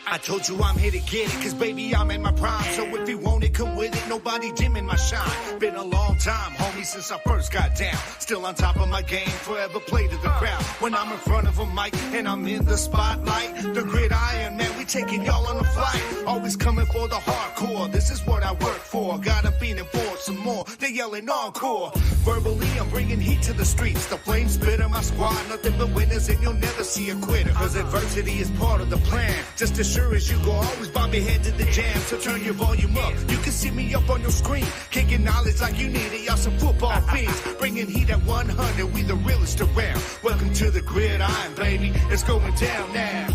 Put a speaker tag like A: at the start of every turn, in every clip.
A: I told you I'm here to get it, cause baby I'm in my prime. So if you want it, come with it, nobody dimming my shine. Been a long time, homie, since I first got down. Still on top of my game, forever play to the crowd. When I'm in front of a mic and I'm in the spotlight, the Gridiron, man, we taking y'all on a flight. Always coming for the hardcore, this is what I work for. Got 'em feeling for some more, they yelling encore. Verbally, I'm bringing heat to the streets. The flame spitter, my squad, nothing but winners, and you'll never see a quitter. Cause adversity is part of the plan. Just as sure as you go, always bob your head to the jam. So turn your volume up, you can see me up on your screen. Kicking knowledge like you need it, y'all some football fiends. Bringing heat at 100, we the realest around. Welcome to the Gridiron, baby, it's going down now.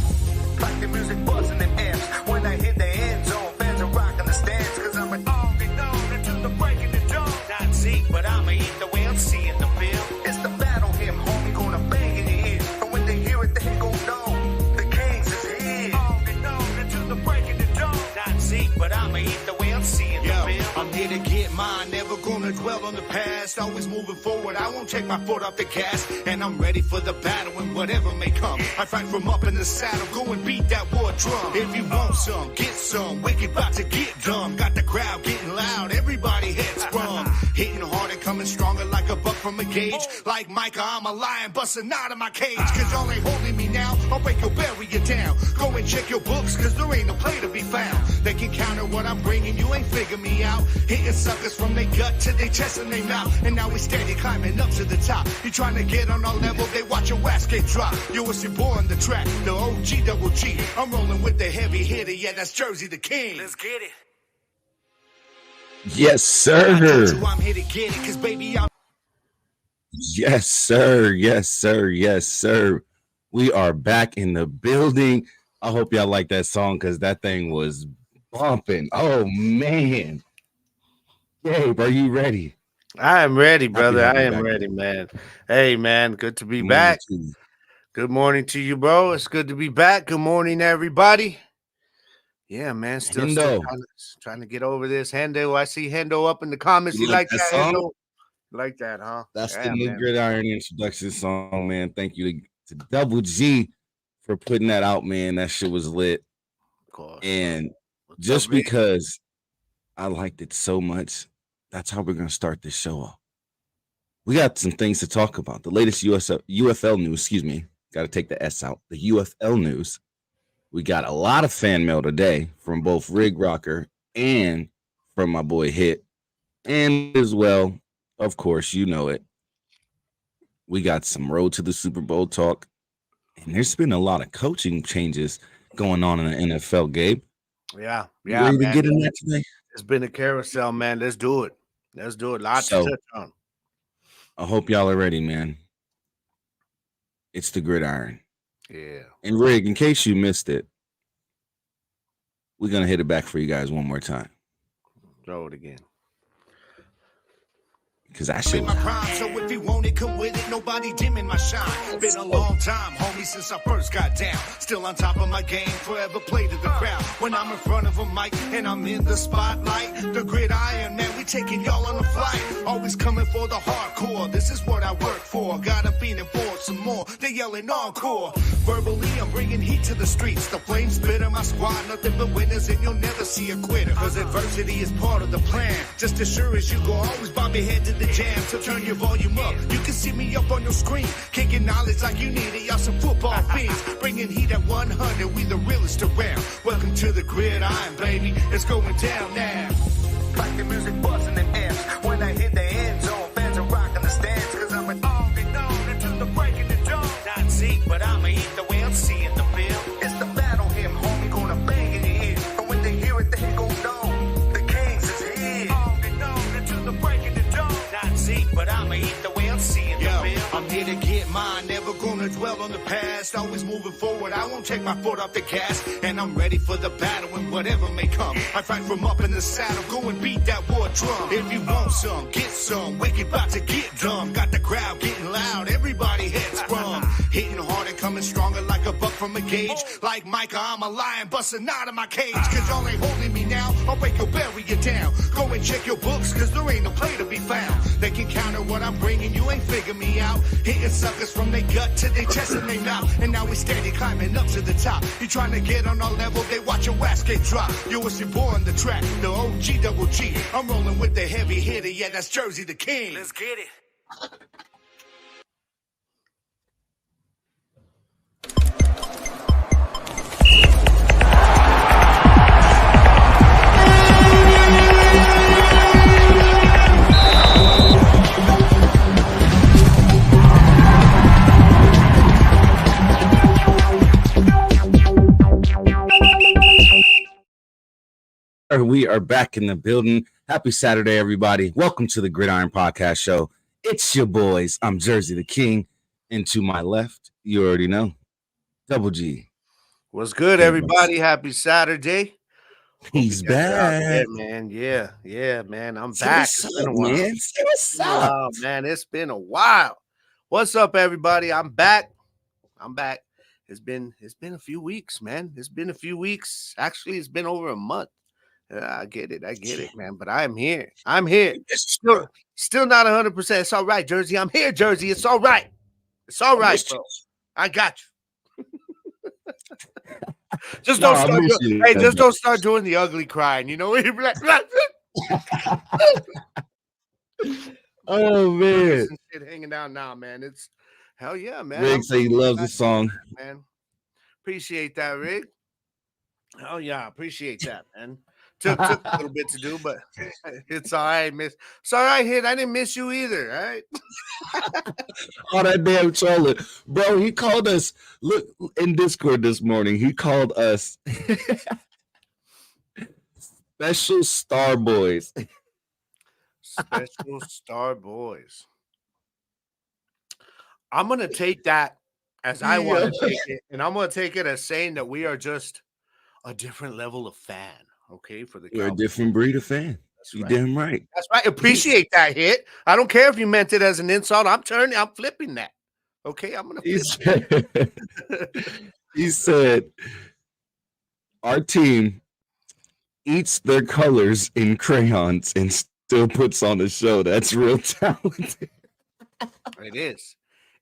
A: Like the music buzzing in amps. When I hit the end zone, fans are rocking the stands. Cause I'm an all-be-known until the break of the dawn. Not Zeke, but I'ma eat the way I'm seeing the film. It's the battle hymn, homie, gonna bang in your ear. And when they hear it, they gon' know the Kings is here. All-be-known until the break of the dawn. Not Zeke, but I'ma eat the way I'm seeing the film. I'm here to get mine, never gonna dwell on the past. Always moving forward, I won't take my foot off the gas. And I'm ready for the battle and whatever may come. I fight from up in the saddle, go and beat that war drum. If you want some, get some, wicked about to get dumb. Got the crowd getting loud, everybody heads sprung. Hitting hard and coming stronger like a buck from a cage. Like Micah, I'm a lion busting out of my cage. Cause y'all ain't holding me now, I'll break your bury you down. Go and check your books, cause there ain't no play to be found. They can counter what I'm bringing, you ain't figure me out. Hitting suckers from their gut to their chest and their mouth. And now we steady climbing up to the top. You trying to get on our level, they watch your ass get dropped. Yo, it's your boy on the track, the OG double G. I'm rolling with the heavy hitter, yeah, that's Jersey the King. Let's get it.
B: Yes, sir.
A: I told you I'm here to get it, cause baby I'm...
B: Yes, sir. Yes, sir. Yes, sir. We are back in the building. I hope y'all like that song because that thing was bumping. Oh, man. Gabe, are you ready?
C: I am ready, brother. I am ready, man. Hey, man, good to be back. Good morning to you, bro. It's good to be back. Good morning, everybody. Yeah, man, still trying to get over this. Hendo, I see Hendo up in the comments. You like that
B: song?
C: Hendo? Like that, huh?
B: That's the new Gridiron introduction song, man. Thank you to Double G for putting that out, man. That shit was lit.
C: Of course.
B: And just because I liked it so much, that's how we're going to start this show off. We got some things to talk about. The latest UFL news, got to take the S out. The UFL news. We got a lot of fan mail today from both Rig Rocker and from my boy Hit. And as well, of course, you know it. We got some road to the Super Bowl talk. And there's been a lot of coaching changes going on in the NFL, Gabe.
C: Yeah.
B: Ready to get in that today?
C: It's been a carousel, man. Let's do it. Lots to touch on.
B: I hope y'all are ready, man. It's the Gridiron.
C: Yeah.
B: And Rig, in case you missed it, we're going to hit it back for you guys one more time.
C: Throw it again.
B: Because that shit was...
A: So if you want it, come with it, nobody dimming my shine. Been a long time, homie, since I first got down. Still on top of my game, forever play to the crowd. When I'm in front of a mic and I'm in the spotlight, the Gridiron, man, we taking y'all on a flight. Always coming for the hardcore, this is what I work for. Got 'em feeling for some more, they yelling encore. Verbally, I'm bringing heat to the streets. The flame spitter, my squad, nothing but winners, and you'll never see a quitter. Cause adversity is part of the plan. Just as sure as you go, always bob your head to the jam. So turn your volume up, you can see me up on your screen. Kicking knowledge like you need it, y'all some football fiends. Bringing heat at 100, we the realest around. Welcome to the Gridiron, baby, it's going down now. Like the music buzzing in amps. When I hit the end zone, fans are rocking the stands. Cause I'm an all-be-known until the break of the dawn. Not Zeke, but I'ma eat the way I'm seeing the film. It's the battle hymn, homie, gonna bang in your ear. And when they hear it, they gon' know the Kings is here. All-be-known until the break of the dawn. Not Zeke, but I'ma eat the way I'm seeing the film. I'm here to get mine, never gonna dwell on the past. Always moving forward, I won't take my foot off the gas. And I'm ready for the battle and whatever may come. I fight from up in the saddle, go and beat that war drum. If you want some, get some, wicked about to get dumb. Got the crowd getting loud, everybody heads sprung. Hitting hard and coming stronger like a buck from a gauge. Like Micah, I'm a lion busting out of my cage. Cause y'all ain't holding me now. I'll break your bury you down. Go and check your books, cause there ain't no play to be found. They can counter what I'm bringing, you ain't figure me out. Hitting suckers from their gut to their chest and their mouth. And now we steady climbing up to the top. You trying to get on our level, they watch your ass get dropped. Yo, it's your boy on the track, the OG double G. I'm rolling with the heavy hitter, yeah, that's Jersey the King. Let's get it.
B: We are back in the building. Happy Saturday, everybody. Welcome to the Gridiron Podcast Show. It's your boys. I'm Jersey the King. And to my left, you already know, Double G.
C: What's good, everybody? Happy Saturday.
B: He's back.
C: There, man. Yeah, man. I'm back. It's been a while.
B: Man. What's up?
C: Oh, man, it's been a while. What's up, everybody? I'm back. It's been a few weeks, man. It's been a few weeks. Actually, it's been over a month. I get it, man. But I am here. Still not 100%. It's all right, Jersey. I'm here, Jersey. It's all right. It's all right, bro. I got you. Just don't start doing the ugly crying. You know, you're like,
B: oh man,
C: shit hanging out now, man. It's hell yeah, man.
B: Rick say he loves the song,
C: man. Appreciate that, Rick. Oh yeah, appreciate that, man. Took a little bit to do, but it's all right, miss. It's all right, Hit. I didn't miss you either, all right?
B: Oh, that damn troller. Bro, he called us, look, in Discord this morning, he called us Special Star Boys.
C: Special Star Boys. I'm going to take that as I want to take it, and I'm going to take it as saying that we are just a different level of fan. Okay, for the
B: You're a different breed of fan. You damn right.
C: That's right. Appreciate that, Hit. I don't care if you meant it as an insult. I'm flipping that. Okay, I'm gonna.
B: He said, "Our team eats their colors in crayons and still puts on a show. That's real talented."
C: It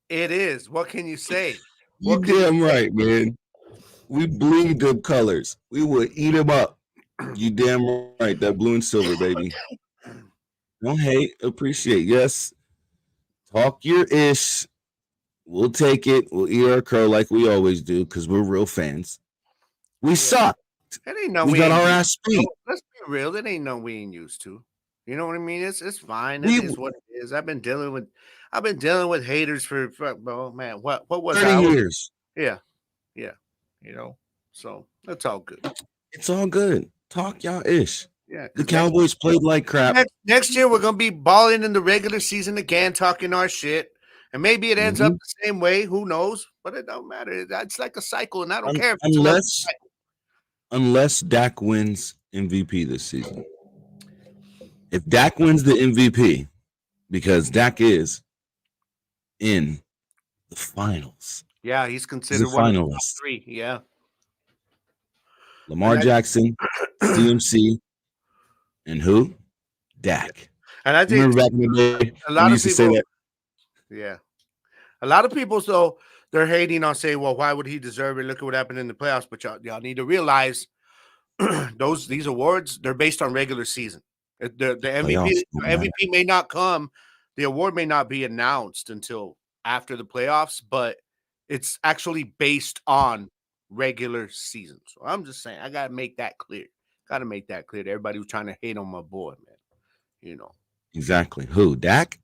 C: is. What can you say?
B: You damn right, man. We bleed them colors. We would eat them up. You damn right. That blue and silver, baby. Don't hate. Appreciate. Yes. Talk your ish. We'll take it. We'll eat our crow like we always do because we're real fans. We sucked.
C: It ain't no
B: we got our ass beat.
C: Let's be real. It ain't no we ain't used to. You know what I mean? It's fine. It is what it is. I've been dealing with haters for well, man. What was
B: 30 years?
C: Yeah. You know. So that's all good.
B: It's all good. Talk y'all ish.
C: Yeah,
B: the Cowboys played like crap.
C: Next year, we're going to be balling in the regular season again, talking our shit. And maybe it ends up the same way. Who knows? But it don't matter. It's like a cycle, and I don't care if it's
B: unless Dak wins MVP this season. If Dak wins the MVP, because Dak is in the finals.
C: Yeah, he's considered one of the top three. Yeah.
B: Lamar Jackson, CMC, and who? Dak.
C: And I think
B: back in the day,
C: a lot of people say that. Yeah. A lot of people, so they're hating on saying, well, why would he deserve it? Look at what happened in the playoffs. But y'all need to realize these awards, they're based on regular season. The MVP may not come. The award may not be announced until after the playoffs, but it's actually based on regular season. So I'm just saying, I gotta make that clear. To everybody who's trying to hate on my boy, man. You know.
B: Exactly. Who? Dak?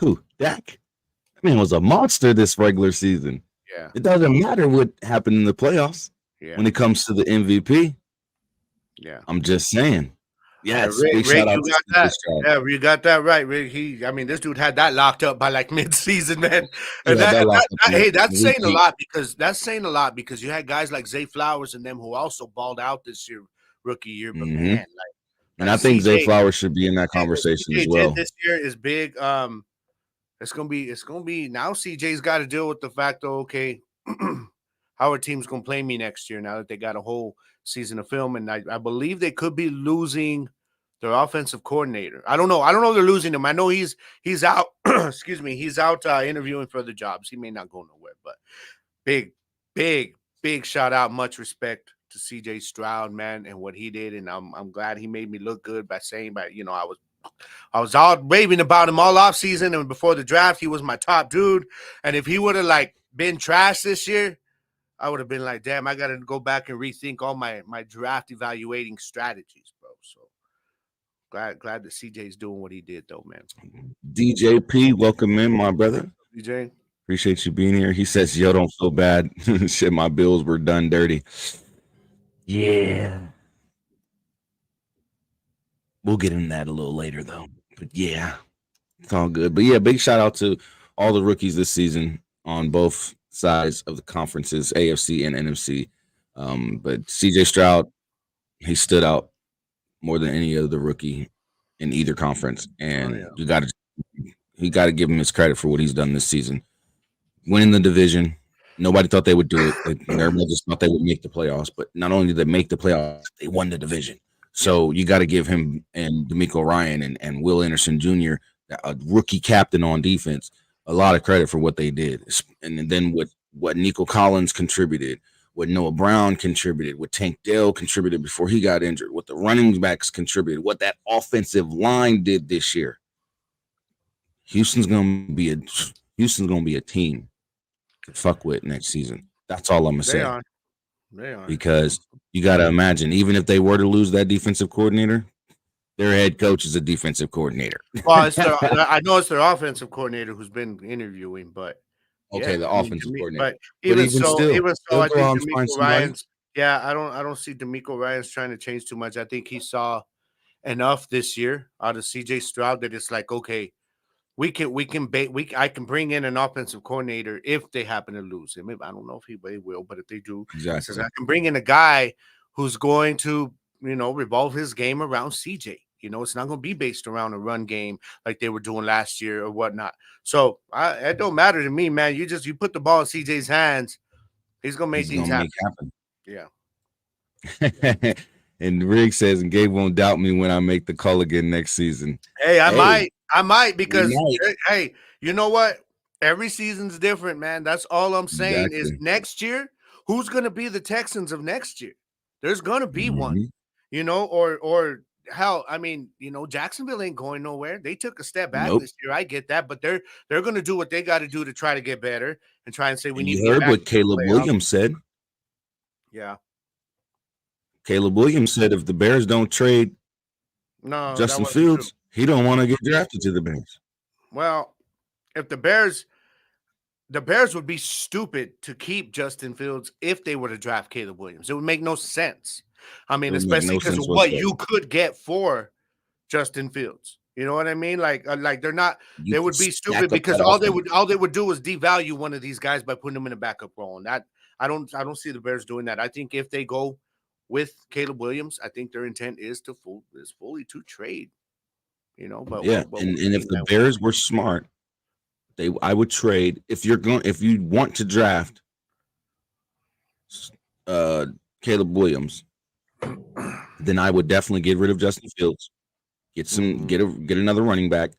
B: Dak? That man was a monster this regular season.
C: Yeah.
B: It doesn't matter what happened in the playoffs when it comes to the MVP.
C: Yeah.
B: I'm just saying. Yes,
C: Rick, you got that. Yeah, you got that right, Rick. This dude had that locked up by like mid-season, man. And that's saying a lot because you had guys like Zay Flowers and them who also balled out this year, rookie year. But man,
B: and I think Zay Flowers should be in that conversation as well.
C: This year is big. It's gonna be now. CJ's got to deal with the fact, though. Okay, how are teams going to play me next year now that they got a whole season of film? And I believe they could be losing their offensive coordinator. I don't know. I don't know if they're losing him. I know he's out. Excuse me. He's out interviewing for other jobs. He may not go nowhere, but big shout out. Much respect to CJ Stroud, man, and what he did. And I'm glad he made me look good by saying, I was all raving about him all off season, and before the draft, he was my top dude. And if he would have been trash this year, I would have been like, damn, I got to go back and rethink all my draft evaluating strategies, bro. So glad that CJ's doing what he did, though, man.
B: DJP, welcome in, my brother.
C: DJ,
B: appreciate you being here. He says, "Yo, don't feel bad. Shit, my bills were done dirty." Yeah. We'll get into that a little later, though. But yeah, it's all good. But yeah, big shout out to all the rookies this season on both sides of the conferences, AFC and NFC. But CJ Stroud, he stood out more than any other rookie in either conference, and you got to give him his credit for what he's done this season. Winning the division, nobody thought they would do it. Everybody just thought they would make the playoffs, but not only did they make the playoffs, they won the division. So you got to give him and D'Amico Ryan and Will Anderson Jr., a rookie captain on defense, a lot of credit for what they did. And then what Nico Collins contributed, what Noah Brown contributed, what Tank Dell contributed before he got injured, what the running backs contributed, what that offensive line did this year. Houston's gonna be a team to fuck with next season. That's all I'm gonna say.
C: They are.
B: Because you got to imagine, even if they were to lose that defensive coordinator, their head coach is a defensive coordinator.
C: Well, I know it's their offensive coordinator who's been interviewing, but
B: okay, the offensive coordinator.
C: But even so, I think
B: D'Amico
C: Ryans. Yeah, I don't see D'Amico Ryans trying to change too much. I think he saw enough this year out of CJ Stroud that it's like, okay, I can bring in an offensive coordinator if they happen to lose him. I don't know if they will, but if they do,
B: exactly.
C: I can bring in a guy who's going to, revolve his game around CJ. It's not going to be based around a run game like they were doing last year or whatnot. So it don't matter to me, man. You put the ball in CJ's hands, he's going to make things happen. Yeah.
B: And Riggs says, and Gabe won't doubt me when I make the call again next season.
C: Hey, I might because, hey, you know what? Every season's different, man. That's all I'm saying is next year, who's going to be the Texans of next year? There's going to be one, or hell, I mean, Jacksonville ain't going nowhere. They took a step back this year. I get that, but they're going to do what they got to do to try to get better and try and say we need to get back.
B: You heard what Caleb Williams said.
C: Yeah.
B: Caleb Williams said if the Bears don't trade Justin Fields, he don't want to get drafted to the Bears.
C: Well, if the Bears would be stupid to keep Justin Fields if they were to draft Caleb Williams. It would make no sense. I mean, especially because of what you could get for Justin Fields. You know what I mean? Like they're not. They would be stupid because all they would do is devalue one of these guys by putting them in a backup role. And that I don't see the Bears doing that. I think if they go with Caleb Williams, I think their intent is fully to trade. But
B: and if the Bears were smart, I would trade if you want to draft Caleb Williams, then I would definitely get rid of Justin Fields, get another running back,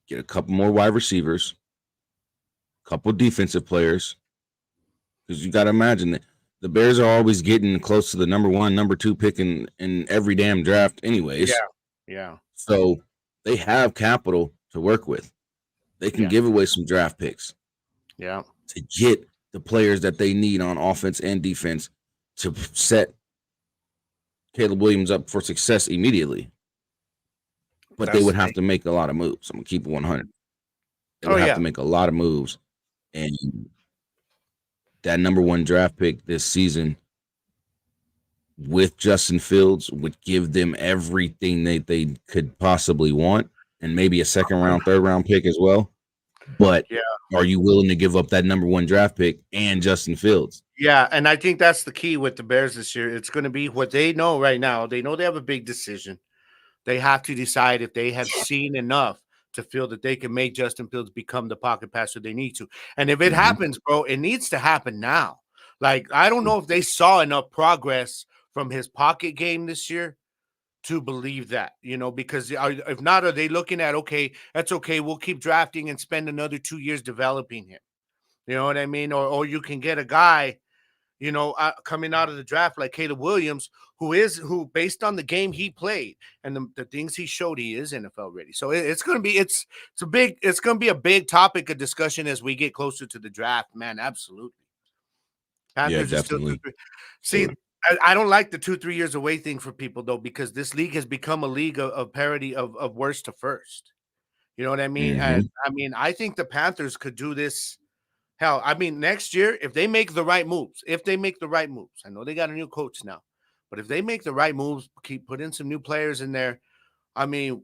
B: get a couple more wide receivers, a couple defensive players, because you got to imagine that the Bears are always getting close to the number 1, number 2 pick in every damn draft, anyways.
C: Yeah.
B: So they have capital to work with. They can give away some draft picks.
C: Yeah.
B: To get the players that they need on offense and defense to set Caleb Williams up for success immediately. But they would have to make a lot of moves. I'm going to keep it 100. They would have to make a lot of moves. And that number 1 draft pick this season with Justin Fields would give them everything they could possibly want, and maybe a second round, third round pick as well. But are you willing to give up that number 1 draft pick and Justin Fields?
C: Yeah, and I think that's the key with the Bears this year. It's going to be what they know right now. They know they have a big decision. They have to decide if they have seen enough to feel that they can make Justin Fields become the pocket passer they need to. And if it happens, bro, it needs to happen now. Like, I don't know if they saw enough progress from his pocket game this year to believe that, because if not, are they looking at, okay, that's okay, we'll keep drafting and spend another 2 years developing him. You know what I mean? Or you can get a guy, coming out of the draft like Caleb Williams, who based on the game he played and the things he showed, he is NFL ready. So it's gonna be a big topic of discussion as we get closer to the draft, man. Absolutely. Panthers are still
B: definitely.
C: See, I don't like the 2-3 years away thing for people though, because this league has become a league of parity of worst to first. You know what I mean? And I mean, I think the Panthers could do this. Hell, I mean, next year, if they make the right moves, I know they got a new coach now, but if they make the right moves, keep putting some new players in there. I mean,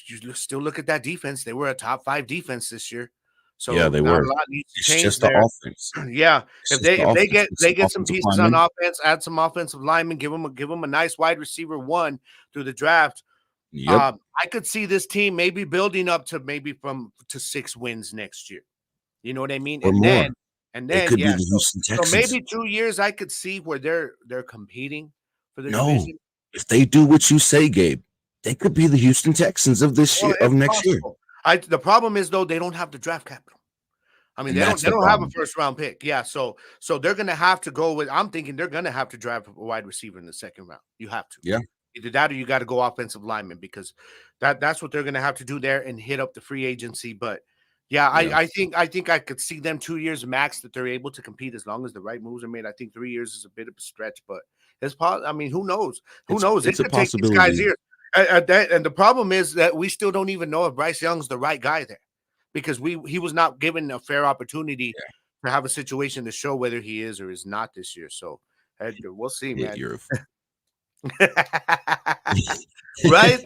C: you still look at that defense. They were a top 5 defense this year. So
B: yeah, they
C: not
B: were.
C: a lot needs to
B: It's
C: change
B: just
C: there.
B: the offense.
C: Yeah,
B: It's
C: if they get
B: the
C: some
B: offensive
C: pieces
B: linemen.
C: on offense, add some offensive linemen, give them a nice wide receiver 1 through the draft.
B: Yep.
C: I could see this team maybe building up to to 6 wins next year. You know what I mean?
B: Or
C: And
B: more.
C: then
B: It could
C: yeah,
B: be the Houston
C: so
B: Texans.
C: maybe 2 years I could see where they're competing for the
B: No,
C: division.
B: if they do what you say, Gabe, they could be the Houston Texans of this year, of next year.
C: The problem is though, they don't have the draft capital. I mean, they don't have a first round pick. Yeah, so they're gonna have to go with. I'm thinking they're gonna have to draft a wide receiver in the second round. You have to.
B: Yeah.
C: Either that or you got to go offensive lineman, because that's what they're gonna have to do there and hit up the free agency. But yeah, I think I could see them 2 years max that they're able to compete as long as the right moves are made. I think 3 years is a bit of a stretch, but I mean, who knows? Who knows?
B: It's
C: it
B: a
C: could take these guys
B: possibility.
C: years. And the problem is that we still don't even know if Bryce Young's the right guy there, because he was not given a fair opportunity to have a situation to show whether he is or is not this year. So Edgar, we'll see, man. Right?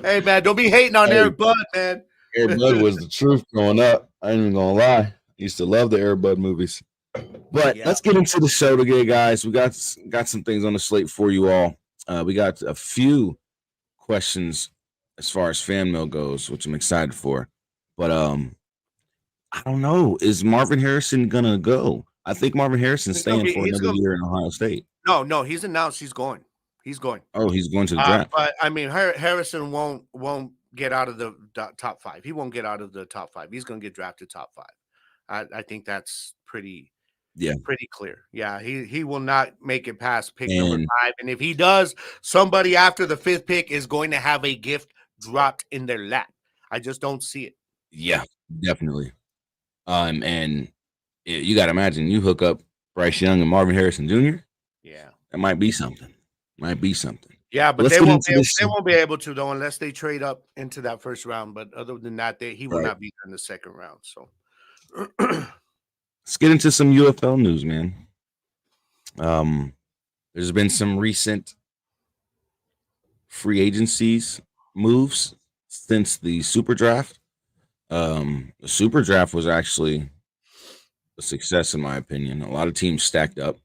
C: Hey, man, don't be hating on Eric Bud, man.
B: Eric Bud was the truth growing up. I ain't even gonna lie. I used to love the Eric Bud movies. But let's get into the show today, guys. We got some things on the slate for you all. We got a few questions as far as fan mail goes, which I'm excited for. But I don't know. Is Marvin Harrison gonna go? I think Marvin Harrison's staying for another year in Ohio State.
C: No, he's announced he's going. He's going.
B: Oh, he's going to the draft.
C: But I mean, Harrison won't get out of the top 5. He won't get out of the top 5. He's going to get drafted top 5. I think that's pretty clear. Yeah, he will not make it past pick number 5. And if he does, somebody after the 5th pick is going to have a gift dropped in their lap. I just don't see it.
B: Yeah, definitely. And you got to imagine you hook up Bryce Young and Marvin Harrison Jr.
C: Yeah,
B: that might be something.
C: Yeah, but they won't be able to though unless they trade up into that first round. But other than that, he will not be in the second round. So
B: let's get into some UFL news, man. There's been some recent free agencies moves since the Super Draft. The Super Draft was actually a success in my opinion. A lot of teams stacked up.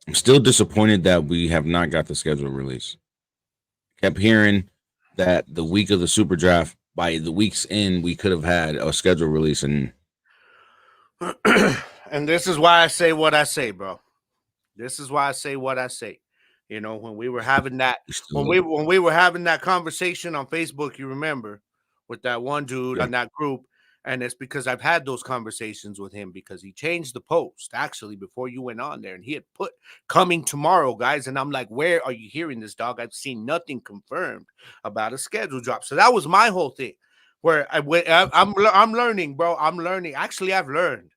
B: I'm still disappointed that we have not got the schedule release. Kept hearing that the week of the Super Draft, by the week's end, we could have had a schedule release. And
C: this is why I say what I say, bro. This is why I say what I say. You know, when we were having that, when we were having that conversation on Facebook, you remember, with that one dude on that group. And it's because I've had those conversations with him, because he changed the post actually before you went on there, and he had put coming tomorrow, guys. And I'm like, where are you hearing this, dog? I've seen nothing confirmed about a schedule drop. So that was my whole thing, where I'm learning, bro. I'm learning. Actually, I've learned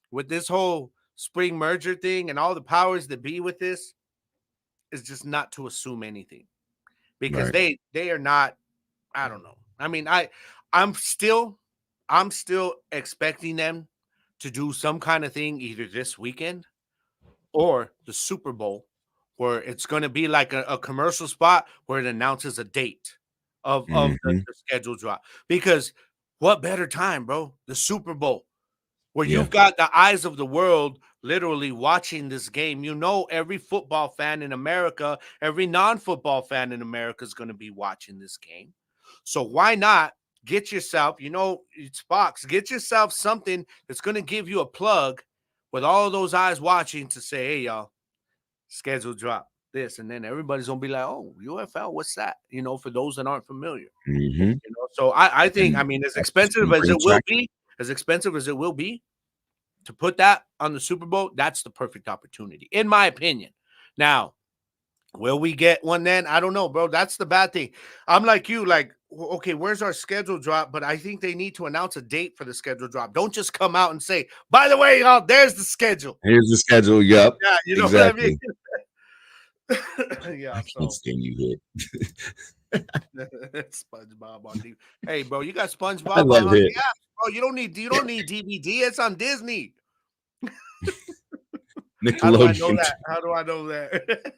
C: with this whole spring merger thing and all the powers that be with this is just not to assume anything, because they are not. I don't know. I mean, I'm still expecting them to do some kind of thing either this weekend or the Super Bowl, where it's going to be like a commercial spot where it announces a date of the schedule drop. Because what better time, bro? The Super Bowl, where you've got the eyes of the world literally watching this game. You know, every football fan in America, every non-football fan in America is going to be watching this game. So why not get yourself, it's Fox, get yourself something that's going to give you a plug with all those eyes watching to say, hey, y'all, schedule drop this. And then everybody's going to be like, oh, UFL, what's that? For those that aren't familiar.
B: Mm-hmm.
C: So I think,
B: And
C: as expensive as it will be to put that on the Super Bowl, that's the perfect opportunity, in my opinion. Now, will we get one then? I don't know, bro. That's the bad thing. I'm like you, like, okay, where's our schedule drop? But I think they need to announce a date for the schedule drop. Don't just come out and say, by the way, y'all, there's the schedule.
B: Here's the schedule. Yep.
C: Yeah, you know
B: exactly.
C: what I mean? Yeah,
B: I can't stand you, Hit.
C: SpongeBob on DVD. Hey, bro, you got SpongeBob
B: I love
C: on
B: it.
C: the app, bro. You don't need DVD. It's on Disney. How do I know that? How do I know that?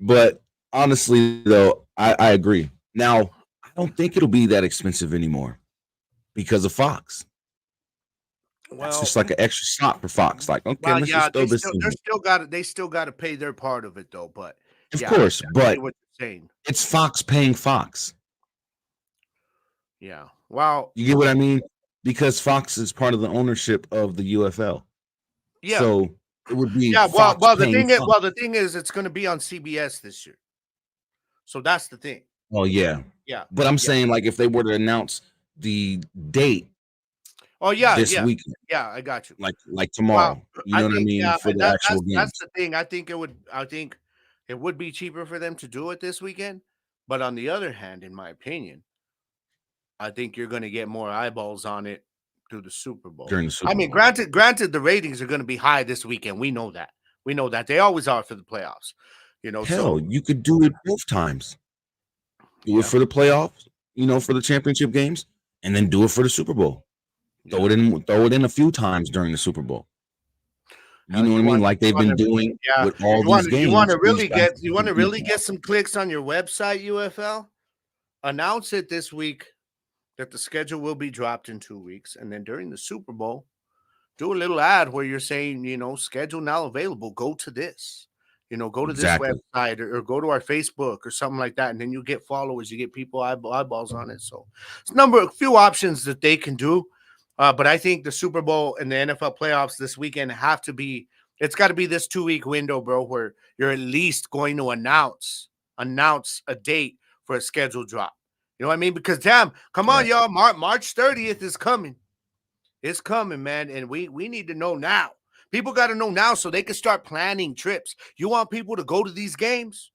B: But honestly, though, I agree. Now, I don't think it'll be that expensive anymore because of Fox. Well, it's just like an extra slot for Fox. Like, okay, let's just throw this in.
C: They still got to pay their part of it, though. But
B: of course, but
C: what you're saying.
B: It's Fox paying Fox.
C: Yeah. Wow.
B: You get what I mean? Because Fox is part of the ownership of the UFL.
C: Yeah.
B: So it would be
C: the thing is it's going to be on CBS this year. So that's the thing.
B: Oh yeah.
C: Yeah.
B: But I'm saying, like, if they were to announce the date this weekend.
C: Yeah, I got you.
B: Like tomorrow. You know what I mean?
C: Yeah,
B: for the actual games.
C: That's the thing. I think it would be cheaper for them to do it this weekend. But on the other hand, in my opinion, I think you're going to get more eyeballs on it through the Super Bowl.
B: During the Super Bowl.
C: Granted, the ratings are going to be high this weekend. We know that. They always are for the playoffs.
B: Hell, you could do it both times. Do it for the playoffs, for the championship games, and then do it for the Super Bowl. Throw it in a few times during the Super Bowl. You know what I mean? Like they've been doing with all these games.
C: You want to really get some clicks on your website, UFL? Announce it this week that the schedule will be dropped in 2 weeks, and then during the Super Bowl, do a little ad where you're saying, schedule now available. Go to this. Go to this website or go to our Facebook or something like that, and then you get followers, you get people eyeballs on it. So it's a few options that they can do. But I think the Super Bowl and the NFL playoffs this weekend it's got to be this 2-week window, bro, where you're at least going to announce a date for a schedule drop. You know what I mean? Because damn, come on, y'all. March 30th is coming. It's coming, man. And we need to know now. People got to know now so they can start planning trips. You want people to go to these games?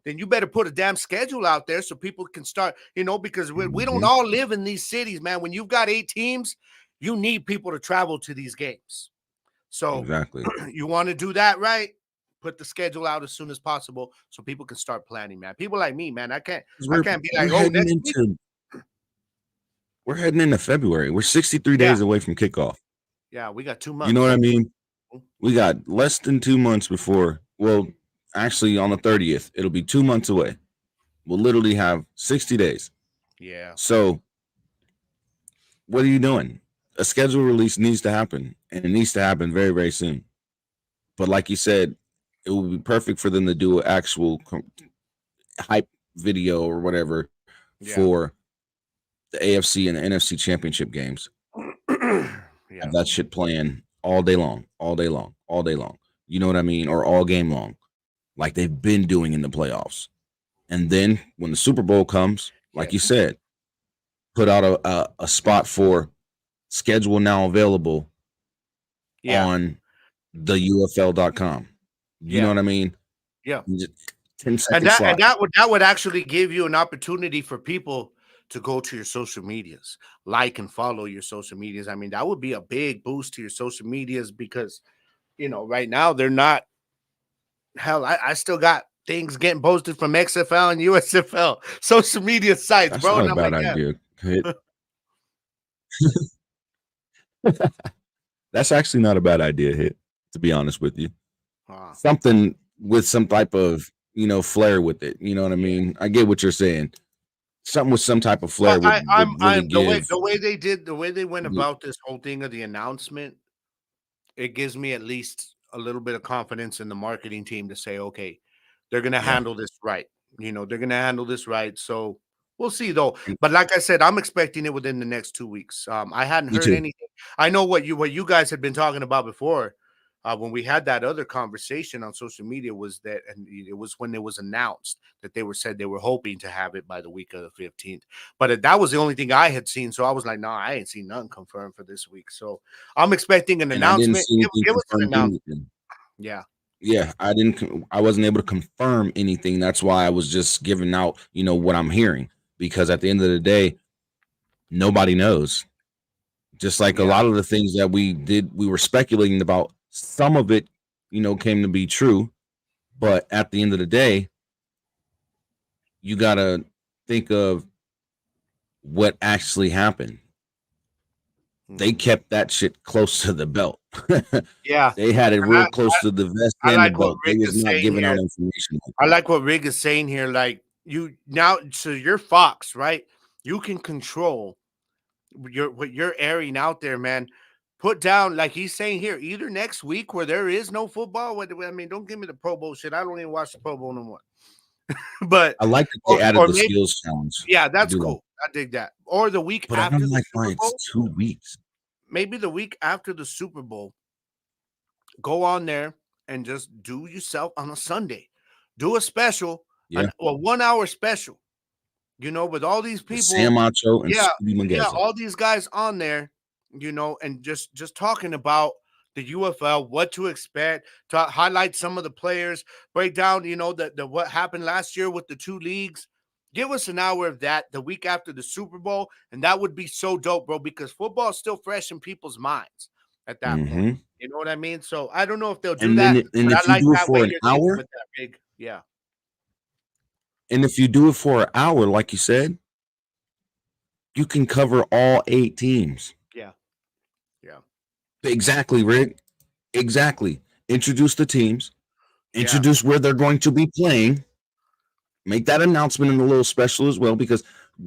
C: Then you better put a damn schedule out there so people can start, because we don't all live in these cities, man. When you've got 8 teams, you need people to travel to these games. So
B: exactly.
C: You want to do that, right? Put the schedule out as soon as possible so people can start planning, man. People like me, man, I can't be like, next week.
B: We're heading into February. We're 63 days away from kickoff.
C: Yeah, we got 2 months.
B: You know what I mean? We got less than 2 months before. Well, actually, on the 30th, it'll be 2 months away. We'll literally have 60 days.
C: Yeah.
B: So, what are you doing? A schedule release needs to happen, and it needs to happen very, very soon. But like you said, it would be perfect for them to do an actual hype video or whatever for the AFC and the NFC championship games. Have that shit playing all day long. You know what I mean? Or all game long, like they've been doing in the playoffs. And then when the Super Bowl comes, like you said, put out a spot for schedule now available on the UFL.com. You know what I mean?
C: Yeah.
B: 10 seconds.
C: And that would actually give you an opportunity for people to go to your social medias, like and follow your social medias. I mean, that would be a big boost to your social medias because, right now they're not. Hell, I still got things getting posted from XFL and USFL social media sites,
B: That's
C: bro.
B: Not a bad idea. That's actually not a bad idea, Hit, to be honest with you. Something with some type of, flair with it. You know what I mean? I get what you're saying. Something with some type of flair.
C: The way they went about this whole thing of the announcement, it gives me at least a little bit of confidence in the marketing team to say, okay, they're going to handle this right. They're going to handle this right. So we'll see though. But like I said, I'm expecting it within the next 2 weeks. I hadn't heard anything. I know what you guys had been talking about before. When we had that other conversation on social media was that, and it was when it was announced that they were hoping to have it by the week of the 15th. But that was the only thing I had seen. So I was like, no, I ain't seen nothing confirmed for this week. So I'm expecting an
B: And I didn't
C: announcement.
B: see anything
C: Give us an
B: confirmed
C: announcement.
B: anything.
C: Yeah.
B: Yeah, I wasn't able to confirm anything. That's why I was just giving out, what I'm hearing. Because at the end of the day, nobody knows. Just like a lot of the things that we were speculating about. Some of it, came to be true. But at the end of the day, you got to think of what actually happened. They kept that shit close to the belt.
C: Yeah.
B: They had it real close to the vest and the belt. They was not giving out information.
C: I like what Rig is saying here. Like so you're Fox, right? You can control what you're airing out there, man. Put down, like he's saying here, either next week where there is no football. I mean, don't give me the Pro Bowl shit. I don't even watch the Pro Bowl no more. But
B: I like that they added the skills challenge.
C: Yeah, that's cool. I dig that. Or the week
B: but
C: after
B: I don't like
C: the Super Bowl.
B: It's 2 weeks.
C: Maybe the week after the Super Bowl, go on there and just do yourself on a Sunday. Do a special, a 1 hour special. With all these people,
B: Sam Macho and
C: all these guys on there, and just talking about the UFL, what to expect, to highlight some of the players, break down, the what happened last year with the two leagues. Give us an hour of that the week after the Super Bowl, and that would be so dope, bro, because football is still fresh in people's minds at that point. You know what I mean? So I don't know if they'll do that.
B: And if you do it for an hour, and if you do it for an hour, like you said, you can cover all 8 teams.
C: Yeah.
B: Exactly, Rick. Exactly. Introduce the teams. Introduce where they're going to be playing. Make that announcement in the little special as well, because,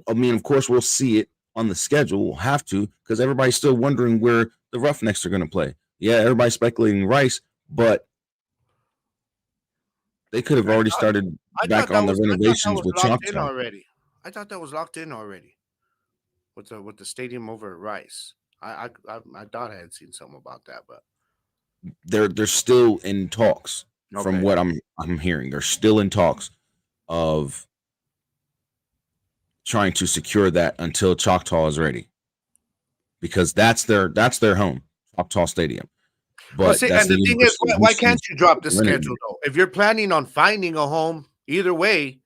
B: of course, we'll see it on the schedule. We'll have to, because everybody's still wondering where the Roughnecks are going to play. Yeah, everybody's speculating Rice, but they could have already started back on the renovations with Choctaw
C: already. I thought that was locked in already with the stadium over at Rice. I thought I had seen something about that, but
B: they're still in talks. From what I'm hearing, they're still in talks of trying to secure that until Choctaw is ready, because that's their home, Choctaw Stadium. But
C: and the thing is, why can't you drop the schedule though? If you're planning on finding a home, either way,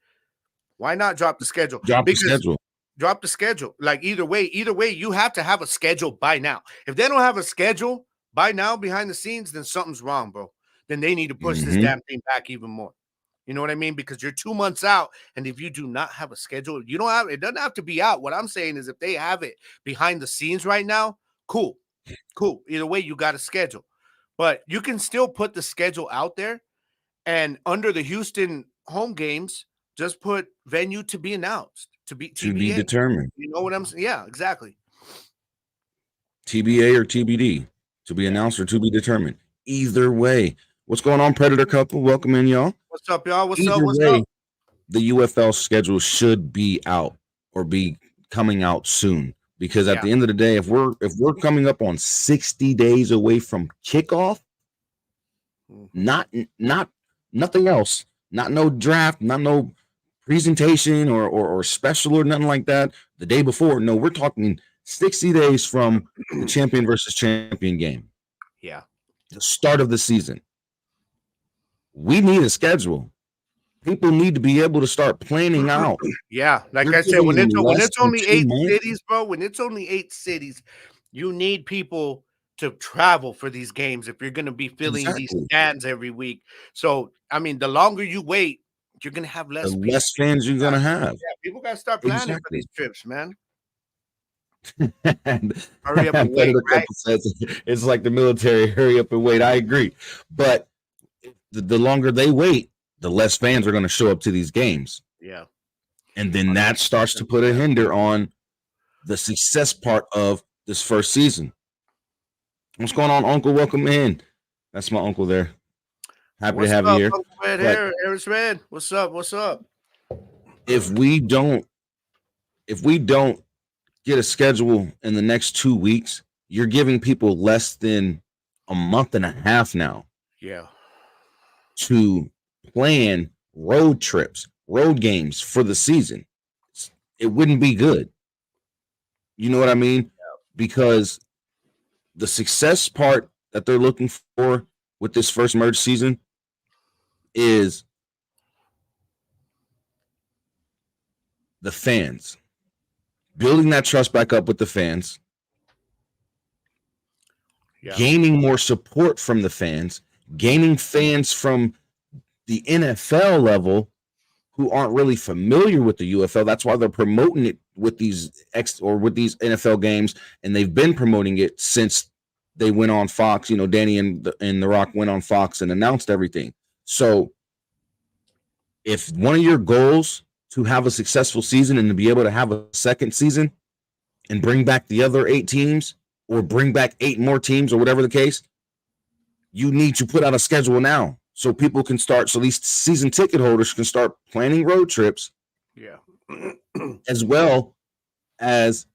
C: why not drop the schedule?
B: Drop the schedule.
C: Like either way, you have to have a schedule by now. If they don't have a schedule by now behind the scenes, then something's wrong, bro. Then they need to push this damn thing back even more. You know what I mean? Because you're 2 months out, and if you do not have a schedule, it doesn't have to be out. What I'm saying is, if they have it behind the scenes right now, cool. Either way, you got a schedule. But you can still put the schedule out there, and under the Houston home games, just put venue to be announced, to be
B: determined.
C: You know what I'm saying? Yeah, exactly.
B: TBA or TBD, to be announced or to be determined. Either way. What's going on, Predator Couple? Welcome in, y'all.
C: What's up, y'all? What's
B: up? The UFL schedule should be out or be coming out soon. Because at the end of the day, if we're coming up on 60 days away from kickoff, not nothing else, not no draft, not no presentation or special or nothing like that the day before. No, we're talking 60 days from the champion versus champion game.
C: Yeah.
B: The start of the season. We need a schedule. People need to be able to start planning out.
C: Yeah, like I said, when it's only 8 cities, bro, when it's only 8 cities, you need people to travel for these games if you're going to be filling these stands every week. So, I mean, the longer you wait, you're going to have less
B: fans you're going to have.
C: Yeah, people got to start planning for these trips, man.
B: Hurry up and wait, right? It's like the military, hurry up and wait. I agree. But the longer they wait, the less fans are going to show up to these games.
C: Yeah.
B: And then that starts to put a hinder on the success part of this first season. What's going on, Uncle? Welcome in. That's my uncle there. Happy to have you here.
C: Uncle Red Hair, Harris Red. What's up? What's up?
B: If we don't get a schedule in the next 2 weeks, you're giving people less than a month and a half now.
C: Yeah.
B: To plan road trips, road games for the season. It wouldn't be good. You know what I mean? Because the success part that they're looking for with this first merge season is the fans. Building that trust back up with the fans. Yeah. Gaining more support from the fans. Gaining fans from the NFL level who aren't really familiar with the UFL. That's why they're promoting it with these with these NFL games, and they've been promoting it since they went on Fox. You know, Danny and The Rock went on Fox and announced everything. So if one of your goals to have a successful season and to be able to have a second season and bring back the other 8 teams or bring back 8 more teams or whatever the case, you need to put out a schedule now. So people can start, so these season ticket holders can start planning road trips.
C: Yeah.
B: As well as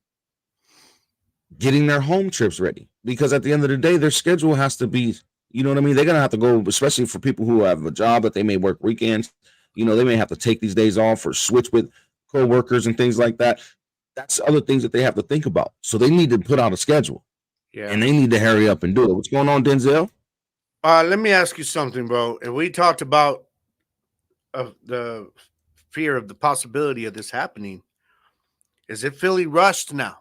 B: getting their home trips ready. Because at the end of the day, their schedule has to be, you know what I mean? They're going to have to go, especially for people who have a job that they may work weekends. You know, they may have to take these days off or switch with coworkers and things like that. That's other things that they have to think about. So they need to put out a schedule. Yeah. And they need to hurry up and do it. What's going on, Denzel?
C: Let me ask you something, bro. And we talked about the fear of the possibility of this happening. Is it Philly rushed now?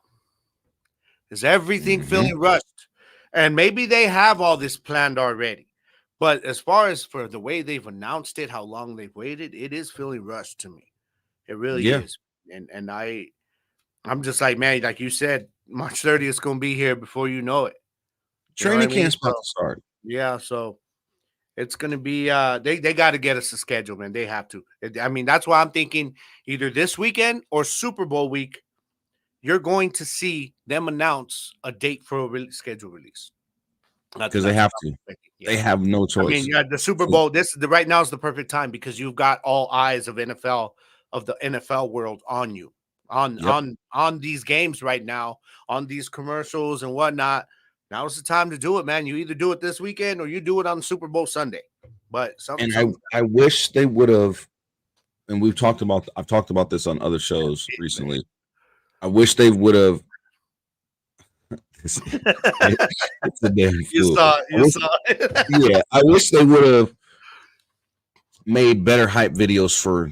C: Is everything Philly rushed? And maybe they have all this planned already. But as far as for the way they've announced it, how long they've waited, it is Philly rushed to me. It really is. And I'm just like, man, like you said, March 30th is going to be here before you know it.
B: Training camp's about to start.
C: Yeah, so it's going to be they got to get us a schedule, man. They have to. I mean, that's why I'm thinking either this weekend or Super Bowl week, you're going to see them announce a date for a schedule release.
B: Because they have to. Yeah. They have no choice.
C: I mean, yeah, the Super Bowl, right now is the perfect time because you've got all eyes of the NFL world on you, on these games right now, on these commercials and whatnot. Now's the time to do it, man. You either do it this weekend or you do it on Super Bowl Sunday. But
B: I wish they would have, and I've talked about this on other shows recently. I wish they would have. It's a damn fool.
C: You saw it.
B: Yeah, I wish they would have made better hype videos for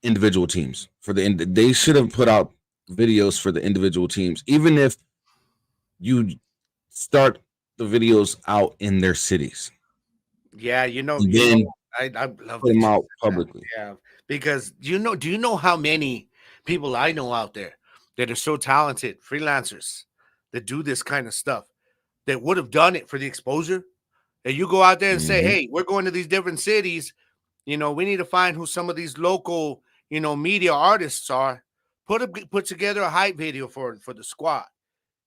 B: individual teams. They should have put out videos for the individual teams, even if you start the videos out in their cities.
C: Yeah, I love
B: put them out publicly.
C: Yeah, because do you know how many people I know out there that are so talented, freelancers that do this kind of stuff that would have done it for the exposure? And you go out there and say, hey, we're going to these different cities. You know, we need to find who some of these local, media artists are. Put together a hype video for the squad.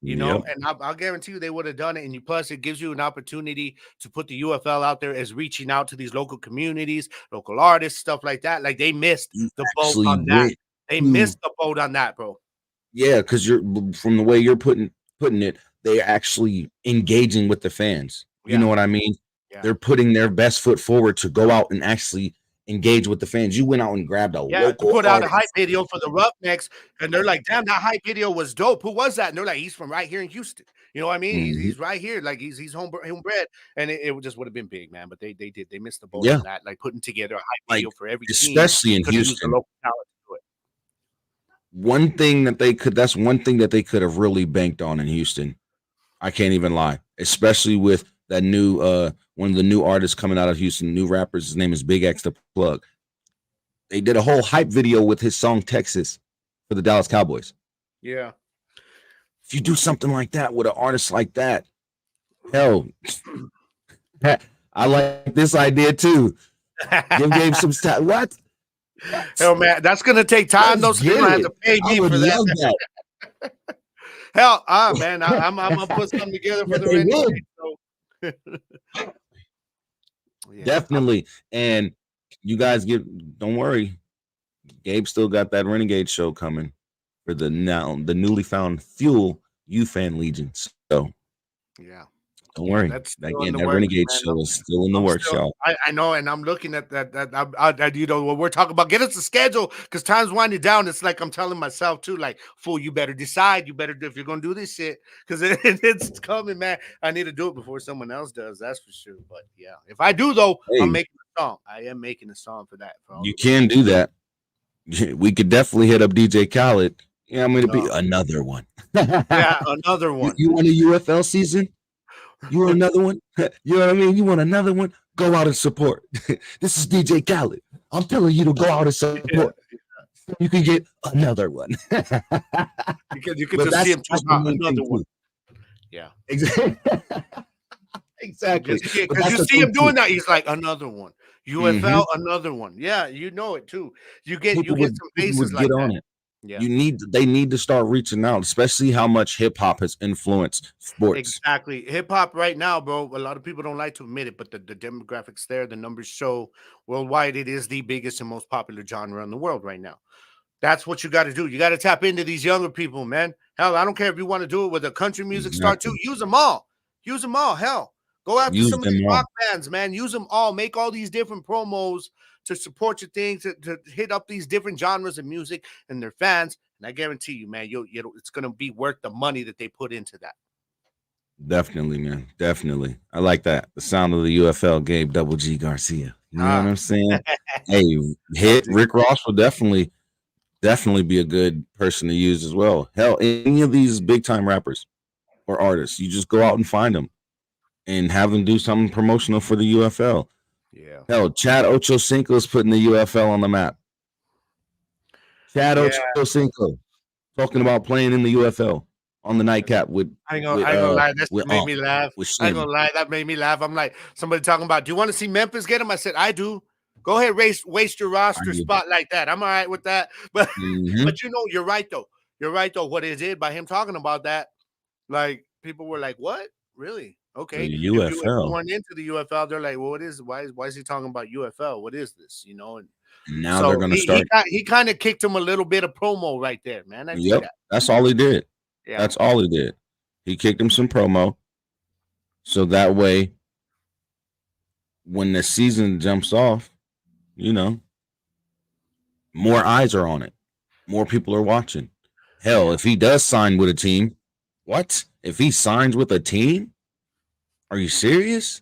C: And I'll guarantee you they would have done it. And plus, it gives you an opportunity to put the UFL out there as reaching out to these local communities, local artists, stuff like that. Like they missed the boat on that. They missed the boat on that, bro.
B: Yeah, because from the way you're putting it, they're actually engaging with the fans. You know what I mean? Yeah. They're putting their best foot forward to go out and actually engage with the fans. You went out and grabbed a local
C: put
B: out
C: a hype video for the Roughnecks, and they're like, damn, that hype video was dope. Who was that? And they're like, he's from right here in Houston. You know what I mean? He's right here. Like he's homebred. And it just would have been big, man. But they missed the boat on that. Like putting together a hype video for every team.
B: Especially in Houston.
C: Local talent to do it.
B: One thing that they could have really banked on in Houston. I can't even lie. Especially with that new one of the new artists coming out of Houston, new rappers. His name is Big X the Plug. They did a whole hype video with his song Texas for the Dallas Cowboys.
C: Yeah.
B: If you do something like that with an artist like that, hell, I like this idea too. Give Gabe some time. What?
C: Hell, man, that's gonna take time. Those people have to pay me for that. Hell, man, I'm gonna put something together for the Renegade.
B: Definitely, and you guys don't worry. Gabe still got that Renegade show coming for the newly found Fuel U Fan Legion. So
C: Yeah.
B: Don't worry.
C: That's still in
B: Again,
C: the
B: that
C: works,
B: Renegade
C: man.
B: show is still in the works, y'all.
C: I know, and I'm looking at that. When we're talking about, get us a schedule because time's winding down. It's like I'm telling myself too, like, fool, you better decide. You better if you're gonna do this shit because it's coming, man. I need to do it before someone else does. That's for sure. But yeah, if I do though, I'm
B: Hey,
C: making a song. I am making a song for that. For all
B: you
C: the
B: can do that. We could definitely hit up DJ Khaled. Yeah, I'm going to be
C: listeners.
B: another one.
C: Yeah, another one.
B: You want a UFL season? You want another one? You know what I mean? You want another one? Go out and support. This is DJ Khaled. I'm telling you to go out and support. Yeah. You can get another one.
C: You could just see him talking about another one. Yeah,
B: exactly. Exactly.
C: Because you see him doing that. He's like another one. UFL, another one. Yeah, you know it too. You get some faces like that. It.
B: Yeah. They need to start reaching out, especially how much hip hop has influenced sports.
C: Exactly. Hip hop right now, bro. A lot of people don't like to admit it, but the demographics there, the numbers show worldwide it is the biggest and most popular genre in the world right now. That's what you got to do. You got to tap into these younger people, man. Hell, I don't care if you want to do it with a country music star too. Use them all. Use them all. Hell, go after some of these rock bands, man. Use them all. Make all these different promos to support your things, to hit up these different genres of music and their fans. And I guarantee you, man, it's going to be worth the money that they put into that.
B: Definitely, man. Definitely. I like that. The sound of the UFL, Gabe Double G Garcia. You know what I'm saying? Hey, Rick Ross will definitely be a good person to use as well. Hell, any of these big time rappers or artists, you just go out and find them and have them do something promotional for the UFL.
C: Yeah.
B: Hell, Chad Ochocinco is putting the UFL on the map. Chad Ochocinco talking about playing in the UFL on the nightcap with.
C: I ain't gonna lie, that made me laugh. I ain't gonna lie, that made me laugh. I'm like, somebody talking about, do you want to see Memphis get him? I said, I do. Go ahead, waste your roster spot like that. I'm all right with that. But but you're right though. You're right though. What is it by him talking about that? Like people were like, what? Really? Okay.
B: The UFL. If
C: you weren't into the UFL, they're like, well, what is why is he talking about UFL? What is this? You know, and
B: now so they're gonna start.
C: He kind of kicked him a little bit of promo right there, man. I see that.
B: That's all he did. Yeah. That's all he did. He kicked him some promo. So that way, when the season jumps off, you know, more eyes are on it. More people are watching. Hell, if he does sign with a team, what? If he signs with a team? Are you serious?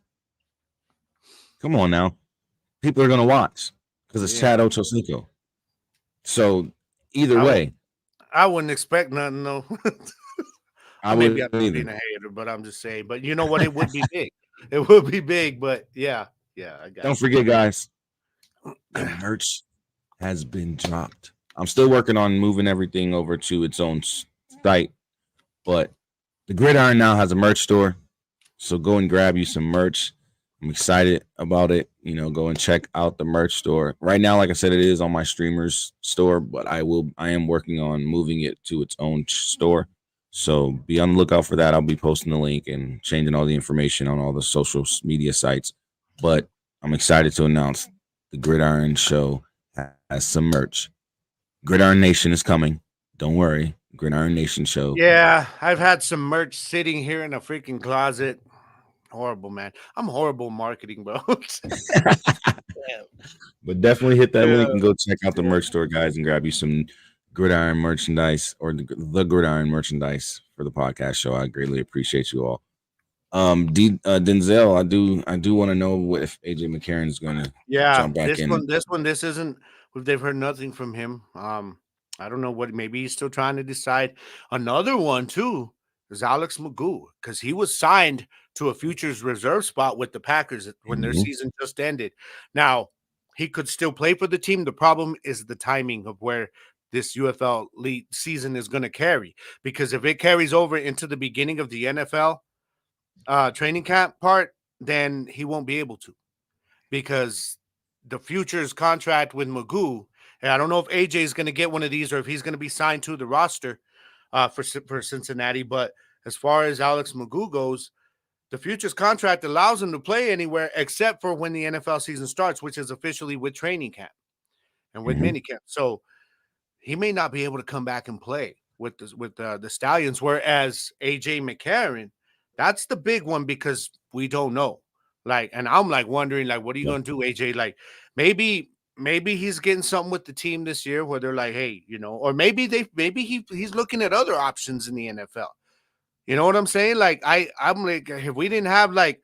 B: Come on now. People are going to watch because it's Chad Ochocinco. So either way.
C: I wouldn't expect nothing, though. Maybe I'm being a hater, but I'm just saying. But you know what? It would be big. It would be big, but yeah. I got
B: Don't forget, guys, the merch has been dropped. I'm still working on moving everything over to its own site, but the Gridiron now has a merch store. So go and grab you some merch. I'm excited about it. You know, go and check out the merch store. Right now, like I said, it is on my streamers store, but I am working on moving it to its own store. So be on the lookout for that. I'll be posting the link and changing all the information on all the social media sites. But I'm excited to announce the Gridiron Show has some merch. Gridiron Nation is coming. Don't worry. Gridiron Nation Show.
C: Yeah, I've had some merch sitting here in a freaking closet. Horrible, man. I'm horrible marketing, bro.
B: But definitely hit that link and go check out the merch store, guys, and grab you some Gridiron merchandise or the Gridiron merchandise for the podcast show. I greatly appreciate you all. Denzel, I do want to know if AJ McCarron is going to jump back in.
C: This isn't. They've heard nothing from him. I don't know what. Maybe he's still trying to decide. Another one too is Alex Magoo because he was signed to a futures reserve spot with the Packers when their season just ended. Now he could still play for the team. The problem is the timing of where this UFL league season is going to carry, because if it carries over into the beginning of the NFL training camp part, then he won't be able to, because the futures contract with Magoo, and I don't know if AJ is going to get one of these or if he's going to be signed to the roster for Cincinnati. But as far as Alex Magoo goes, the futures contract allows him to play anywhere except for when the NFL season starts, which is officially with training camp and with minicamp. So he may not be able to come back and play with the Stallions. Whereas AJ McCarron, That's the big one because we don't know. Like, and I'm like wondering, like, what are you
B: Yeah.
C: going to do, AJ? Like, maybe he's getting something with the team this year where they're like, hey, or maybe he's looking at other options in the NFL. You know what I'm saying? Like, I'm like, if we didn't have like,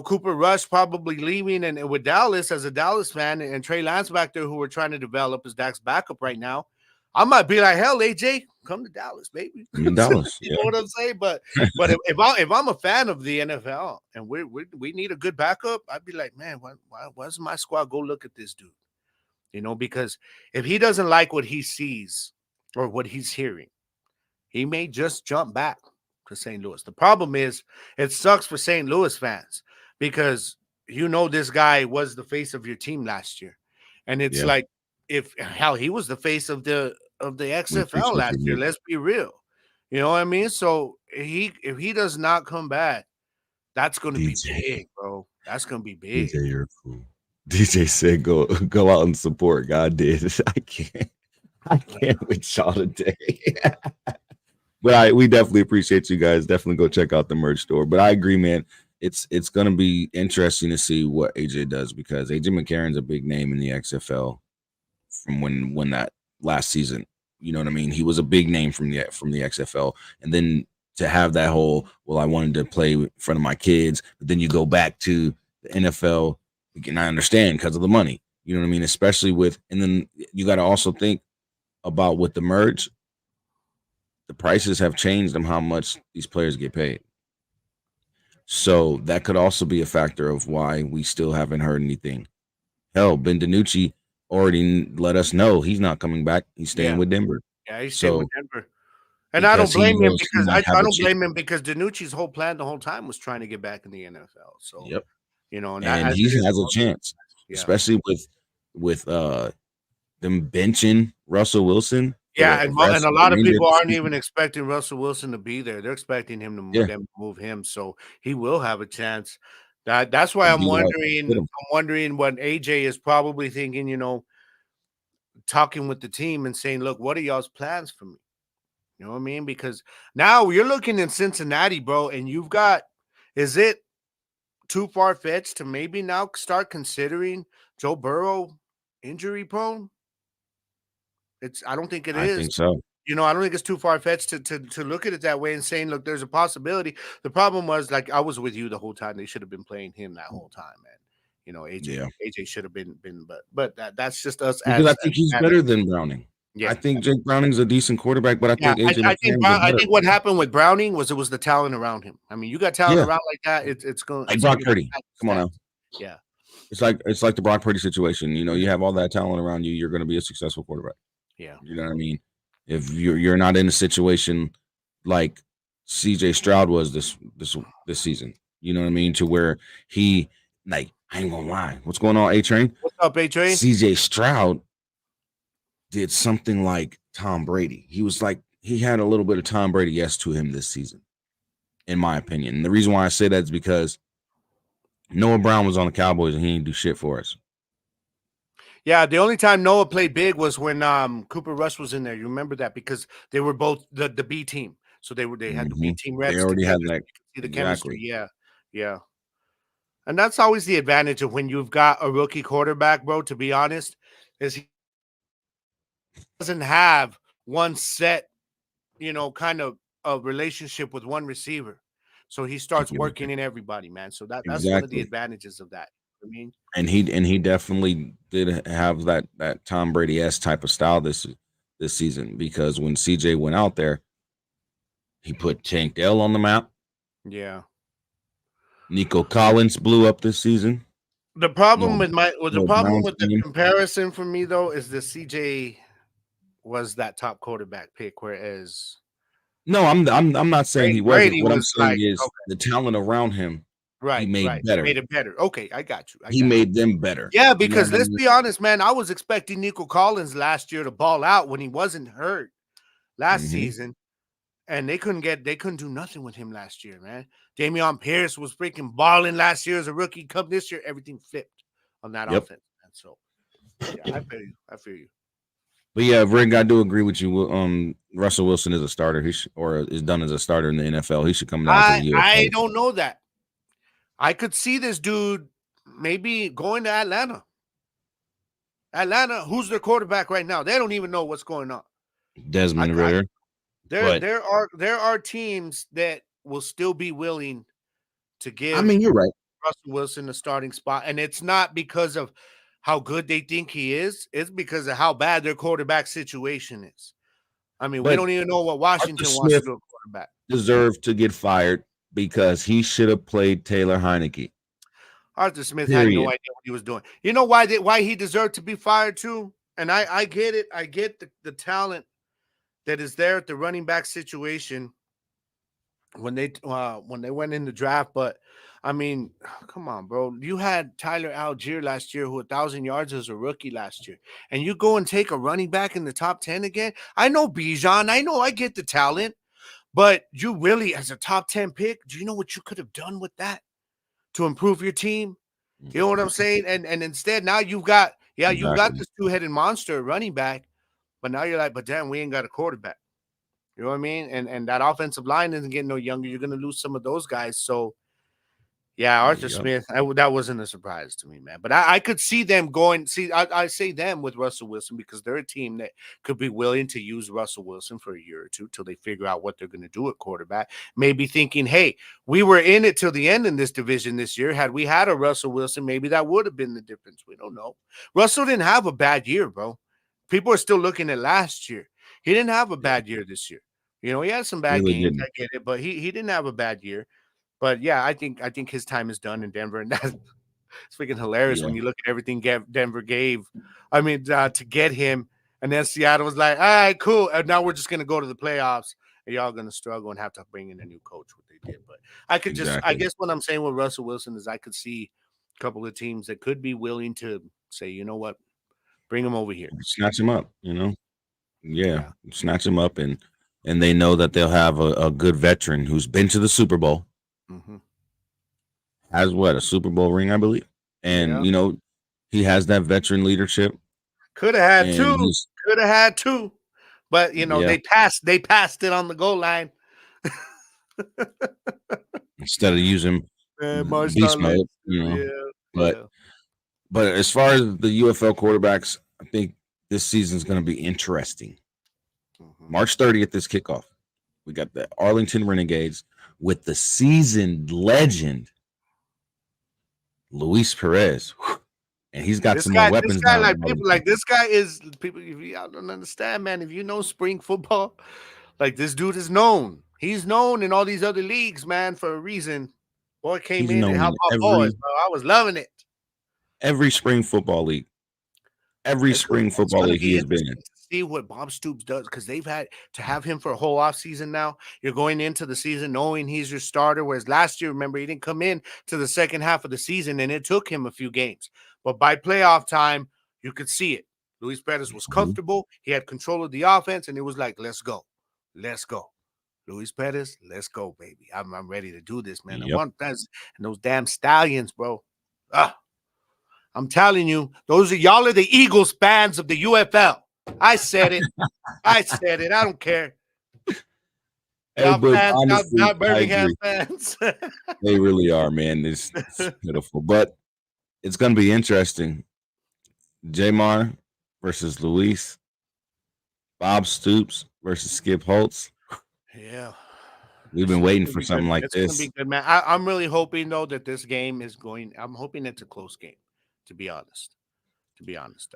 C: Cooper Rush probably leaving and with Dallas as a Dallas fan and Trey Lance back there who we're trying to develop as Dak's backup right now, I might be like, hell, AJ, come to Dallas, baby.
B: I'm in Dallas.
C: You know what I'm saying? But if I'm a fan of the NFL and we need a good backup, I'd be like, man, why doesn't my squad go look at this dude? Because if he doesn't like what he sees or what he's hearing, he may just jump back to St. Louis. The problem is it sucks for St. Louis fans because this guy was the face of your team last year. And it's like if he was the face of the XFL last year, let's be real. You know what I mean? So if he does not come back, that's going to be big, bro. That's going to be big.
B: DJ, you're cool. DJ said go out and support. God did. I can't with y'all today. But we definitely appreciate you guys. Definitely go check out the merch store. But I agree, man. It's gonna be interesting to see what AJ does because AJ McCarron's a big name in the XFL from when that last season. You know what I mean? He was a big name from the XFL, and then to have that whole I wanted to play in front of my kids, but then you go back to the NFL. And I understand because of the money. You know what I mean? Especially and then you got to also think about with the merge. The prices have changed on how much these players get paid. So that could also be a factor of why we still haven't heard anything. Hell, Ben DiNucci already let us know he's not coming back. He's staying with Denver.
C: Yeah, he's staying with Denver. And I don't blame him because I don't blame him because DiNucci's whole plan the whole time was trying to get back in the NFL. So,
B: and he has a chance, especially with them benching Russell Wilson.
C: Yeah, and a lot of people aren't even expecting Russell Wilson to be there. They're expecting him to move him, so he will have a chance. That's why I'm wondering what AJ is probably thinking. Talking with the team and saying, "Look, what are y'all's plans for me?" You know what I mean? Because now you're looking in Cincinnati, bro, and you've got. Is it too far fetched to maybe now start considering Joe Burrow injury prone? I don't think it is.
B: I think so.
C: I don't think it's too far fetched to look at it that way and saying, look, there's a possibility. The problem was, like, I was with you the whole time. They should have been playing him that whole time, man. AJ should have been, but that's just us.
B: Because I think he's better than Browning. Yeah, I think Jake Browning's a decent quarterback, but I think AJ.
C: I think what happened with Browning was it was the talent around him. I mean, you got talent around like that, it's going.
B: Like Brock Purdy. Come on now.
C: Yeah,
B: it's like the Brock Purdy situation. You have all that talent around you, you're going to be a successful quarterback.
C: Yeah,
B: you know what I mean. If you're not in a situation like CJ Stroud was this season, you know what I mean, to where he I ain't gonna lie. What's going on, A-Train?
C: What's up, A-Train?
B: CJ Stroud did something like Tom Brady. He had a little bit of Tom Brady-esque to him this season, in my opinion. And the reason why I say that is because Noah Brown was on the Cowboys and he didn't do shit for us.
C: Yeah, the only time Noah played big was when Cooper Rush was in there. You remember that because they were both the B team, so they had the B team reps.
B: They already had that.
C: See the chemistry. Yeah. And that's always the advantage of when you've got a rookie quarterback, bro. To be honest, is he doesn't have one set, kind of a relationship with one receiver, so he starts working in everybody, man. So that's one of the advantages of that. I mean,
B: and he definitely did have that Tom Brady-esque type of style this season because when CJ went out there, he put Tank Dell on the map.
C: Yeah.
B: Nico Collins blew up this season.
C: The problem with the comparison for me though is the CJ was that top quarterback pick, whereas
B: I'm not saying he wasn't. What I'm saying is the talent around him.
C: Right,
B: he made
C: it better. Okay, I got you.
B: He made them better.
C: Yeah, because let's be honest, man. I was expecting Nico Collins last year to ball out when he wasn't hurt last season, and they couldn't do nothing with him last year, man. Dameon Pierce was freaking balling last year as a rookie. Come this year, everything flipped on that offense. And so, yeah, I feel you.
B: But yeah, Rick, I do agree with you. Russell Wilson is a starter. Or is done as a starter in the NFL. He should come down to the UFL.
C: I don't know that. I could see this dude maybe going to Atlanta. Atlanta, who's their quarterback right now? They don't even know what's going on.
B: Desmond Ridder.
C: There are teams that will still be willing to give.
B: I mean, you're right.
C: Russell Wilson a starting spot, and it's not because of how good they think he is. It's because of how bad their quarterback situation is. I mean, we don't even know what Washington wants to do at quarterback.
B: Deserved to get fired because he should have played Taylor Heineke.
C: Arthur Smith had no idea what he was doing. You know why he deserved to be fired too? And I get it. I get the talent that is there at the running back situation when they went in the draft. But I mean, come on, bro. You had Tyler Algier last year, who 1,000 yards as a rookie last year, and you go and take a running back in the top 10 again. I know Bijan. I get the talent, but you really, as a top 10 pick, do you know what you could have done with that to improve your team? You know what I'm saying? And instead, now you've got this two-headed monster running back, but now you're like, but damn, we ain't got a quarterback. You know what I mean? And that offensive line isn't getting no younger. You're going to lose some of those guys. So, yeah, Arthur Smith, that wasn't a surprise to me, man. But I could see them going. See, I say them with Russell Wilson because they're a team that could be willing to use Russell Wilson for a year or two till they figure out what they're going to do at quarterback. Maybe thinking, hey, we were in it till the end in this division this year. Had we had a Russell Wilson, maybe that would have been the difference. We don't know. Russell didn't have a bad year, bro. People are still looking at last year. He didn't have a bad year this year. You know, he had some bad games. I get it, but he didn't have a bad year. But yeah, I think his time is done in Denver, and that's freaking hilarious when you look at everything Denver gave. I mean, to get him, and then Seattle was like, "All right, cool," and now we're just gonna go to the playoffs, and y'all gonna struggle and have to bring in a new coach. What they did, but I could I guess what I'm saying with Russell Wilson is I could see a couple of teams that could be willing to say, you know what, bring him over here,
B: snatch him up. You know, yeah. Snatch him up, and they know that they'll have a good veteran who's been to the Super Bowl.
C: Mm-hmm.
B: Has a Super Bowl ring, I believe, and you know he has that veteran leadership.
C: Could have had two, but you know they passed it on the goal line
B: instead of using beast mode. You know, but as far as the UFL quarterbacks, I think this season's going to be interesting. Mm-hmm. March 30th is kickoff. We got the Arlington Renegades with the seasoned legend Luis Perez, and he's got some more weapons.
C: This guy is people. Y'all don't understand, man. If you know spring football, like this dude is known. He's known in all these other leagues, man, for a reason. Boy came in and helped our boys, bro. I was loving it.
B: Every spring football league. He has been in.
C: See what Bob Stoops does because they've had to have him for a whole off season now. You're going into the season knowing he's your starter, whereas last year, remember, he didn't come in to the second half of the season, and it took him a few games. But by playoff time, you could see it. Luis Perez was comfortable. He had control of the offense, and it was like, let's go. Let's go. Luis Perez, let's go, baby. I'm ready to do this, man. And those damn Stallions, bro. I'm telling you, y'all are the Eagles fans of the UFL. I said it. I don't care. Y'all fans, not Birmingham fans.
B: They really are, man. It's pitiful. But it's going to be interesting. Jamar versus Luis. Bob Stoops versus Skip Holtz.
C: Yeah.
B: We've been waiting for something like this.
C: It's going to be good, man. I'm really hoping, though, that this game is I'm hoping it's a close game, to be honest.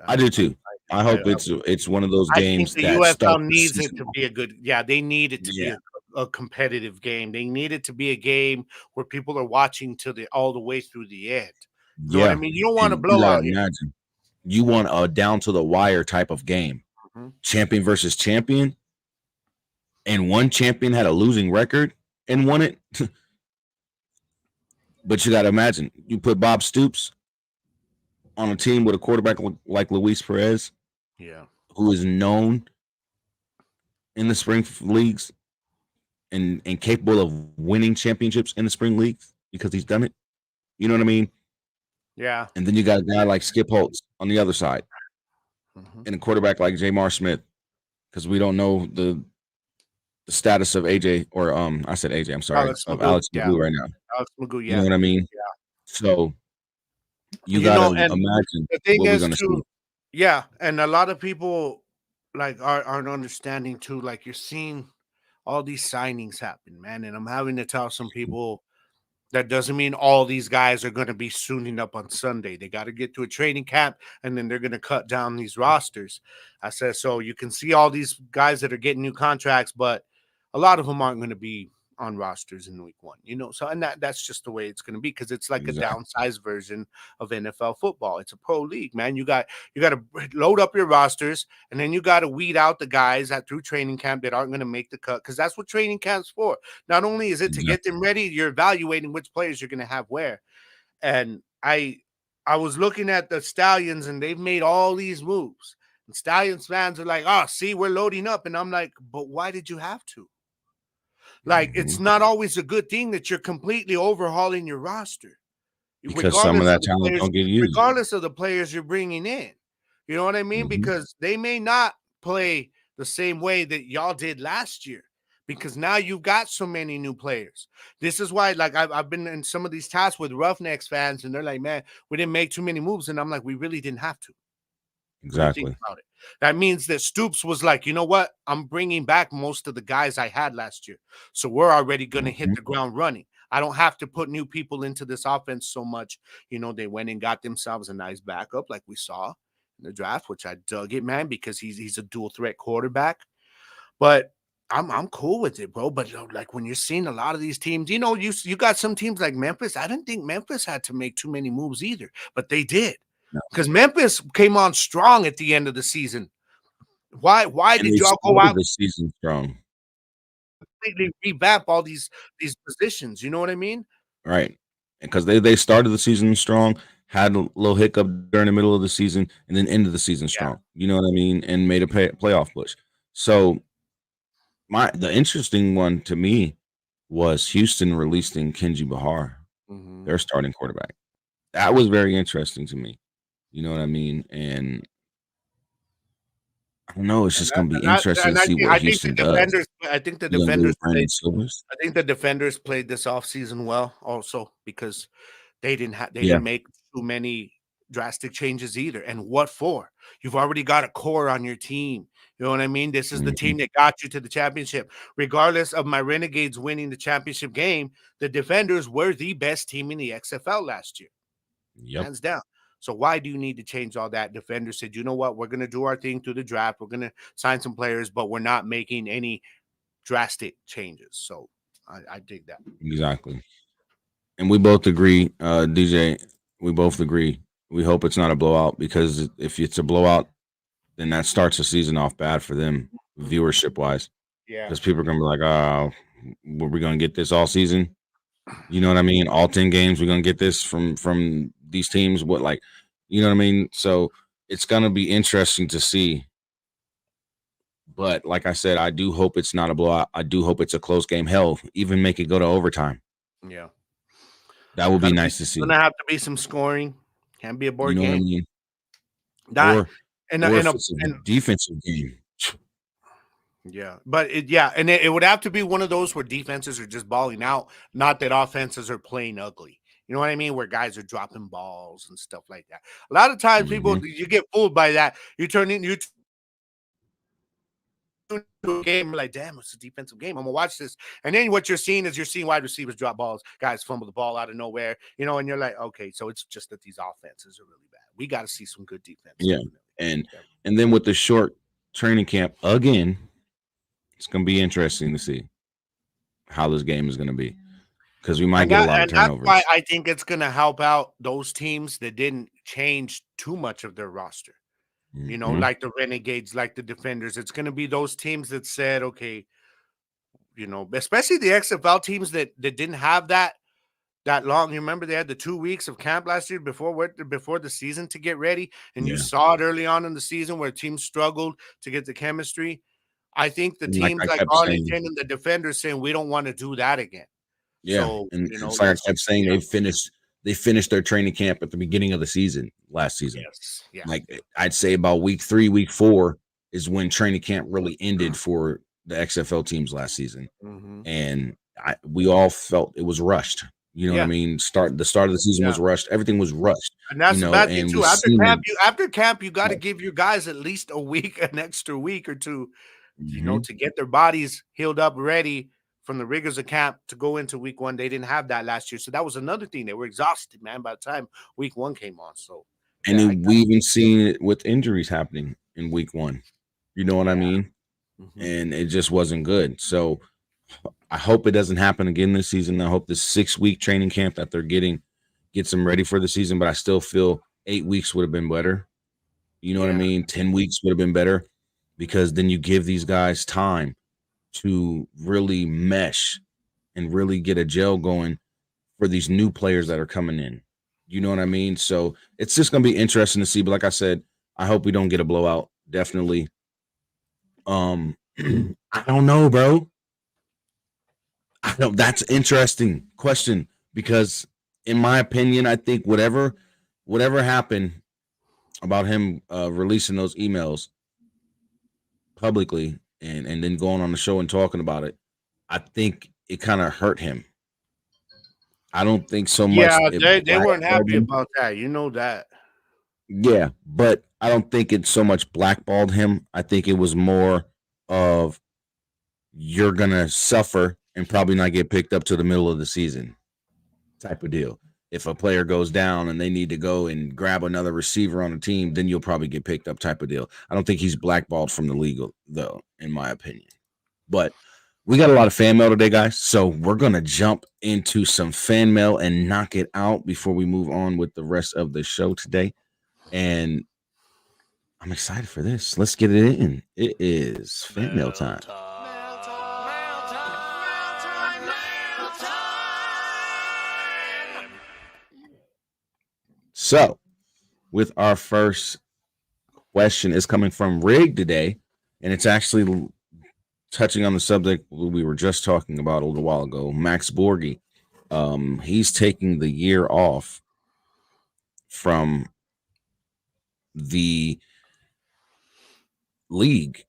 B: I do, too. I hope it's one of those games
C: that the UFL needs it to be a good. Yeah, they need it to be a competitive game. They need it to be a game where people are watching all the way through the end. You know what I mean? You don't want to blow out.
B: Imagine you want a down to the wire type of game, champion versus champion, and one champion had a losing record and won it. But you got to imagine you put Bob Stoops on a team with a quarterback like Luis Perez, who is known in the spring leagues and capable of winning championships in the spring leagues because he's done it. You know what I mean?
C: Yeah.
B: And then you got a guy like Skip Holtz on the other side. and a quarterback like Jamar Smith, because we don't know the status of AJ or I said AJ, I'm sorry,
C: Alex
B: of
C: Magoo,
B: Alex
C: yeah.
B: Magoo right now.
C: Alex Magoo,
B: You know
C: yeah.
B: what I mean?
C: Yeah.
B: So you
C: You
B: gotta
C: know, and
B: imagine
C: the thing
B: what we're
C: is
B: gonna see.
C: too, yeah, and a lot of people like aren't understanding too. Like you're seeing all these signings happen, man, and I'm having to tell some people that doesn't mean all these guys are going to be suiting up on Sunday. They got to get to a training camp, and then they're going to cut down these rosters. I said so. You can see all these guys that are getting new contracts, but a lot of them aren't going to be on rosters in week one, you know. So, and that's just the way it's going to be because it's like a
B: Exactly.
C: downsized version of NFL football. It's a pro league, man. You got to load up your rosters, and then you got to weed out the guys that through training camp that aren't going to make the cut because that's what training camp's for. Not only is it to get them ready, you're evaluating which players you're going to have where. And I was looking at the Stallions, and they've made all these moves. And Stallions fans are like, "Oh, see, we're loading up," and I'm like, "But why did you have to?" Like, it's not always a good thing that you're completely overhauling your roster,
B: Because some of that talent don't get used.
C: regardless of the players you're bringing in. You know what I mean? Because they may not play the same way that y'all did last year. Because now you've got so many new players. This is why, like, I've been in some of these tasks with Roughnecks fans, and they're like, "Man, we didn't make too many moves," and I'm like, "We really didn't have to." When you think
B: Exactly.
C: about it, that means that Stoops was like, "You know what? I'm bringing back most of the guys I had last year, so we're already going to hit the ground running. I don't have to put new people into this offense so much." You know, they went and got themselves a nice backup, like we saw in the draft, which I dug it, man, because he's a dual threat quarterback. But I'm cool with it, bro. But like when you're seeing a lot of these teams, you know, you got some teams like Memphis. I didn't think Memphis had to make too many moves either, but they did
B: No.
C: because Memphis came on strong at the end of the season. Why
B: And
C: did
B: they
C: y'all go
B: started
C: out
B: the season strong.
C: completely revamp all these positions? You know what I mean?
B: Right. Because they started the season strong, had a little hiccup during the middle of the season, and then ended the season
C: Yeah.
B: strong. You know what I mean? And made a playoff push. So the interesting one to me was Houston releasing Kenji Bahar, their starting quarterback. That was very interesting to me. You know what I mean? And I don't know. It's just going to be interesting to see what Houston does.
C: I think the
B: You gonna go
C: defenders
B: with Brandon Silvers?
C: I think the defenders played this offseason well also because they
B: Yeah.
C: didn't make too many drastic changes either. And what for? You've already got a core on your team. You know what I mean? This is the team that got you to the championship. Regardless of my Renegades winning the championship game, the defenders were the best team in the XFL last year.
B: Yep.
C: Hands down. So why do you need to change all that? Defender said, "You know what? We're going to do our thing through the draft. We're going to sign some players, but we're not making any drastic changes." So I dig that.
B: Exactly. And we both agree, DJ. We both agree. We hope it's not a blowout because if it's a blowout, then that starts the season off bad for them, viewership wise.
C: Yeah.
B: Because people are gonna be like, "Oh, were we gonna get this all season?" You know what I mean? All 10 games, we're gonna get this from these teams. What, like, you know what I mean? So it's gonna be interesting to see. But like I said, I do hope it's not a blowout. I do hope it's a close game. Hell, even make it go to overtime.
C: Yeah.
B: That would be nice to see.
C: Gonna have to be some scoring. Can't be a board
B: You know
C: game.
B: what I mean?
C: Not,
B: Or if it's a defensive game.
C: Yeah, but it would have to be one of those where defenses are just balling out, not that offenses are playing ugly. You know what I mean? Where guys are dropping balls and stuff like that. A lot of times, people you get fooled by that. You tune into a game like, damn, it's a defensive game. I'm gonna watch this, and then what you're seeing is wide receivers drop balls, guys fumble the ball out of nowhere. You know, and you're like, okay, so it's just that these offenses are really bad. We got to see some good defense.
B: Yeah, and then with the short training camp again. It's going to be interesting to see how this game is going to be because we might get a lot of turnovers.
C: That's why I think it's going to help out those teams that didn't change too much of their roster. You know, like the Renegades, like the Defenders. It's going to be those teams that said, okay, you know, especially the XFL teams that didn't have that long. You remember they had the 2 weeks of camp last year before the season to get ready, and you saw it early on in the season where teams struggled to get the chemistry. I think the teams like Arlington and the Defenders saying we don't want to do that again.
B: Yeah,
C: so,
B: and
C: you know,
B: it's like I kept saying, they finished they finished their training camp at the beginning of the season last season.
C: Yes. Yeah.
B: Like I'd say about week 3, week 4 is when training camp really ended for the XFL teams last season. And we all felt it was rushed. You know what I mean? The start of the season was rushed. Everything was rushed.
C: And that's the bad thing too. After camp, you got to give your guys at least a week, an extra week or two, you know, to get their bodies healed up, ready from the rigors of camp to go into week 1. They didn't have that last year, so that was another thing. They were exhausted, man, by the time week 1 came on. So,
B: and we even seen it with injuries happening in week 1. You know what I mean? And it just wasn't good. So I hope it doesn't happen again this season. I hope this 6-week training camp that they're getting gets them ready for the season. But I still feel 8 weeks would have been better. You know what I mean? 10 weeks would have been better, because then you give these guys time to really mesh and really get a gel going for these new players that are coming in. You know what I mean? So it's just going to be interesting to see. But like I said, I hope we don't get a blowout. Definitely. I don't know, bro. I don't. That's an interesting question, because in my opinion, I think whatever happened about him releasing those emails publicly and then going on the show and talking about it, I think it kind of hurt him. I don't think so much.
C: Yeah, they weren't happy about that. You know that.
B: Yeah, but I don't think it so much blackballed him. I think it was more of, you're going to suffer and probably not get picked up to the middle of the season type of deal. If a player goes down and they need to go and grab another receiver on the team, then you'll probably get picked up type of deal. I don't think he's blackballed from the league, though, in my opinion. But we got a lot of fan mail today, guys. So we're going to jump into some fan mail and knock it out before we move on with the rest of the show today. And I'm excited for this. Let's get it in. It is fan mail time. So, with our first question is coming from Rig today, and it's actually touching on the subject we were just talking about a little while ago. Max Borghi, he's taking the year off from the league.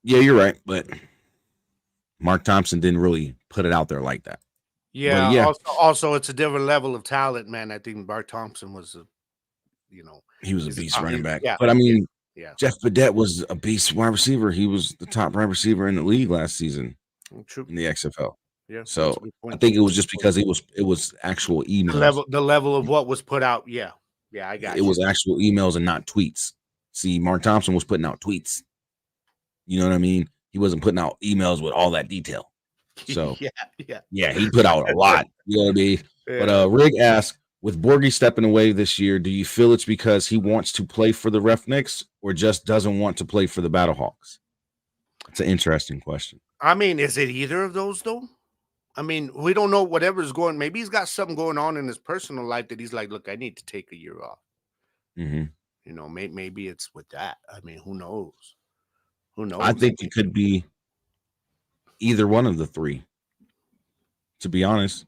B: Yeah, you're right, but Mark Thompson didn't really put it out there like that.
C: Yeah. Also, it's a different level of talent, man. I think Mark Thompson was,
B: he was a beast running back.
C: Yeah,
B: but I mean, Jeff Badette was a beast wide receiver. He was the top wide receiver in the league last season in the XFL.
C: Yeah.
B: So I think it was just because it was actual emails.
C: The level of what was put out. Yeah. Yeah, I got it.
B: It was actual emails and not tweets. See, Mark Thompson was putting out tweets. You know what I mean? He wasn't putting out emails with all that detail. So yeah, he put out a lot. You know what I mean? Yeah. But Rig asked, with Borghi stepping away this year, do you feel it's because he wants to play for the Roughnecks or just doesn't want to play for the Battlehawks? It's an interesting question.
C: I mean, is it either of those though? I mean, we don't know whatever's going. Maybe he's got something going on in his personal life that he's like, look, I need to take a year off. Maybe it's with that. I mean, who knows? Who knows?
B: I think it could be either one of the three, to be honest,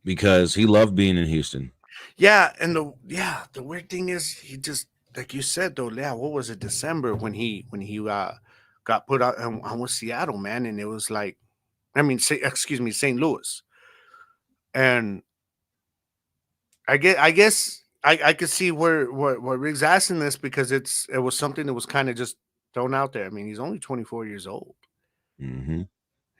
B: because he loved being in Houston.
C: Yeah, and the weird thing is, he just, like you said though, what was it, December when he got put out on with Seattle, man, and it was like, I mean, St. Louis, and I guess I could see where Rig's asking this, because it was something that was kind of just thrown out there. I mean, he's only 24 years old.
B: Mm-hmm.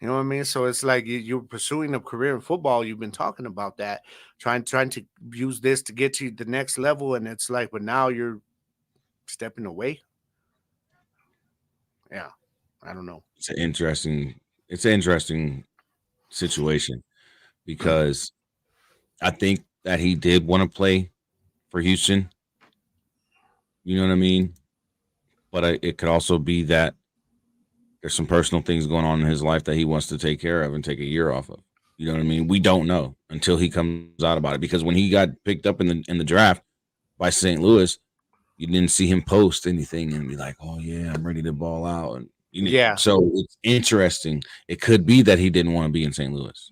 C: You know what I mean? So it's like you're pursuing a career in football. You've been talking about that, trying to use this to get to the next level. And it's like, but now you're stepping away. Yeah. I don't know.
B: It's an interesting situation, because I think that he did want to play for Houston. You know what I mean? But it could also be that there's some personal things going on in his life that he wants to take care of and take a year off of. You know what I mean? We don't know until he comes out about it, because when he got picked up in the draft by St. Louis, you didn't see him post anything and be like, "Oh yeah, I'm ready to ball out." And so it's interesting. It could be that he didn't want to be in St. Louis.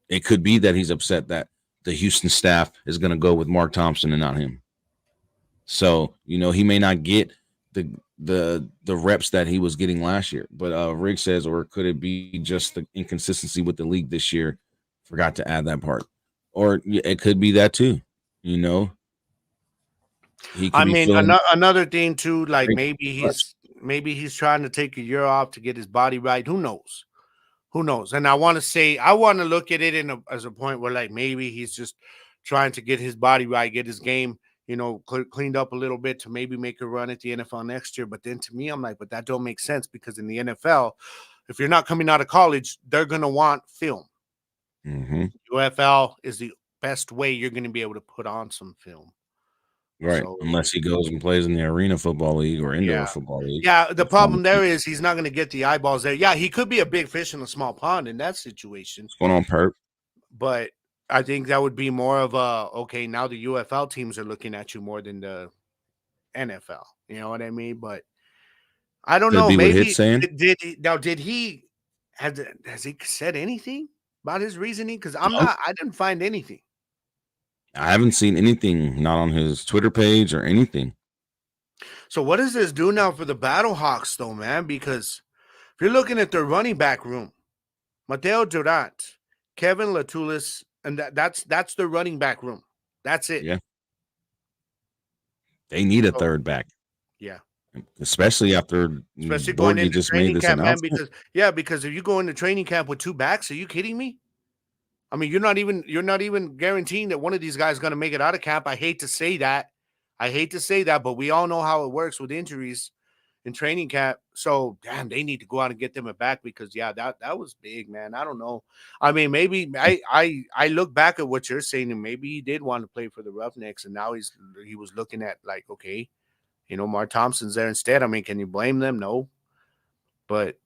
B: It could be that he's upset that the Houston staff is going to go with Mark Thompson and not him. So, he may not get the reps that he was getting last year. But Rick says, or could it be just the inconsistency with the league this year? Forgot to add that part. Or it could be that too. He could
C: I
B: be
C: mean,
B: feeling
C: another thing too, like
B: great.
C: maybe he's trying to take a year off to get his body right. Who knows? Who knows? And I want to look at it as a point where like maybe he's just trying to get his body right, get his game, cleaned up a little bit to maybe make a run at the NFL next year. But then to me, I'm like, but that don't make sense because in the NFL, if you're not coming out of college, they're gonna want film.
B: Mm-hmm.
C: UFL is the best way you're going to be able to put on some film.
B: Right. So, unless he goes and plays in the Arena Football League or Indoor Football League.
C: Yeah, the problem there is he's not going to get the eyeballs there. Yeah, he could be a big fish in a small pond in that situation.
B: What's going on, Perp?
C: But I think that would be more of okay, now the UFL teams are looking at you more than the NFL. You know what I mean? But I don't know. Maybe did he has he said anything about his reasoning? Because I didn't find anything.
B: I haven't seen anything, not on his Twitter page or anything.
C: So what does this do now for the Battlehawks, though, man? Because if you're looking at their running back room, Mateo Durant, Kevin Latulis, and that's the running back room. That's it.
B: Yeah. They need a third back.
C: Yeah.
B: Especially
C: going into training camp, man. Because if you go into training camp with two backs, are you kidding me? I mean, you're not even guaranteeing that one of these guys is going to make it out of camp. I hate to say that, but we all know how it works with injuries in training camp. So, damn, they need to go out and get them a back because, that was big, man. I don't know. I mean, maybe I look back at what you're saying, and maybe he did want to play for the Roughnecks, and now he was looking at like, okay, Mark Thompson's there instead. I mean, can you blame them? No, but.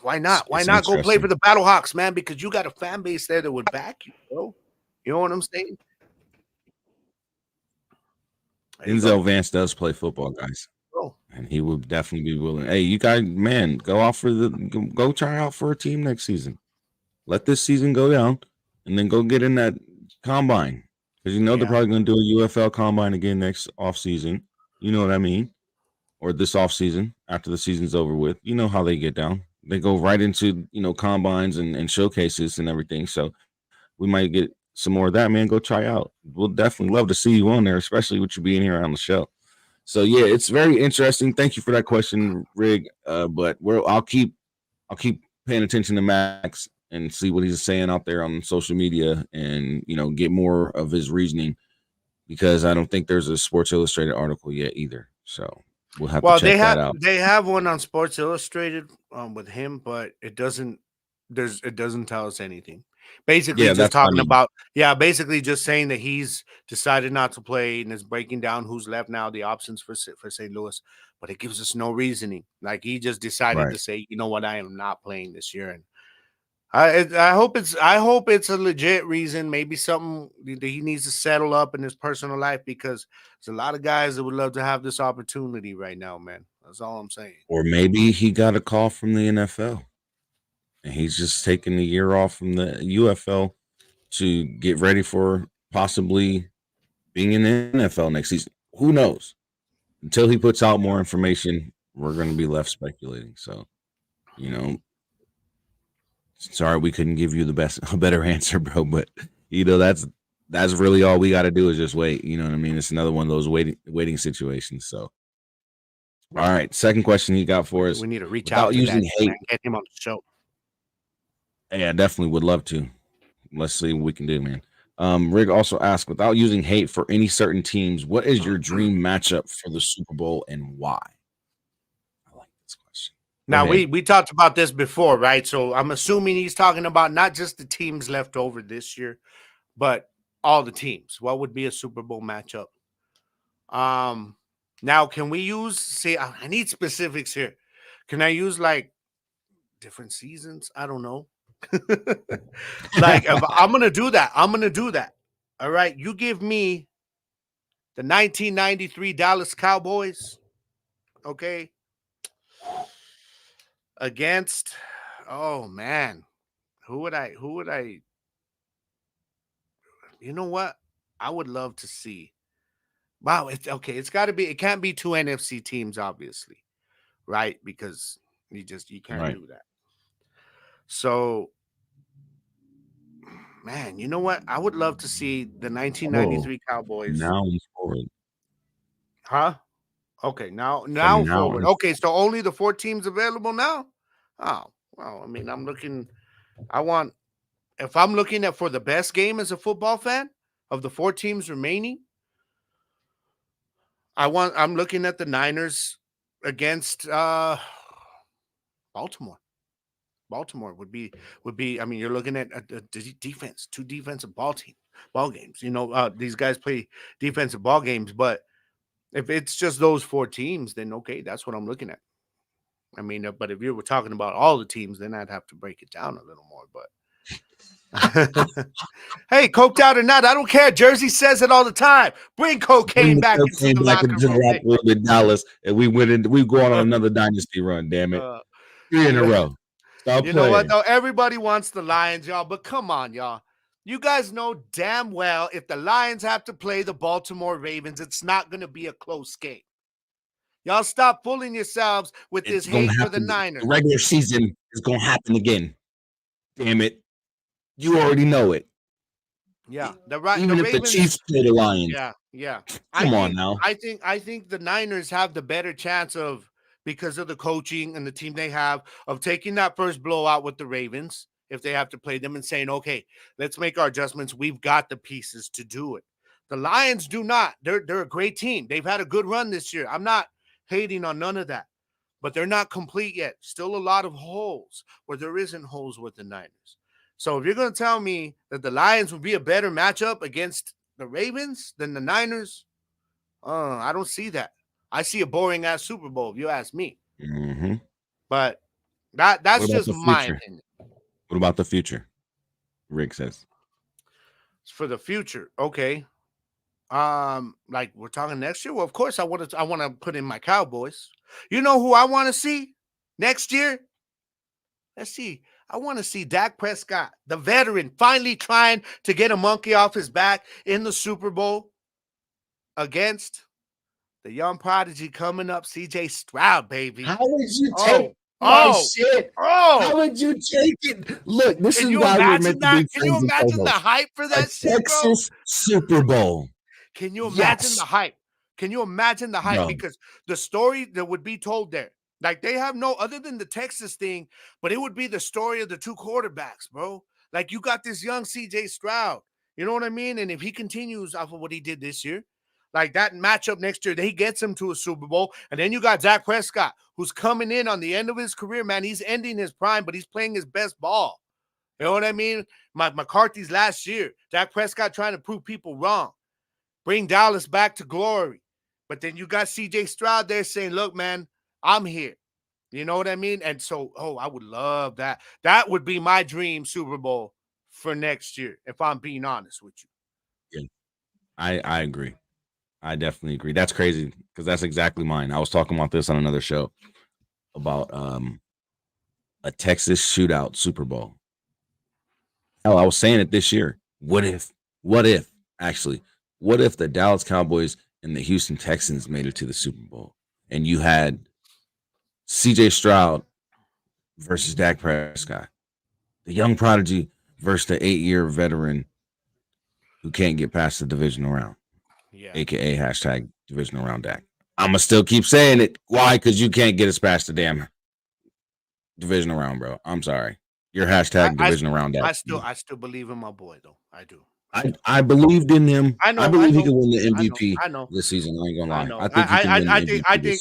C: Why not? Why not go play for the Battlehawks, man? Because you got a fan base there that would back you, bro. You know what I'm saying?
B: Denzel Vance does play football, guys, and he would definitely be willing. Hey, you guys, man, go try out for a team next season. Let this season go down, and then go get in that combine because they're probably going to do a UFL combine again next offseason. You know what I mean? Or this offseason after the season's over with. You know how they get down. They go right into, combines and showcases and everything. So we might get some more of that, man. Go try out. We'll definitely love to see you on there, especially with you being here on the show. So, yeah, it's very interesting. Thank you for that question, Rig. But I'll keep paying attention to Max and see what he's saying out there on social media and, get more of his reasoning because I don't think there's a Sports Illustrated article yet either. So. We'll have to check that out.
C: They have one on Sports Illustrated with him, but it doesn't tell us anything. Basically, just talking about basically just saying that he's decided not to play and is breaking down who's left now, the options for St. Louis, but it gives us no reasoning. Like he just decided to say, you know what, I am not playing this year, and I hope it's a legit reason. Maybe something that he needs to settle up in his personal life because there's a lot of guys that would love to have this opportunity right now, man. That's all I'm saying.
B: Or maybe he got a call from the NFL and he's just taking a year off from the UFL to get ready for possibly being in the NFL next season. Who knows? Until he puts out more information, we're going to be left speculating. So, sorry we couldn't give you a better answer, bro. But that's really all we got to do is just wait. You know what I mean? It's another one of those waiting situations. So, all right. Second question he got for us.
C: We need to reach out to using hate. Get him on the show.
B: Yeah, definitely would love to. Let's see what we can do, man. Rick also asked, without using hate for any certain teams, what is your dream matchup for the Super Bowl and why? I like this question.
C: Now, we talked about this before, right? So I'm assuming he's talking about not just the teams left over this year, but all the teams. What would be a Super Bowl matchup? Now, can we I need specifics here. Can I use like different seasons? I don't know. Like, if I'm going to do that. All right. You give me the 1993 Dallas Cowboys. Okay. Against, oh man, Who would I? You know what? I would love to see. Wow, it's okay. It's got to be. It can't be two NFC teams, obviously, right? Because you can't
B: Right.
C: do that. So, man, you know what? I would love to see the 1993 Cowboys.
B: Now forward.
C: Huh? Okay, now
B: From now
C: forward.
B: on.
C: Okay, so only the 4 teams available now? Oh, well, I mean, if I'm looking at for the best game as a football fan of the 4 teams remaining, I'm looking at the Niners against Baltimore. Baltimore would be. I mean, you're looking at a defense, 2 defensive ball games. These guys play defensive ball games, but if it's just those 4 teams, then okay, that's what I'm looking at. I mean, but if you were talking about all the teams, then I'd have to break it down a little more. But hey, coked out or not, I don't care. Jersey says it all the time. Bring cocaine back into the locker room
B: with Dallas, and we go on another dynasty run. Damn it, 3 in a row. Stop
C: you
B: playing.
C: know what though? Everybody wants the Lions, y'all. But come on, y'all. You guys know damn well if the Lions have to play the Baltimore Ravens, it's not going to be a close game. Y'all stop fooling yourselves with this hate for the Niners.
B: The regular season is going to happen again. Damn it. You already know it.
C: Yeah.
B: Even if the Chiefs play the Lions.
C: Yeah.
B: Come on now.
C: I think the Niners have the better chance of, because of the coaching and the team they have, of taking that first blowout with the Ravens if they have to play them and saying, okay, let's make our adjustments. We've got the pieces to do it. The Lions do not. They're a great team. They've had a good run this year. I'm not hating on none of that, but they're not complete yet. Still a lot of holes where there isn't holes with the Niners. So if you're going to tell me that the Lions would be a better matchup against the Ravens than the Niners, I don't see that. I see a boring ass Super Bowl, if you ask me.
B: Mm-hmm.
C: But that's just my opinion.
B: What about the future? Rick says.
C: For the future, okay. Like we're talking next year. Well, of course, I want to put in my Cowboys. You know who I want to see next year? Let's see. I want to see Dak Prescott, the veteran, finally trying to get a monkey off his back in the Super Bowl against the young prodigy coming up, CJ Stroud, baby.
B: How would you take my shit? How would you take it? Look, this is why we're meant to be friends.
C: Can you imagine the hype for that shit, bro?
B: Texas Super Bowl.
C: Can you imagine the hype? Can you imagine the hype? No. Because the story that would be told there, like they have no other than the Texas thing, but it would be the story of the 2 quarterbacks, bro. Like you got this young CJ Stroud, you know what I mean? And if he continues off of what he did this year, like that matchup next year, he gets him to a Super Bowl. And then you got Dak Prescott, who's coming in on the end of his career, man. He's ending his prime, but he's playing his best ball. You know what I mean? McCarthy's last year, Dak Prescott trying to prove people wrong. Bring Dallas back to glory. But then you got CJ Stroud there saying, look, man, I'm here. You know what I mean? And so, I would love that. That would be my dream Super Bowl for next year, if I'm being honest with you.
B: Yeah, I agree. I definitely agree. That's crazy because that's exactly mine. I was talking about this on another show about a Texas shootout Super Bowl. Hell, I was saying it this year. What if the Dallas Cowboys and the Houston Texans made it to the Super Bowl and you had CJ Stroud versus Dak Prescott, the young prodigy versus the 8-year veteran who can't get past the divisional round, aka hashtag divisional round Dak. I'm gonna still keep saying it. Why? Because you can't get us past the damn divisional round, bro. I'm sorry. Your hashtag divisional round Dak.
C: I still believe in my boy, though. I do.
B: I believed in him. I believe he could win the MVP this season. I ain't gonna lie.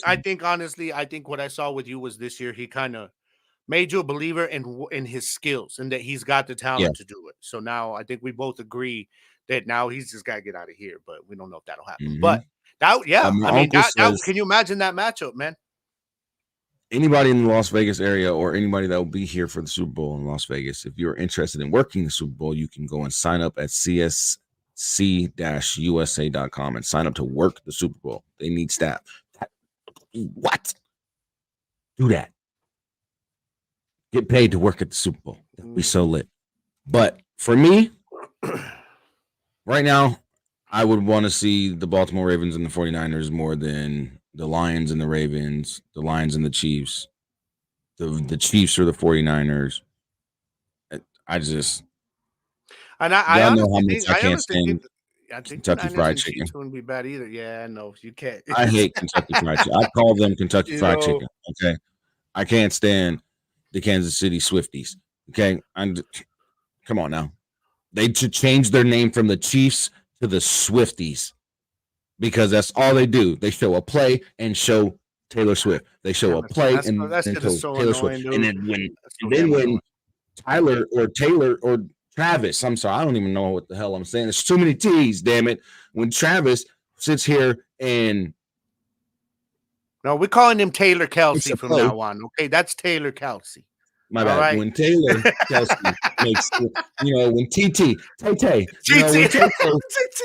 C: I think honestly, what I saw with you was this year he kind of made you a believer in his skills and that he's got the talent to do it. So now I think we both agree that now he's just got to get out of here, but we don't know if that'll happen. Mm-hmm. But can you imagine that matchup, man?
B: Anybody in the Las Vegas area or anybody that will be here for the Super Bowl in Las Vegas, if you're interested in working the Super Bowl, you can go and sign up at csc-usa.com and sign up to work the Super Bowl. They need staff. What? Do that. Get paid to work at the Super Bowl. That'd be so lit. But for me, right now, I would want to see the Baltimore Ravens and the 49ers more than the Lions and the Ravens, the Lions and the Chiefs, the Chiefs or the 49ers. I just,
C: and
B: I know how much I can't stand
C: I think the
B: Kentucky
C: Niners
B: Fried
C: and
B: Chicken.
C: Chiefs wouldn't be bad either. Yeah, I know you can't.
B: I hate Kentucky Fried Chicken. I call them Kentucky Fried Chicken. Okay, I can't stand the Kansas City Swifties. Okay, come on now. They should change their name from the Chiefs to the Swifties because that's all they do. They show a play and show Taylor Swift. They show a play and then show Taylor Swift. And then when Tyler or Taylor or Travis, I'm sorry, I don't even know what the hell I'm saying. There's too many T's, damn it. When Travis sits here and
C: no, we're calling him Taylor Kelsey from now on. Okay, that's Taylor Kelsey.
B: My bad. Right. When Taylor Kelsey makes, when TT, Tay-Tay, when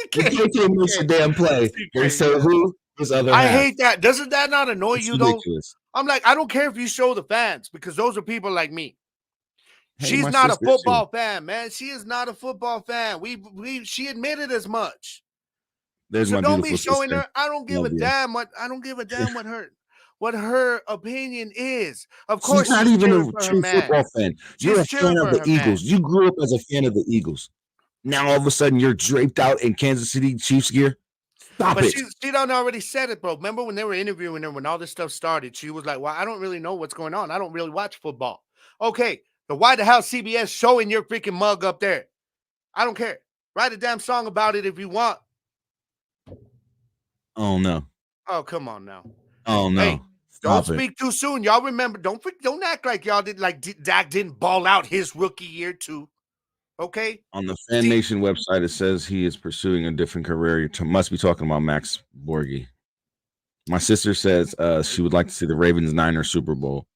B: TT makes a damn play, they say who? His other half.
C: I hate that. Doesn't that not annoy you, though? I'm like, I don't care if you show the fans because those are people like me. Hey, she's not a football fan, man. She is not a football fan. She admitted as much.
B: There's
C: so
B: my
C: don't be showing
B: sister.
C: her. I don't give a damn what her opinion is. Of course,
B: she's not even a true football fan. You're a fan of the Eagles. You grew up as a fan of the Eagles. Now all of a sudden you're draped out in Kansas City Chiefs gear. Stop it.
C: She done already said it, bro. Remember when they were interviewing her when all this stuff started? She was like, "Well, I don't really know what's going on. I don't really watch football." Okay, so why the hell CBS showing your freaking mug up there? I don't care. Write a damn song about it if you want.
B: Oh no.
C: Oh come on now.
B: Oh no.
C: Hey, don't speak too soon. Y'all remember, don't act like y'all did Dak didn't ball out his rookie year too. Okay.
B: On the Fan Nation website, it says he is pursuing a different career. You must be talking about Max Borghi. My sister says she would like to see the Ravens Niners Super Bowl.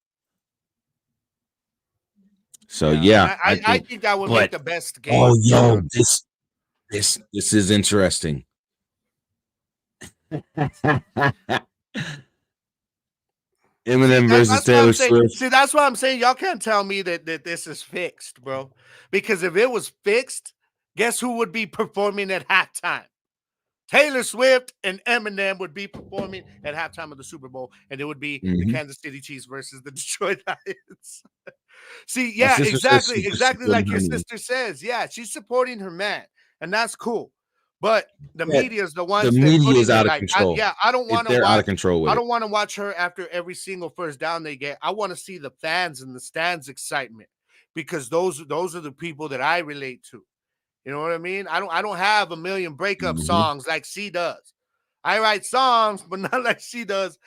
B: So yeah,
C: I think that would make the best game.
B: Oh yo, this is interesting. Eminem versus Taylor Swift.
C: See, that's what I'm saying. Y'all can't tell me that this is fixed, bro. Because if it was fixed, guess who would be performing at halftime? Taylor Swift and Eminem would be performing at halftime of the Super Bowl, and it would be the Kansas City Chiefs versus the Detroit Lions. See, yeah, exactly like your sister says. Yeah, she's supporting her man, and that's cool. But the media is the ones.
B: The media is out of control.
C: I don't want to.
B: They're out of control with
C: I don't want to watch her after every single first down they get. I want to see the fans in the stands excitement because those are the people that I relate to. You know what I mean? I don't have a million breakup songs like she does. I write songs, but not like she does.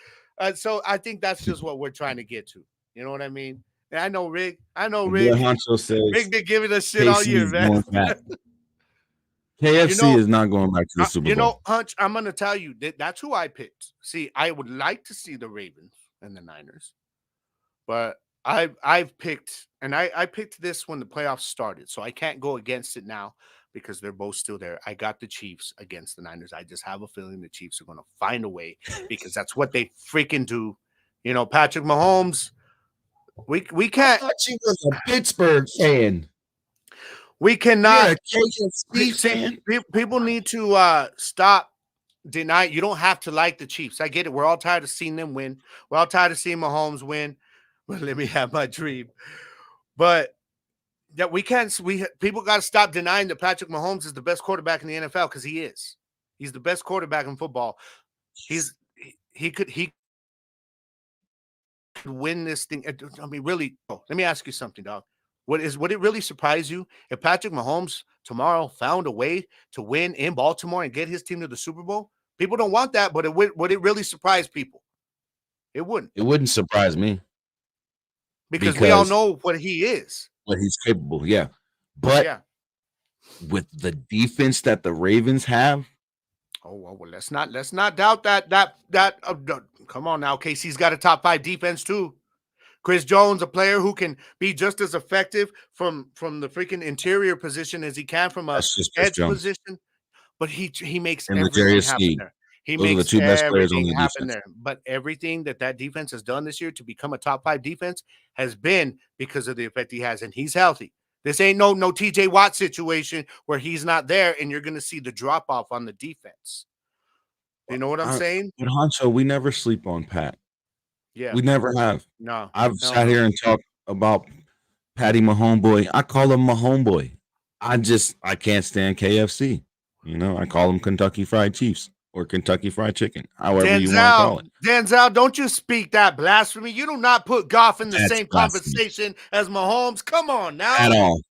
C: So I think that's just what we're trying to get to. You know what I mean? And I know Rick. Rick been giving us shit all year, man.
B: KFC is not going back to the Super Bowl.
C: You know, Hunch, I'm going to tell you that's who I picked. See, I would like to see the Ravens and the Niners, but I've picked, and I picked this when the playoffs started, so I can't go against it now because they're both still there. I got the Chiefs against the Niners. I just have a feeling the Chiefs are going to find a way because that's what they freaking do. You know, Patrick Mahomes, we can't.
B: I thought you was a Pittsburgh fan.
C: We cannot. People need to stop denying. You don't have to like the Chiefs. I get it. We're all tired of seeing them win. We're all tired of seeing Mahomes win. But let me have my dream. But that we can't. People got to stop denying that Patrick Mahomes is the best quarterback in the NFL because he is. He's the best quarterback in football. He could win this thing. I mean, really. Let me ask you something, dog. Would it really surprise you if Patrick Mahomes tomorrow found a way to win in Baltimore and get his team to the Super Bowl? People don't want that, but would it really surprise people? It wouldn't.
B: It wouldn't surprise me.
C: Because we all know what he is.
B: What he's capable, yeah. But with the defense that the Ravens have.
C: Oh, well, let's not doubt that. Come on now, KC's got a top 5 defense too. Chris Jones, a player who can be just as effective from the freaking interior position as he can from a edge position, but he makes everything happen there. He makes the 2 best players on the happen there. But everything that defense has done this year to become a top 5 defense has been because of the effect he has, and he's healthy. This ain't no TJ Watt situation where he's not there and you're going to see the drop off on the defense. You know what I'm saying?
B: But Honcho, we never sleep on Pat.
C: Yeah.
B: We never have.
C: No.
B: I've sat here and talked about Patty, my homeboy. I call him my homeboy. I can't stand KFC. You know, I call them Kentucky Fried Chiefs or Kentucky Fried Chicken, however you want to call it.
C: Denzel, don't you speak that blasphemy. You do not put Goff in the same conversation as Mahomes. Come on now.
B: At all.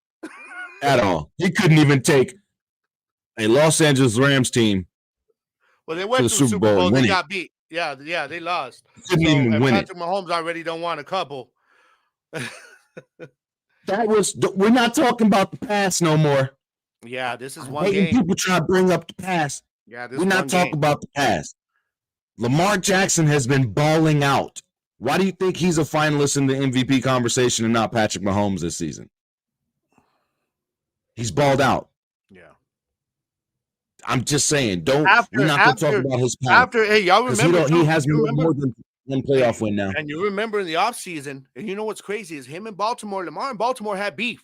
B: At all. He couldn't even take a Los Angeles Rams team.
C: Well, they went to the Super Bowl. They got beat. Yeah, they lost.
B: Couldn't even win
C: Patrick Mahomes already don't want a couple.
B: We're not talking about the past no more.
C: Yeah, this is one game.
B: People try to bring up the past.
C: Yeah, this
B: we're not talking about the past. Lamar Jackson has been balling out. Why do you think he's a finalist in the MVP conversation and not Patrick Mahomes this season? He's balled out.
C: Yeah.
B: I'm just saying, we're not going to talk about his past.
C: Hey, y'all remember?
B: He has more than one playoff win now.
C: And you remember in the offseason, and you know what's crazy is him and Baltimore, Lamar and Baltimore had beef.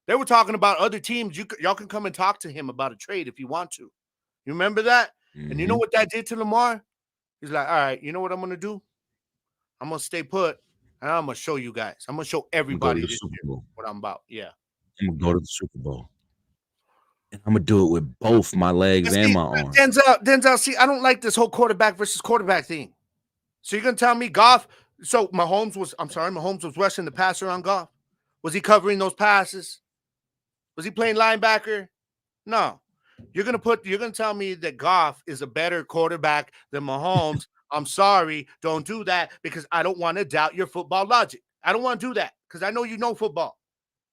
C: They were talking about other teams. Y'all can come and talk to him about a trade if you want to. You remember that? Mm-hmm. And you know what that did to Lamar? He's like, all right, you know what I'm going to do? I'm going to stay put, and I'm going to show you guys. I'm going to show everybody this year what I'm about. Yeah.
B: I'm going to go to the Super Bowl. And I'm going to do it with both my legs and my arms.
C: Denzel, see, I don't like this whole quarterback versus quarterback thing. So you're going to tell me Goff – so Mahomes was rushing the passer on Goff? Was he covering those passes? Was he playing linebacker? No. You're gonna tell me that Goff is a better quarterback than Mahomes. I'm sorry, don't do that because I don't want to doubt your football logic. I don't want to do that because I know you know football.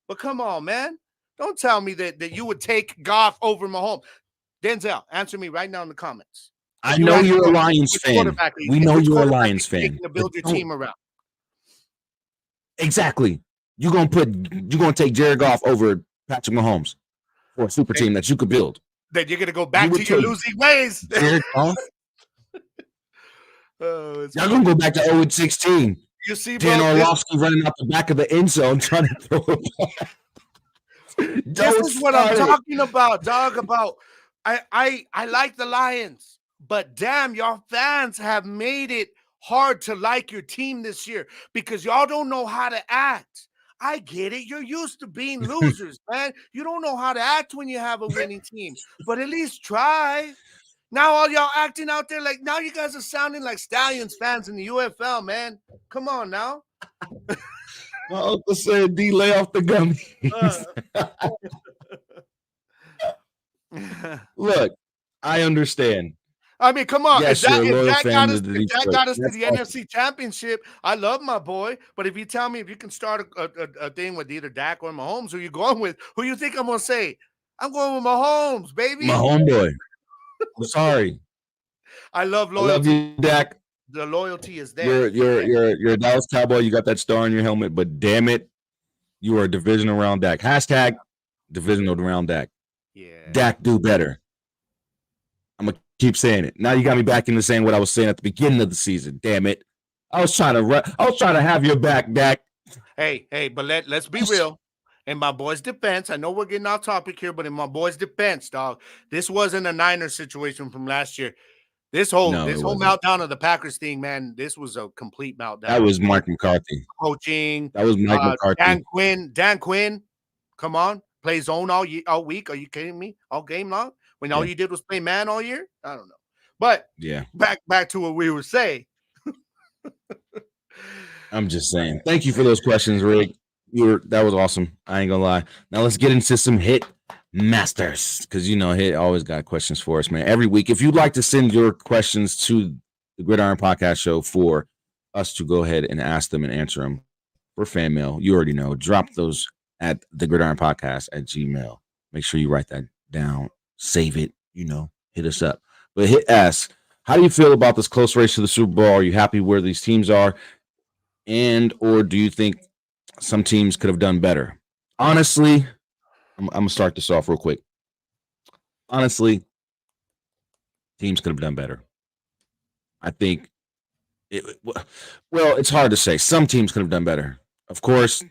C: But come on, man. Don't tell me that you would take Goff over Mahomes. Denzel, answer me right now in the comments.
B: I know you're a Lions fan. We know you're a Lions fan.
C: To build your team around.
B: Exactly. You're gonna take Jared Goff over Patrick Mahomes for a super team that you could build.
C: Then you're gonna go back to your losing ways. Jared Goff.
B: Y'all gonna go back to 0-16.
C: You see,
B: Dan Orlovsky running out the back of the end zone trying to throw it.
C: This is what I'm talking about, dog. I like the Lions, but damn, y'all fans have made it hard to like your team this year because y'all don't know how to act. I get it. You're used to being losers, man. You don't know how to act when you have a winning team, but at least try. Now all y'all acting out there like now you guys are sounding like Stallions fans in the UFL, man. Come on now.
B: My uncle said, D, lay off the gummies. Look, I understand.
C: I mean, come on.
B: Yes,
C: if that
B: got
C: us to the NFC Championship, I love my boy. But if you tell me if you can start a thing with either Dak or Mahomes, who you going with? Who you think I'm going to say? I'm going with Mahomes, baby.
B: My homeboy. I'm sorry.
C: I love loyalty.
B: I love you, Dak.
C: The loyalty is there.
B: You're a Dallas Cowboy. You got that star on your helmet, but damn it, you are a divisional round Dak. Hashtag divisional round Dak.
C: Yeah.
B: Dak do better. I'm gonna keep saying it. Now you got me back into saying what I was saying at the beginning of the season. Damn it. I was trying to have your back, Dak.
C: Hey, but let's be real. In my boy's defense, I know we're getting off topic here, but in my boy's defense, dog, this wasn't a Niners situation from last year. This whole meltdown of the Packers thing, man, this was a complete meltdown.
B: That was Mike McCarthy.
C: Coaching.
B: That was Mike McCarthy.
C: Dan Quinn, come on. Play zone all week. Are you kidding me? All game long? When all you did was play man all year? I don't know. But
B: yeah,
C: back to what we were saying.
B: I'm just saying. Thank you for those questions, Rick. That was awesome. I ain't gonna lie. Now let's get into some hit masters because Hit always got questions for us, man. Every week, if you'd like to send your questions to the Gridiron Podcast Show for us to go ahead and ask them and answer them for fan mail, you already know. Drop those at the Gridiron Podcast at Gmail. Make sure you write that down, save it. Hit us up. But Hit asks, how do you feel about this close race to the Super Bowl? Are you happy where these teams are, or do you think some teams could have done better? Honestly, I'm going to start this off real quick. Honestly, teams could have done better. I think, it's hard to say. Some teams could have done better. Of course,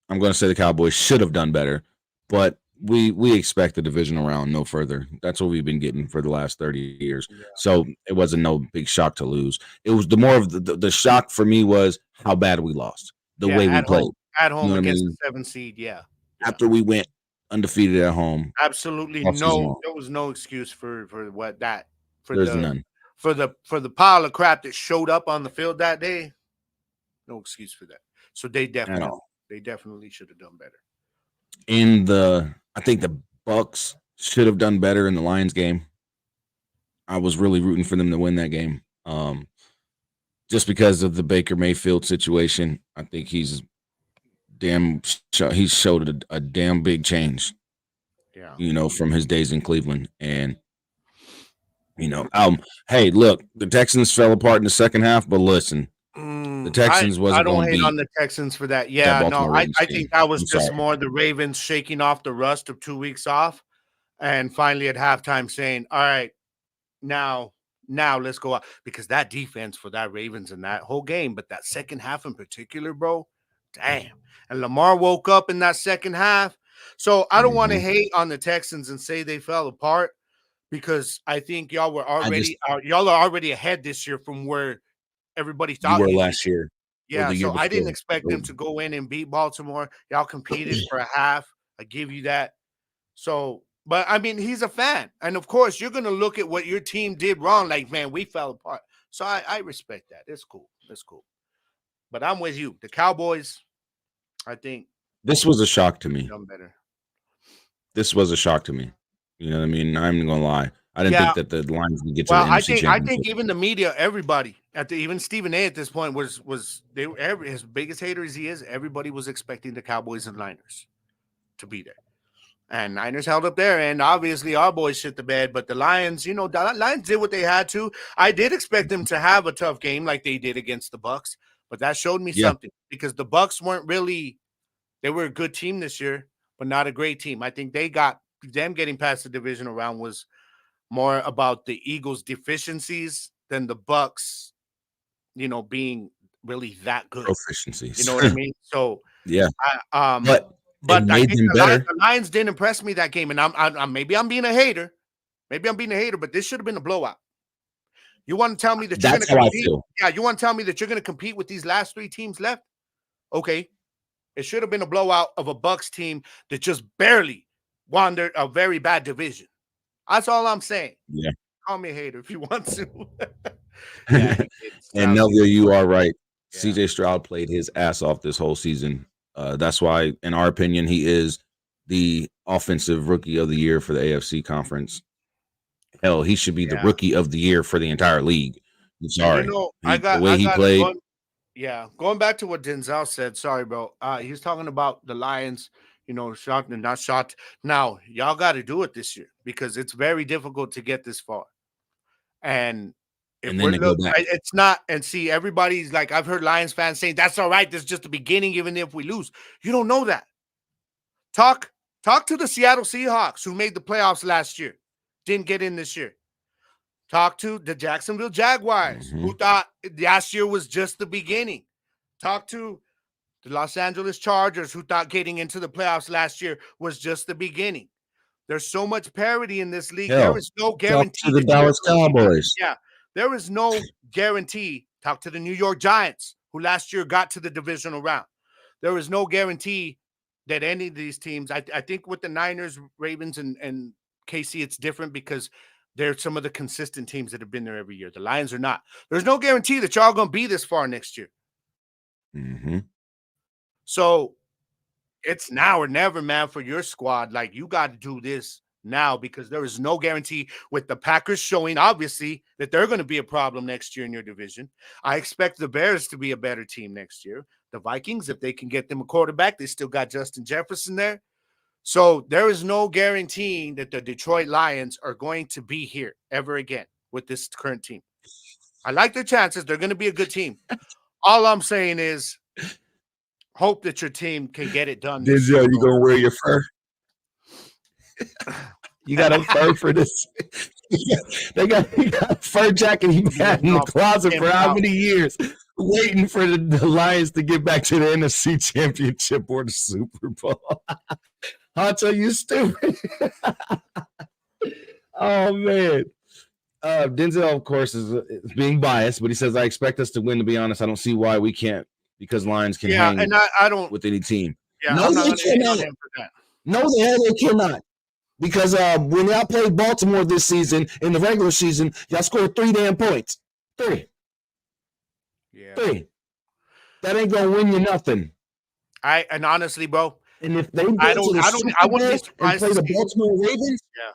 B: I'm going to say the Cowboys should have done better. but we expect the divisional round no further. That's what we've been getting for the last 30 years. Yeah. So it wasn't no big shock to lose. It was the more of the shock for me was how bad we lost, the way we played.
C: At home against the 7th seed, yeah.
B: After we went undefeated at home.
C: Absolutely no. There was no excuse for what that.
B: There's none.
C: For the pile of crap that showed up on the field that day, no excuse for that. So they definitely should have done better.
B: I think the Bucks should have done better in the Lions game. I was really rooting for them to win that game. Just because of the Baker Mayfield situation, I think he's showed a damn big change. Yeah. From his days in Cleveland. And hey, look, the Texans fell apart in the second half, but listen, the Texans wasn't going to beat.
C: I don't hate on the Texans for that. Yeah, no, I think that was just more the Ravens shaking off the rust of 2 weeks off and finally at halftime saying, all right, now let's go out. Because that defense for that Ravens in that whole game, but that second half in particular, bro, damn. And Lamar woke up in that second half. So I don't want to hate on the Texans and say they fell apart because I think y'all are already ahead this year from where everybody thought
B: you were last year.
C: Yeah, so I didn't expect them to go in and beat Baltimore. Y'all competed for a half. I give you that. So, but I mean, he's a fan. And of course, you're going to look at what your team did wrong. Like, man, we fell apart. So I respect that. It's cool. That's cool. But I'm with you. The Cowboys, I think.
B: This was a shock to me.
C: Done better.
B: This was a shock to me. You know what I mean? I'm not gonna lie. I didn't think that the Lions would get to the NFC Championship.
C: I think even the media, everybody, even Stephen A. at this point was as big as hater as he is. Everybody was expecting the Cowboys and Niners to be there, and Niners held up there. And obviously, our boys shit the bed. But the Lions, the Lions did what they had to. I did expect them to have a tough game like they did against the Bucks, but that showed me something because the Bucks weren't really. They were a good team this year, but not a great team. I think them getting past the divisional round was more about the Eagles' deficiencies than the Bucks, being really that good.
B: Proficiencies.
C: You know what I mean? So
B: yeah.
C: But I think the Lions didn't impress me that game, and I'm maybe I'm being a hater. But this should have been a blowout. You want to tell me that you're going to compete? Yeah, you want to tell me that you're going to compete with these last 3 teams left? Okay. It should have been a blowout of a Bucks team that just barely wandered a very bad division. That's all I'm saying.
B: Yeah.
C: Call me a hater if you want to.
B: And Neville, you are right. Yeah. CJ Stroud played his ass off this whole season. That's why, in our opinion, he is the offensive rookie of the year for the AFC conference. Hell, he should be the rookie of the year for the entire league. I'm sorry. The way he played.
C: Going back to what Denzel said. Sorry, bro. He was talking about the Lions, shot and not shot. Now, y'all got to do it this year because it's very difficult to get this far. And if it's not, and see, everybody's like, I've heard Lions fans saying, that's all right. This is just the beginning, even if we lose. You don't know that. Talk to the Seattle Seahawks who made the playoffs last year. Didn't get in this year. Talk to the Jacksonville Jaguars, who thought last year was just the beginning. Talk to the Los Angeles Chargers, who thought getting into the playoffs last year was just the beginning. There's so much parity in this league. There is no guarantee.
B: Talk to the Dallas Cowboys.
C: Yeah, there is no guarantee. Talk to the New York Giants, who last year got to the divisional round. There is no guarantee that any of these teams, I think with the Niners, Ravens, and KC, it's different because they're some of the consistent teams that have been there every year. The Lions are not. There's no guarantee that y'all going to be this far next year. So it's now or never, man, for your squad. Like, you got to do this now because there is no guarantee with the Packers showing, obviously, that they're going to be a problem next year in your division. I expect the Bears to be a better team next year. The Vikings, if they can get them a quarterback, they still got Justin Jefferson there. So there is no guaranteeing that the Detroit Lions are going to be here ever again with this current team. I like their chances. They're going to be a good team. All I'm saying is hope that your team can get it done.
B: Denzel, you going to wear your fur? You got a fur for this? They got a fur jacket he had in the closet for how many years? Waiting for the Lions to get back to the NFC Championship or the Super Bowl. Hunter, you stupid. Oh, man. Denzel, of course, is being biased, but he says, I expect us to win, to be honest. I don't see why we can't, because Lions can hang
C: and I don't
B: with any team.
C: Yeah, no, I'm not going to hate on him for that.
B: No, the hell they cannot. Because when y'all played Baltimore this season, in the regular season, y'all scored 3 damn points. 3.
C: Yeah.
B: 3. That ain't going to win you nothing.
C: And honestly, bro,
B: and if they I wouldn't be surprised and play the Baltimore Ravens.
C: Yeah.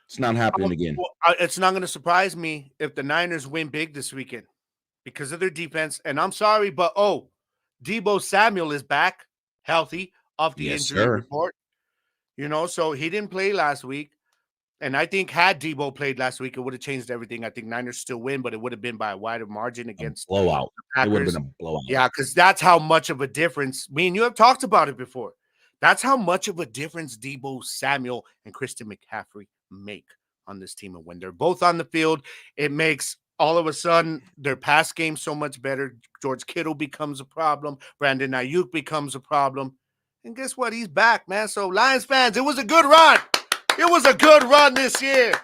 B: It's not happening again.
C: It's not going to surprise me if the Niners win big this weekend because of their defense. And I'm sorry, but Deebo Samuel is back, healthy, off the injury report. You know, so he didn't play last week. And I think had Deebo played last week, it would have changed everything. I think Niners still win, but it would have been by a wider margin against
B: blowout. It would have been a blowout.
C: Yeah, because that's how much of a difference. Me and you have talked about it before. That's how much of a difference Deebo Samuel and Christian McCaffrey make on this team. And when they're both on the field, it makes all of a sudden their pass game so much better. George Kittle becomes a problem. Brandon Ayuk becomes a problem. And guess what? He's back, man. So Lions fans, it was a good run. It was a good run this year.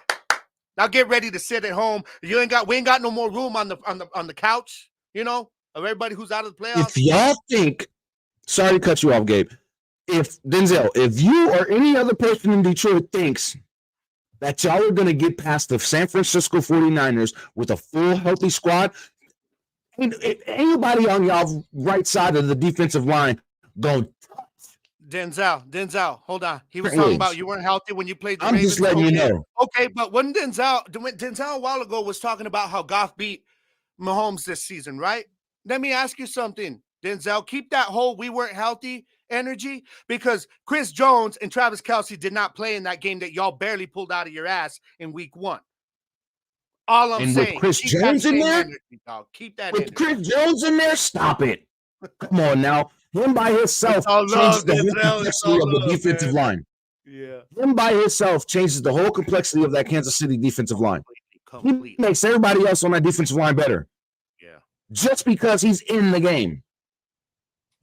C: Now get ready to sit at home. We ain't got no more room on the couch, you know, of everybody who's out of the playoffs.
B: If y'all think, sorry to cut you off, Gabe. If Denzel, if you or any other person in Detroit thinks that y'all are going to get past the San Francisco 49ers with a full healthy squad, anybody on y'all right side of the defensive line go.
C: Denzel, hold on. He was talking about you weren't healthy when you played the
B: I'm
C: Ravens.
B: Just letting you know.
C: Okay, but when Denzel a while ago was talking about how Goff beat Mahomes this season, right? Let me ask you something, Denzel. Keep that whole we weren't healthy energy because Chris Jones and Travis Kelce did not play in that game that y'all barely pulled out of your ass in week 1. All I'm saying.
B: With Chris Jones in there?
C: Keep that
B: with Chris Jones in there? Stop it. Come on now. Him by himself changes the whole complexity of the defensive line.
C: Yeah.
B: Him by himself changes the whole complexity of that Kansas City defensive line. He makes everybody else on that defensive line better.
C: Yeah.
B: Just because he's in the game.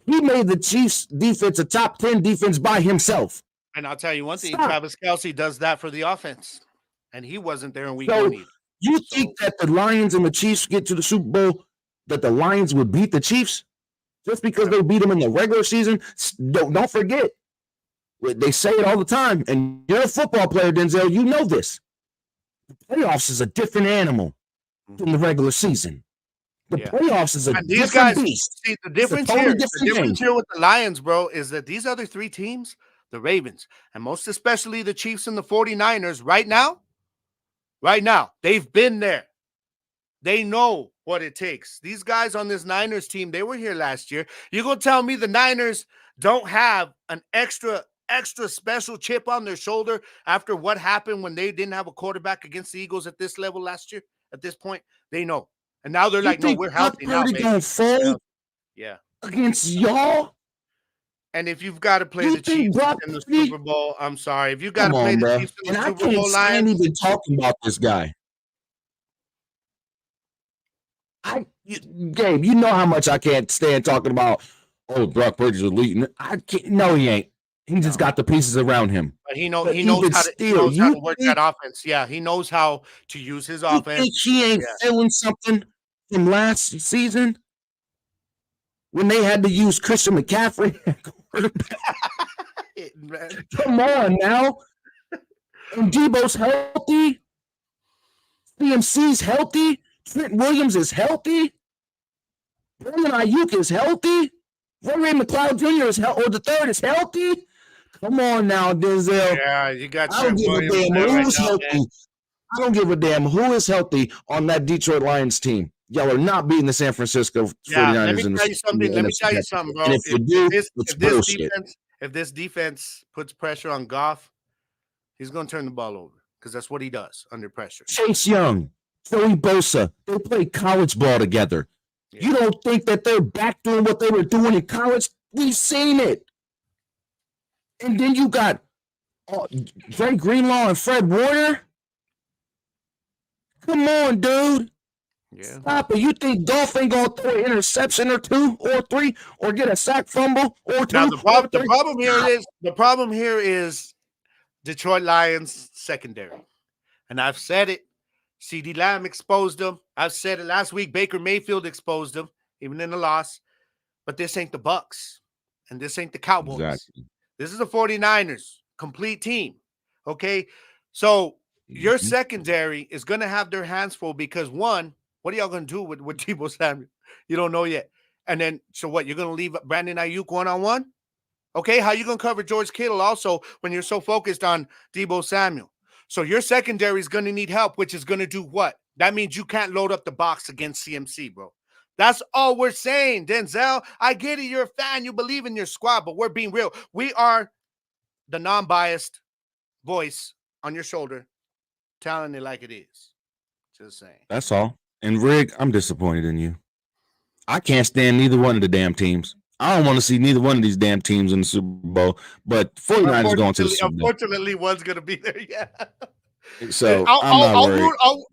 B: He made the Chiefs defense a top 10 defense by himself.
C: And I'll tell you one thing, Travis Kelce does that for the offense. And he wasn't there in week 1 either.
B: You think that the Lions and the Chiefs get to the Super Bowl, that the Lions would beat the Chiefs? Just because they beat them in the regular season, don't forget. They say it all the time, and you're a football player, Denzel. You know this. The playoffs is a different animal than the regular season. The playoffs is a different beast.
C: See, the difference here with the Lions, bro, is that these other 3 teams, the Ravens, and most especially the Chiefs and the 49ers, right now, they've been there. They know what it takes. These guys on this Niners team, they were here last year. You gonna tell me the Niners don't have an extra special chip on their shoulder after what happened when they didn't have a quarterback against the Eagles at this level last year? At this point, they know. And now they're like, no, we're healthy now, baby.
B: Gonna fold against y'all?
C: And if you've got to play the Chiefs in the Super Bowl, I'm sorry. If you got to play the Chiefs in the Super Bowl,
B: I can't even talking about this guy. Gabe, you know how much I can't stand talking about, Brock Purdy's elite. I can't. No, he ain't. He just got the pieces around him.
C: But he knows how to work that offense. Yeah, he knows how to use his offense.
B: Think he ain't feeling something from last season when they had to use Christian McCaffrey? Come on now. And Deebo's healthy. CMC's healthy. Trent Williams is healthy. Brandon Ayuk is healthy. Ray McLeod Jr. is healthy, or the third is healthy. Come on now, Denzel.
C: Yeah, you got.
B: I don't give a damn who's healthy. I don't give a damn who is healthy on that Detroit Lions team. Y'all are not beating the San Francisco 49ers.
C: Let me tell you something, bro.
B: And if you do, it's bullshit.
C: If this defense puts pressure on Goff, he's going to turn the ball over because that's what he does under pressure.
B: Chase Young, Joey Bosa, they played college ball together. Yeah. You don't think that they're back doing what they were doing in college? We've seen it. And then you got Dre Greenlaw and Fred Warner. Come on, dude.
C: Yeah.
B: Stop it. You think Dolph ain't gonna throw an interception or 2 or 3 or get a sack fumble or 2
C: Now
B: or 3?
C: the problem here is Detroit Lions secondary. And I've said it. CD Lamb exposed them. I've said it last week. Baker Mayfield exposed them, even in the loss. But this ain't the Bucks. And this ain't the Cowboys.
B: Exactly.
C: This is the 49ers, complete team. Okay. So your secondary is going to have their hands full because, one, what are y'all going to do with Deebo Samuel? You don't know yet. And then, so what? You're going to leave Brandon Ayuk one-on-one? Okay. How you going to cover George Kittle also when you're so focused on Deebo Samuel? So your secondary is going to need help, which is going to do what? That means you can't load up the box against CMC, bro. That's all we're saying, Denzel. I get it. You're a fan. You believe in your squad, but we're being real. We are the non-biased voice on your shoulder, telling it like it is. Just saying.
B: That's all. And Rig, I'm disappointed in you. I can't stand neither one of the damn teams. I don't want to see neither one of these damn teams in the Super Bowl. But 49ers going to the Super Bowl.
C: Unfortunately, one's going to be there, yeah.
B: So I'm not worried.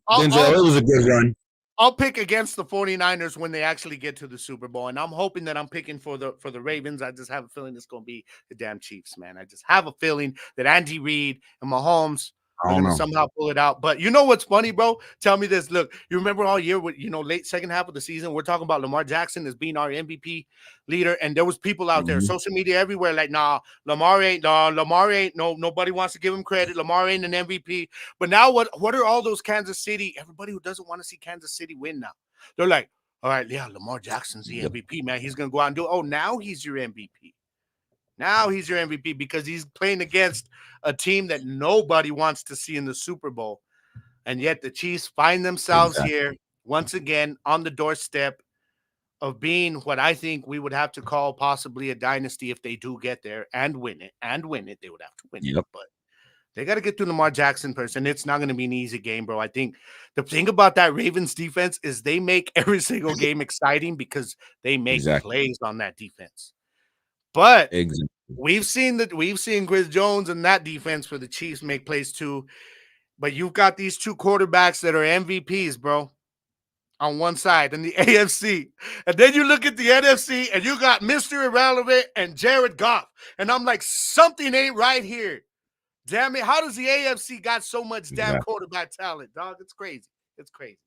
B: Denzel, it was a good run.
C: I'll pick against the 49ers when they actually get to the Super Bowl. And I'm hoping that I'm picking for the Ravens. I just have a feeling it's going to be the damn Chiefs, man. I just have a feeling that Andy Reid and Mahomes are going to somehow pull it out. But you know what's funny, bro? Tell me this. Look, you remember all year with, late second half of the season, we're talking about Lamar Jackson as being our MVP leader. And there was people out there, social media everywhere, like, nah, Lamar ain't, nobody wants to give him credit. Lamar ain't an MVP. But now what are all those Kansas City, everybody who doesn't want to see Kansas City win now? They're like, all right, yeah, Lamar Jackson's the MVP, man. He's going to go out and do it. Oh, now he's your MVP. Now he's your MVP because he's playing against a team that nobody wants to see in the Super Bowl. And yet the Chiefs find themselves here once again on the doorstep of being what I think we would have to call possibly a dynasty if they do get there and win it. They would have to win it. But they got to get through Lamar Jackson first, and it's not going to be an easy game, bro. I think the thing about that Ravens defense is they make every single game exciting because they make plays on that defense. But we've seen Chris Jones and that defense for the Chiefs make plays too. But you've got these two quarterbacks that are MVPs, bro, on one side in the AFC. And then you look at the NFC and you got Mr. Irrelevant and Jared Goff. And I'm like, something ain't right here. Damn it. How does the AFC got so much damn quarterback talent, dog? It's crazy. It's crazy.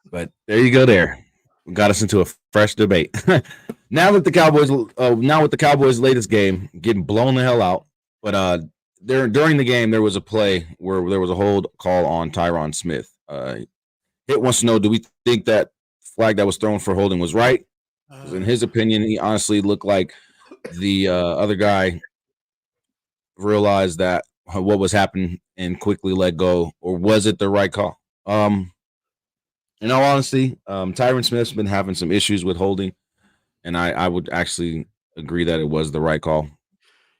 B: But there you go there. Got us into a fresh debate. Now with the Cowboys' latest game getting blown the hell out, but during the game there was a play where there was a hold call on Tyron Smith. Hit wants to know: do we think that flag that was thrown for holding was right? In his opinion, he honestly looked like the other guy realized that what was happening and quickly let go, or was it the right call? In all honesty, Tyron Smith's been having some issues with holding, and I would actually agree that it was the right call.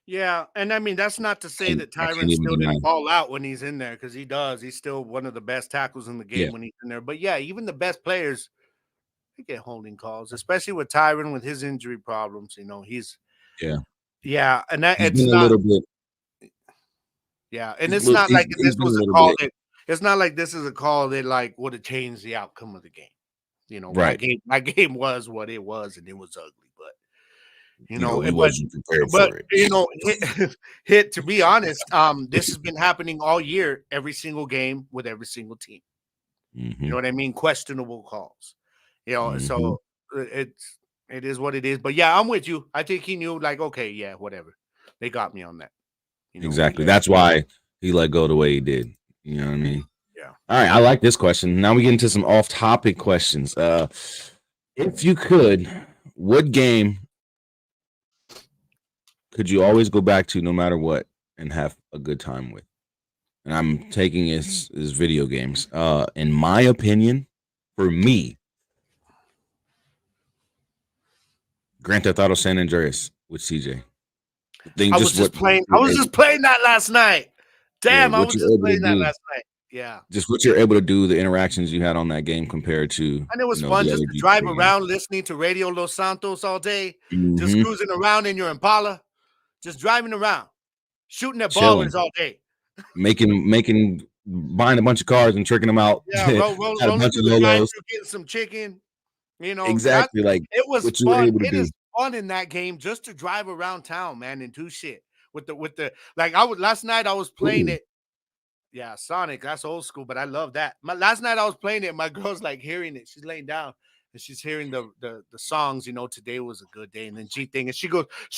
C: Yeah, and I mean, that's not to say that Tyron still didn't ball out when he's in there, because he does. He's still one of the best tackles in the game when he's in there. But yeah, even the best players, they get holding calls, especially with Tyron with his injury problems. He's and that it's not a little bit. Yeah, and it's not like this was a call that. It's not like this is a call that like would have changed the outcome of the game.
B: Right.
C: My game was what it was, and it was ugly. But
B: he wasn't prepared for it.
C: Hit to be honest, this has been happening all year, every single game with every single team.
B: Mm-hmm.
C: You know what I mean? Questionable calls. So it is what it is. But yeah, I'm with you. I think he knew, like, okay, yeah, whatever. They got me on that.
B: Exactly. That's why he let go the way he did. You know what I mean?
C: Yeah.
B: All right. I like this question. Now we get into some off-topic questions. If you could, what game could you always go back to no matter what and have a good time with? And I'm taking is video games. In my opinion, for me, Grand Theft Auto San Andreas with CJ.
C: I was just playing that last night. Damn, I was just playing that last night. Yeah.
B: Just what you're able to do, the interactions you had on that game compared to.
C: And it was fun just to drive around listening to Radio Los Santos all day, just cruising around in your Impala, just driving around, shooting at ballers all day.
B: Making buying a bunch of cars and tricking them out.
C: Yeah,
B: Had a
C: rolling
B: bunch
C: through
B: of
C: the
B: Lolos.
C: drive-thru, getting some chicken. You know,
B: Exactly, like
C: it was
B: what you were
C: fun.
B: able to
C: It
B: do.
C: is fun in that game just to drive around town, man, and do shit with the like. I would last night I was playing
B: Ooh.
C: it. Yeah, Sonic, that's old school, but I love that. Last night I was playing it. My girl's like hearing it. She's laying down and she's hearing the songs. You know, today was a good day, and then G thing, and she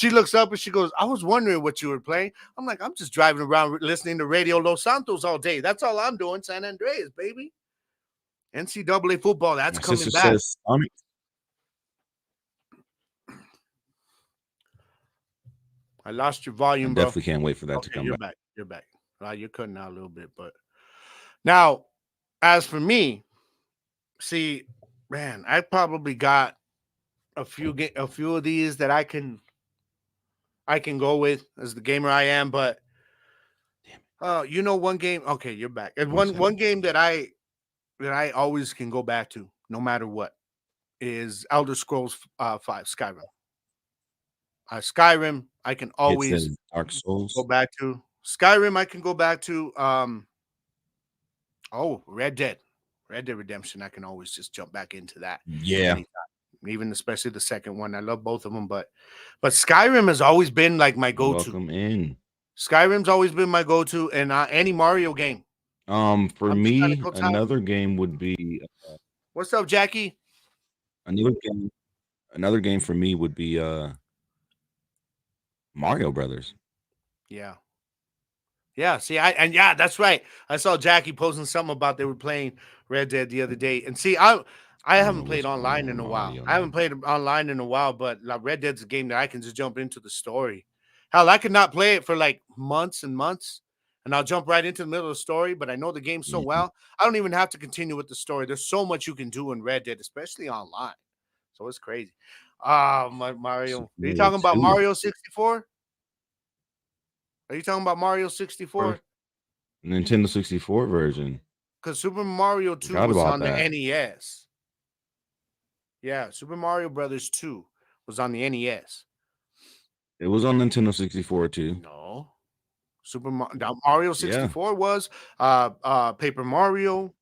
C: looks up and she goes, "I was wondering what you were playing." I'm like, "I'm just driving around listening to Radio Los Santos all day. That's all I'm doing. San Andreas, baby. NCAA football, that's
B: My
C: coming
B: sister
C: back."
B: says Sonic.
C: I lost your
B: I
C: volume, bro.
B: definitely can't wait for that to
C: Okay,
B: come
C: you're
B: back.
C: back. You're back. You're cutting out a little bit, but now, as for me, see, man, I probably got a few of these that I can go with as the gamer I am, but one game. Okay, you're back. And one game that I always can go back to, no matter what, is Elder Scrolls 5 Skyrim. Skyrim, I can
B: It
C: always
B: says Dark Souls.
C: go back to Skyrim. I can go back to Red Dead Redemption. I can always just jump back into that.
B: Yeah,
C: Anytime. Even especially the second one. I love both of them, but Skyrim has always been like my go-to.
B: welcome in.
C: Skyrim's always been my go-to, and any Mario game.
B: For
C: I'm just trying to
B: me,
C: kill time.
B: another game would be
C: What's up, Jackie?
B: another game for me would be Mario Brothers.
C: Yeah. Yeah, see, that's right. I saw Jackie posting something about they were playing Red Dead the other day. And see, I haven't played online in a while. I haven't played online in a while, but Red Dead's a game that I can just jump into the story. Hell, I could not play it for like months and months, and I'll jump right into the middle of the story, but I know the game so well, I don't even have to continue with the story. There's so much you can do in Red Dead, especially online. So it's crazy. Mario. Are you talking about Mario 64? Are you talking about Mario 64?
B: Nintendo 64 version.
C: Because Super Mario 2 was on the NES. Yeah, Super Mario Brothers 2 was on the NES.
B: It was on Nintendo 64 too.
C: No. Mario 64 was Paper Mario.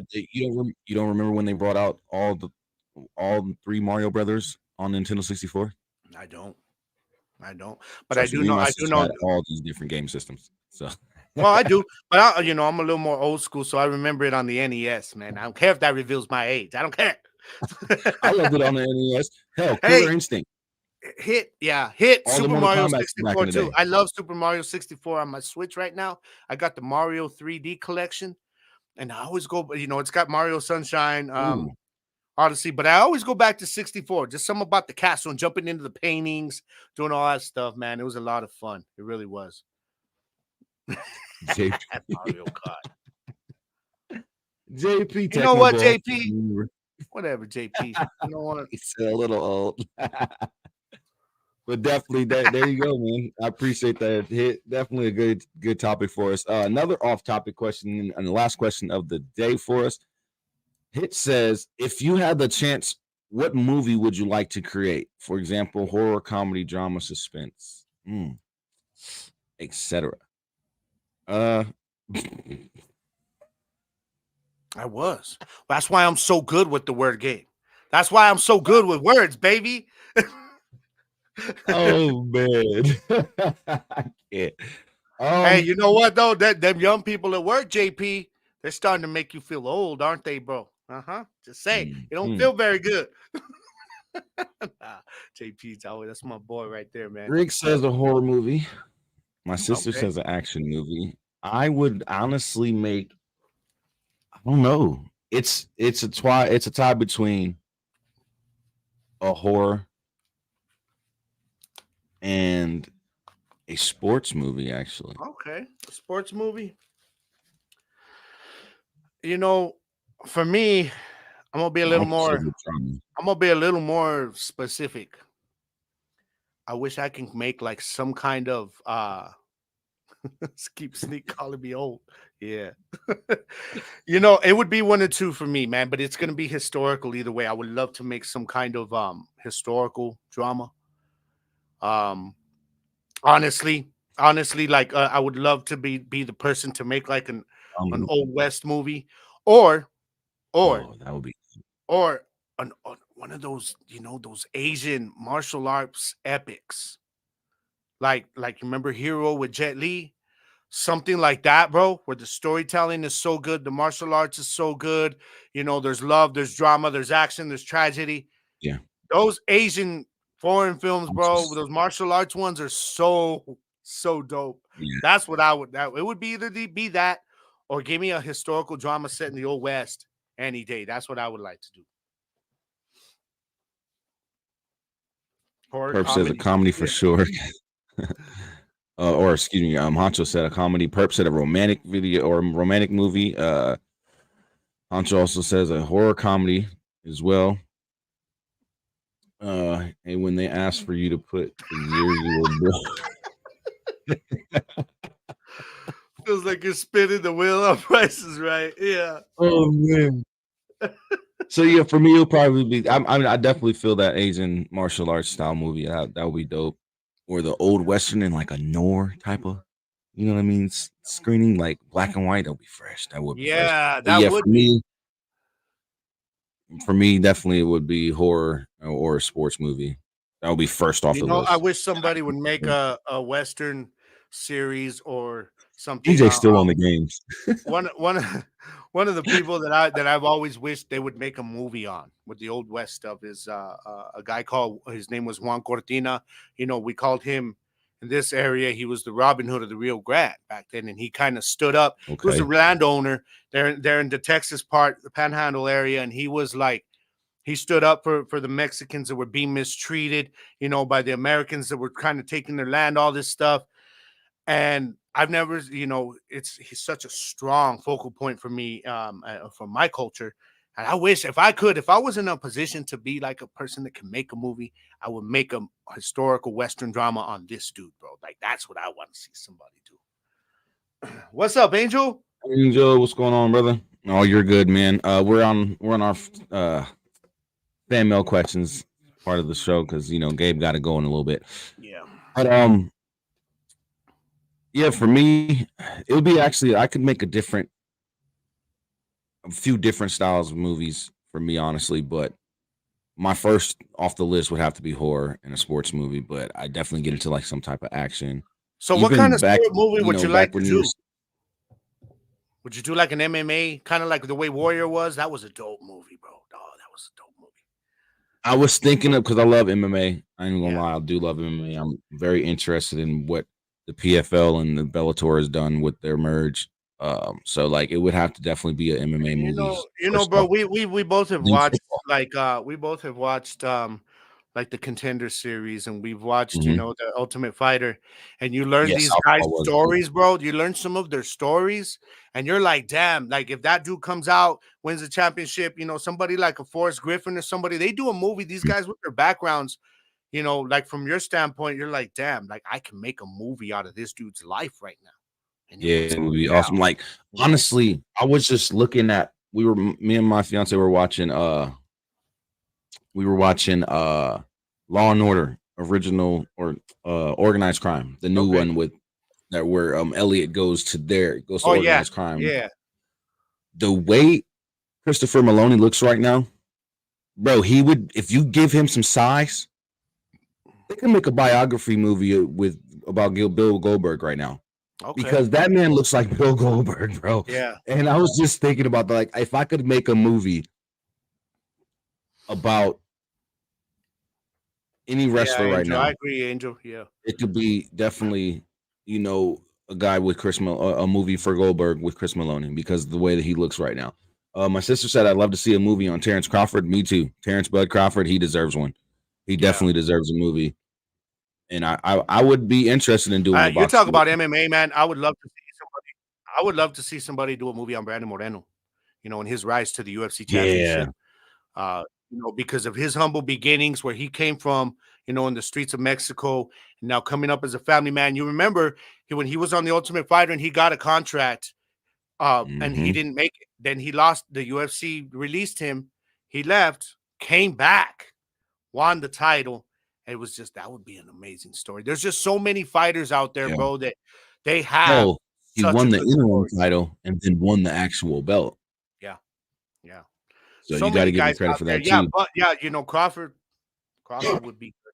B: You don't remember when they brought out all the 3 Mario Brothers on Nintendo 64?
C: I don't. But I do know.
B: Had all these different game systems. So
C: well, I do, but I'm a little more old school, so I remember it on the NES. Man, I don't care if that reveals my age. I don't care.
B: I loved it on the NES. Hell, Killer Instinct.
C: Hit
B: all
C: Super Mario 64 too. I love Super Mario 64 on my Switch right now. I got the Mario 3D collection, and I always go. It's got Mario Sunshine, Odyssey, but I always go back to 64. Just something about the castle and jumping into the paintings, doing all that stuff, man. It was a lot of fun. It really was. Mario Kart.
B: JP,
C: you know what, JP? Whatever, JP. You know what?
B: It's a little old. But definitely, there you go, man. I appreciate that hit. Definitely a good topic for us. Another off-topic question, and the last question of the day for us. Hit says, if you had the chance, what movie would you like to create? For example, horror, comedy, drama, suspense, etc.
C: I was. That's why I'm so good with the word game. That's why I'm so good with words, baby.
B: Oh man. I can't.
C: Hey, you know what though? Them young people at work, JP, they're starting to make you feel old, aren't they, bro? Just say you don't feel very good. JP's always that's my boy right there, man.
B: Rick says a horror movie. My sister says an action movie. I would honestly make. I don't know. It's a tie between a horror and a sports movie, actually.
C: Okay, a sports movie. For me, I'm gonna be a little more. I'm gonna be a little more specific. I wish I can make like some kind of keep sneak calling me old. Yeah. It would be one or two for me, man, but it's gonna be historical either way. I would love to make some kind of historical drama. Honestly, like I would love to be the person to make like an old West movie, or or
B: that would be
C: or one of those, those Asian martial arts epics, like remember Hero with Jet Li, something like that, bro, where the storytelling is so good, the martial arts is so good, there's love, there's drama, there's action, there's tragedy.
B: yeah.
C: Those Asian foreign films,
B: I'm
C: bro,
B: just
C: those martial arts ones are so dope.
B: yeah.
C: That's what I would. That it would be either be that, or give me a historical drama set in the old West any day. That's what I would like to do. Horror
B: Perp says a
C: comedy.
B: comedy for sure. Or excuse me, Honcho said a comedy. Perp said a romantic video or romantic movie. Honcho also says a horror comedy as well. And when they ask for you to put the year you were born.
C: Feels like you're spinning the wheel on Prices Right. Yeah.
B: Oh man. So yeah, for me it'll probably be. I definitely feel that Asian martial arts style movie. That would be dope. Or the old western in like a noir type of, you know what I mean, screening, like black and white. That'll be fresh. That would be fresh.
C: Yeah,
B: But
C: that
B: yeah,
C: would
B: for me, definitely it would be horror or a sports movie. That would be first off the list.
C: I wish somebody would make a Western series or something.
B: DJ's still on the games.
C: One of the people that I've always wished they would make a movie on with the old West stuff is a guy called, his name was Juan Cortina. We called him in this area. He was the Robin Hood of the Rio Grande back then, and he kind of stood up.
B: Okay.
C: He was a landowner there in the Texas part, the Panhandle area, and he was like, he stood up for the Mexicans that were being mistreated, by the Americans that were kind of taking their land, all this stuff. And I've never, he's such a strong focal point for me, for my culture. And I wish if I was in a position to be like a person that can make a movie, I would make a historical Western drama on this dude, bro. Like, that's what I want to see somebody do. What's up, Angel?
B: Angel, what's going on, brother? Oh, you're good, man. We're on our fan mail questions part of the show because Gabe got to go in a little bit.
C: Yeah.
B: But yeah, for me, it would be actually I could make a few different styles of movies for me, honestly. But my first off the list would have to be horror and a sports movie. But I definitely get into like some type of action.
C: So, what kind of sport movie would you like to do? Would you do like an MMA, kind of like the way Warrior was? That was a dope movie, bro. Oh, that was a dope movie.
B: I was thinking of, because I love MMA. I ain't gonna lie, I do love MMA. I'm very interested in what the PFL and the Bellator has done with their merge. So like it would have to definitely be an MMA movie.
C: Bro, we both have watched like the Contender series, and we've watched, the Ultimate Fighter, and you learn these guys' stories, bro. You learn some of their stories, and you're like, damn, like if that dude comes out, wins the championship, somebody like a Forrest Griffin or somebody, they do a movie, these guys with their backgrounds, like from your standpoint, you're like, damn, like I can make a movie out of this dude's life right now.
B: And yeah, it would be awesome. Like, honestly, I was just looking at, me and my fiance were watching, Law and Order original or Organized Crime, the new one with that where Elliot goes to Organized Crime.
C: Yeah.
B: The way Christopher Maloney looks right now, bro, he would, if you give him some size, they can make a biography movie about Bill Goldberg right now. Okay. Because that man looks like Bill Goldberg, bro.
C: Yeah.
B: And I was just thinking about like if I could make a movie about any wrestler right now.
C: I agree, Angel. Yeah.
B: It could be definitely, a guy with a movie for Goldberg with Chris Maloney because of the way that he looks right now. My sister said I'd love to see a movie on Terrence Crawford. Me too. Terrence Bud Crawford, he deserves one. He definitely deserves a movie. And I would be interested in doing.
C: You talk about MMA, man. I would love to see somebody do a movie on Brandon Moreno. In his rise to the UFC championship. Yeah. Because of his humble beginnings, where he came from, in the streets of Mexico, and now coming up as a family man. You remember when he was on the Ultimate Fighter and he got a contract, and he didn't make it. Then he lost. The UFC released him. He left, came back, won the title. It was just, that would be an amazing story. There's just so many fighters out there, bro, that they have
B: He
C: Such a
B: won the
C: good
B: interim
C: story.
B: title and then won the actual belt.
C: Yeah, yeah.
B: So
C: So
B: you got to
C: many
B: give him
C: guys
B: credit
C: out
B: for
C: there.
B: that
C: Yeah,
B: too.
C: but yeah, Crawford would be good.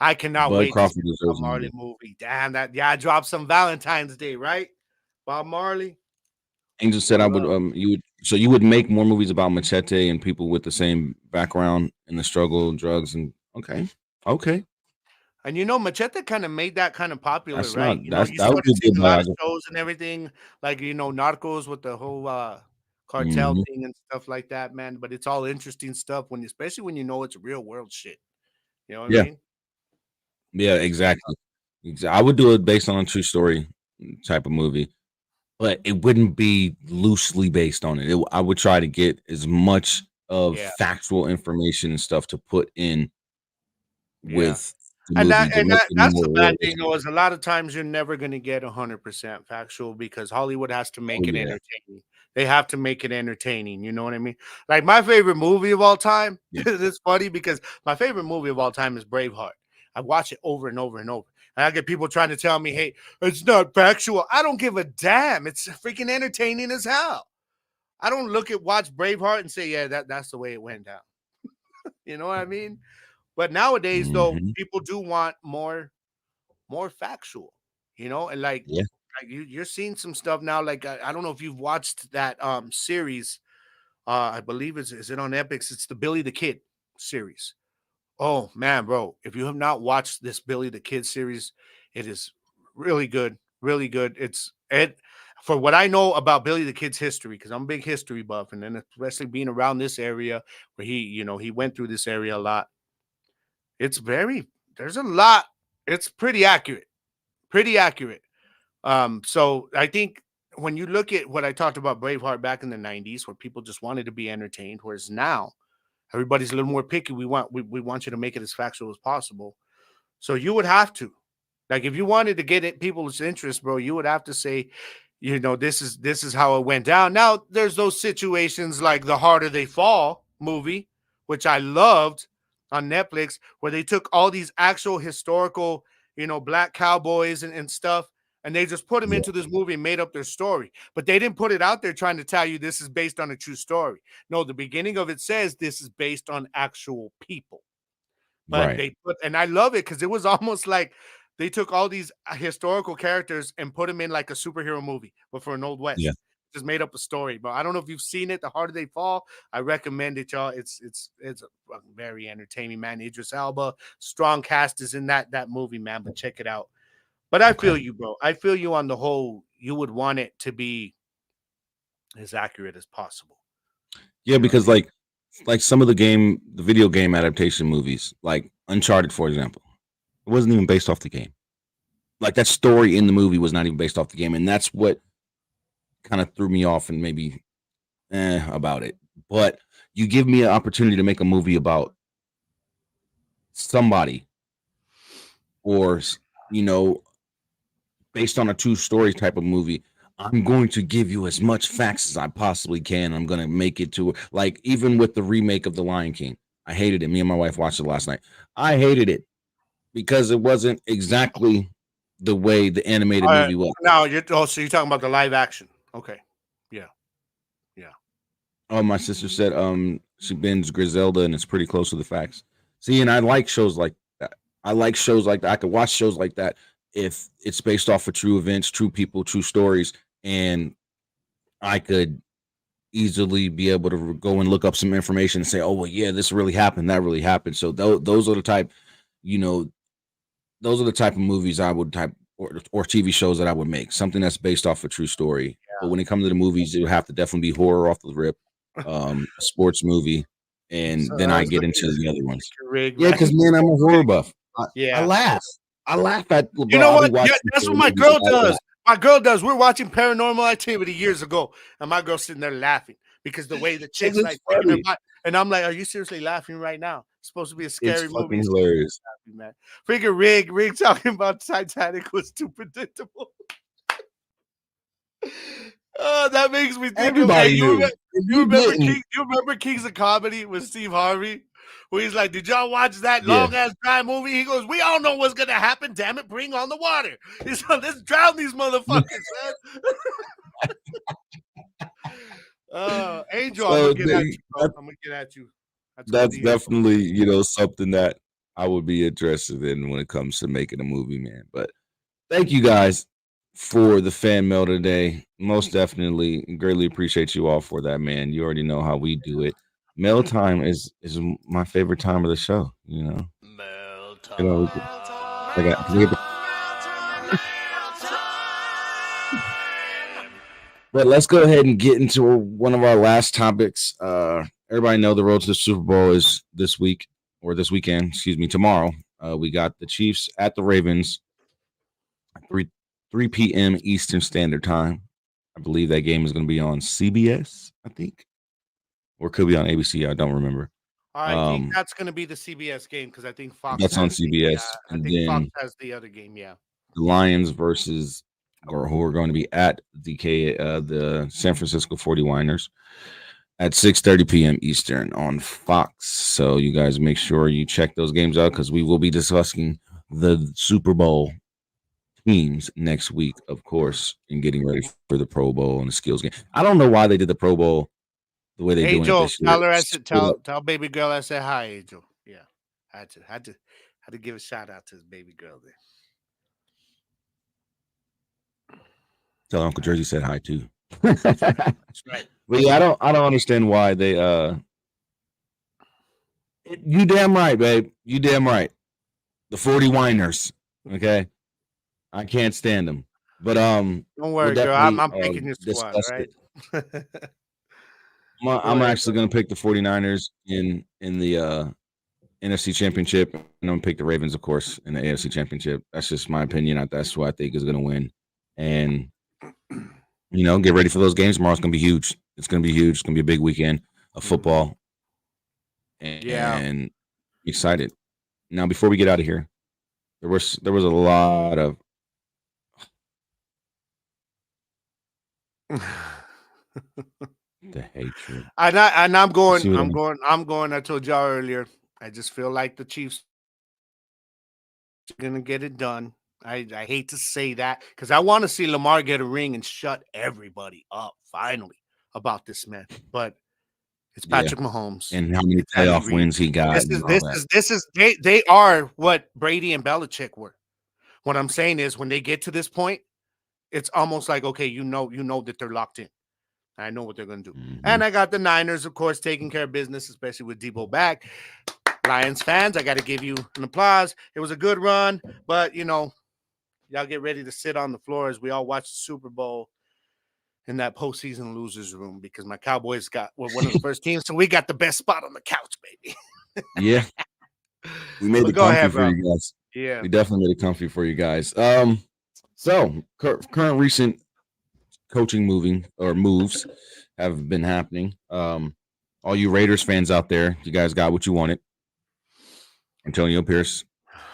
C: I cannot
B: Bud
C: wait to see
B: Crawford
C: the Bob
B: deserves a
C: Marley
B: movie.
C: movie. Damn that! Yeah, I dropped some Valentine's Day, right? Bob Marley.
B: Angel said I would you would make more movies about Machete and people with the same background in the struggle, drugs, and okay.
C: And Machete kind of made that kind of popular,
B: That's not
C: right?
B: that's
C: You
B: that would
C: started
B: be a
C: seeing
B: good
C: a lot of
B: biography.
C: shows and everything, like Narcos with the whole cartel
B: Mhm.
C: thing and stuff like that, man. But it's all interesting stuff especially when it's real world shit. You know what I
B: Yeah,
C: mean?
B: yeah, exactly. I would do it based on a true story type of movie, but it wouldn't be loosely based on it. I would try to get as much of
C: Yeah,
B: factual information and stuff to put in
C: yeah.
B: with the
C: And
B: movie to make it
C: that's the
B: more
C: bad thing,
B: realistic.
C: though, is a lot of times you're never gonna get 100% factual because Hollywood has to
B: Oh
C: make it
B: yeah,
C: entertaining. They have to make it entertaining, you know what I mean? Like, my favorite movie of all time,
B: yeah,
C: it's funny because my favorite movie of all time is Braveheart. I watch it over and over and over, and I get people trying to tell me, "Hey, it's not factual." I don't give a damn. It's freaking entertaining as hell. I don't watch Braveheart and say, "Yeah, that's the way it went down." You know what I mean? But nowadays, though,
B: hmm
C: people do want more factual, and
B: yeah,
C: you're seeing some stuff now. Like I don't know if you've watched that series. I believe is it on Epics? It's the Billy the Kid series. Oh man, bro! If you have not watched this Billy the Kid series, it is really good, really good. It for what I know about Billy the Kid's history, because I'm a big history buff, and then especially being around this area where he went through this area a lot. It's very there's a lot. It's pretty accurate, pretty accurate. So I think when you look at what I talked about Braveheart back in the 90s, where people just wanted to be entertained, whereas now everybody's a little more picky. We want you to make it as factual as possible. So you would have to, like, if you wanted to get people's interest, bro, you would have to say, this is how it went down. Now there's those situations like The Harder They Fall movie, which I loved on Netflix, where they took all these actual historical, black cowboys and stuff, and they just put them
B: yeah,
C: into this movie and made up their story. But they didn't put it out there trying to tell you this is based on a true story. No, the beginning of it says this is based on actual people. But
B: right,
C: and I love it because it was almost like they took all these historical characters and put them in like a superhero movie, but for an Old
B: yeah,
C: West. Just made up a story. But I don't know if you've seen it, The Harder They Fall. I recommend it, y'all. It's a very entertaining, man. Idris Elba, strong cast is in that movie, man. But check it out. But I
B: okay,
C: feel you, bro. I feel you on the whole. You would want it to be as accurate as possible.
B: yeah,
C: You know what I
B: because
C: mean?
B: like some of the video game adaptation movies, like Uncharted, for example, it wasn't even based off the game. Like that story in the movie was not even based off the game, and that's what kind of threw me off and maybe about it. But you give me an opportunity to make a movie about somebody or you know based on a true story type of movie, I'm going to give you as much facts as I possibly can. I'm going to make it to like even with the remake of The Lion King. I hated it. Me and my wife watched it last night. I hated it because it wasn't exactly the way the animated
C: All right.
B: movie was.
C: Now so you're talking about the live action. Okay. Yeah. Yeah.
B: Oh, my sister said she binged Griselda and it's pretty close to the facts. See, and I like shows like that. I like shows like that. I could watch shows like that if it's based off of true events, true people, true stories, and I could easily be able to go and look up some information and say, "Oh, well, yeah, this really happened. That really happened." So those are the type, you know, those are the type of movies I would type or TV shows that I would make. Something that's based off a true story. But when it comes to the movies, it would have to definitely be horror off the rip, a sports movie,
C: So
B: and then
C: I
B: I
C: was
B: get
C: looking
B: into
C: at
B: the other ones.
C: your rig,
B: Yeah,
C: man.
B: because man, I'm a horror buff. I
C: Yeah.
B: laugh. I laugh at
C: You
B: bro.
C: know
B: I'll be
C: what? Yeah,
B: watching
C: that's what
B: horror
C: my
B: movies and
C: girl
B: I laugh.
C: does. My girl does. We're watching Paranormal Activity years ago, and my girl's sitting there laughing because the way the
B: 'Cause
C: chick's
B: it's
C: like taking her
B: funny.
C: body. And I'm like, "Are you seriously laughing right now? It's supposed to be a
B: It's
C: scary movie."
B: fucking hilarious.
C: Man. Freaking Rig talking about Titanic was too predictable. Oh, that makes me think of
B: Everybody knew. If
C: you
B: you
C: remember
B: didn't,
C: You remember Kings of Comedy with Steve Harvey? Where he's like, "Did y'all watch that
B: yeah.
C: long ass dry movie?" He goes, "We all know what's gonna happen. Damn it, bring on the water. He's like, let's drown these motherfuckers, man." Angel, I'm
B: So
C: gonna get at you, bro. I'm gonna get at you.
B: that's definitely, something that I would be interested in when it comes to making a movie, man. But thank you guys for the fan mail today. Most definitely, greatly appreciate you all for that, man. You already know how we do it. Mail time is my favorite time of the show.
C: Mail
B: You know,
C: time.
B: I got- But let's go ahead and get into one of our last topics. Everybody know the road to the Super Bowl is this week or this weekend. Excuse me, tomorrow. We got the Chiefs at the Ravens, 3 p.m. Eastern Standard Time. I believe that game is going to be on CBS, I think, or it could be on ABC. I don't remember.
C: I think that's going to be the CBS game because I think Fox.
B: That's on CBS,
C: I think Fox has the other game. Yeah,
B: the Lions versus, or who are going to be at the San Francisco 49ers at 6:30 p.m. Eastern on Fox. So you guys make sure you check those games out because we will be discussing the Super Bowl teams next week, of course, and getting ready for the Pro Bowl and the skills game. I don't know why they did the Pro Bowl the way they're doing it this year.
C: Tell her I said, tell baby girl I said hi, Angel. Yeah, had to give a shout out to his baby girl there.
B: Tell Uncle Jersey said hi too.
C: That's right.
B: But yeah, I don't understand why they you damn right, babe. You damn right. The 49ers. Okay. I can't stand them. But
C: don't worry, girl. I'm picking your squad, right?
B: I'm actually gonna pick the 49ers in the NFC Championship, and I'm gonna pick the Ravens, of course, in the AFC Championship. That's just my opinion. That's who I think is gonna win. And get ready for those games. Tomorrow's gonna be huge. It's gonna be huge. It's gonna be a big weekend of football. And excited. Now, before we get out of here, there was a lot of the hatred.
C: I'm going. I told y'all earlier. I just feel like the Chiefs are gonna get it done. I hate to say that because I want to see Lamar get a ring and shut everybody up finally about this man. But it's Patrick Mahomes
B: and how many playoff wins he got.
C: They are what Brady and Belichick were. What I'm saying is when they get to this point, it's almost like, okay, you know that they're locked in. I know what they're going to do. Mm-hmm. And I got the Niners, of course, taking care of business, especially with Debo back. Lions fans, I got to give you an applause. It was a good run, but, y'all get ready to sit on the floor as we all watch the Super Bowl in that postseason losers room because my Cowboys were one of the first teams, so we got the best spot on the couch, baby.
B: Yeah. We made it comfy for you guys.
C: Yeah.
B: We definitely made it comfy for you guys. So current recent coaching moves have been happening. All you Raiders fans out there, you guys got what you wanted. Antonio Pierce,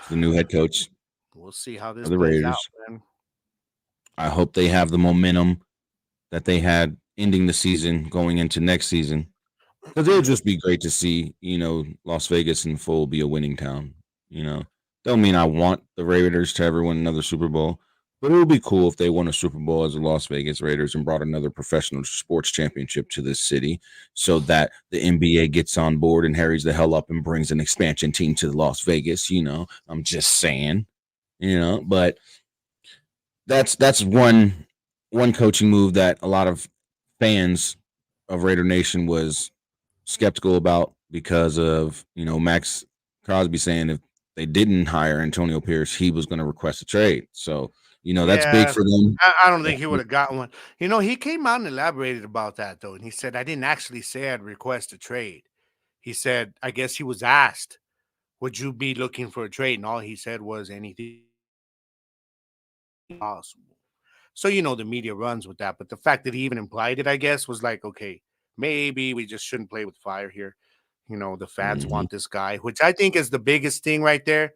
B: the new head coach.
C: We'll see how this plays out, man.
B: I hope they have the momentum that they had ending the season going into next season. Because it'll just be great to see, Las Vegas in full be a winning town. Don't mean I want the Raiders to ever win another Super Bowl, but it would be cool if they won a Super Bowl as the Las Vegas Raiders and brought another professional sports championship to this city so that the NBA gets on board and hurries the hell up and brings an expansion team to Las Vegas. I'm just saying, but that's one coaching move that a lot of fans of Raider Nation was skeptical about because of, Max Crosby saying if they didn't hire Antonio Pierce, he was going to request a trade. So, that's big for them.
C: I don't think he would have gotten one. He came out and elaborated about that, though. And he said, I didn't actually say I'd request a trade. He said, I guess he was asked, would you be looking for a trade? And all he said was anything possible. So, the media runs with that. But the fact that he even implied it, I guess, was like, okay, maybe we just shouldn't play with fire here. The fans want this guy, which I think is the biggest thing right there.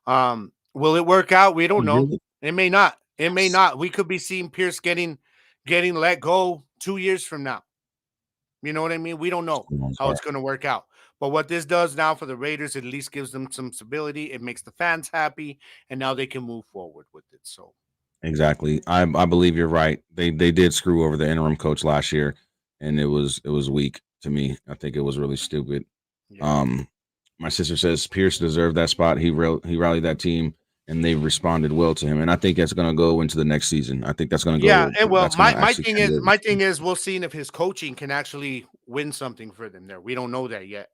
C: Will it work out? We don't know. It may not. It may not. We could be seeing Pierce getting let go 2 years from now. You know what I mean? We don't know how it's going to work out. But what this does now for the Raiders, it at least gives them some stability. It makes the fans happy, and now they can move forward with it. So
B: exactly. I believe you're right. They did screw over the interim coach last year. and it was weak to me. I think it was really stupid.
C: Yeah.
B: My sister says Pierce deserved that spot. He rallied that team, and they responded well to him. And I think that's going to go into the next season. I think that's going to go.
C: Yeah, and well,
B: that's gonna
C: my
B: actually
C: thing
B: carry
C: is,
B: over.
C: we'll see if his coaching can actually win something for them there. We don't know that yet.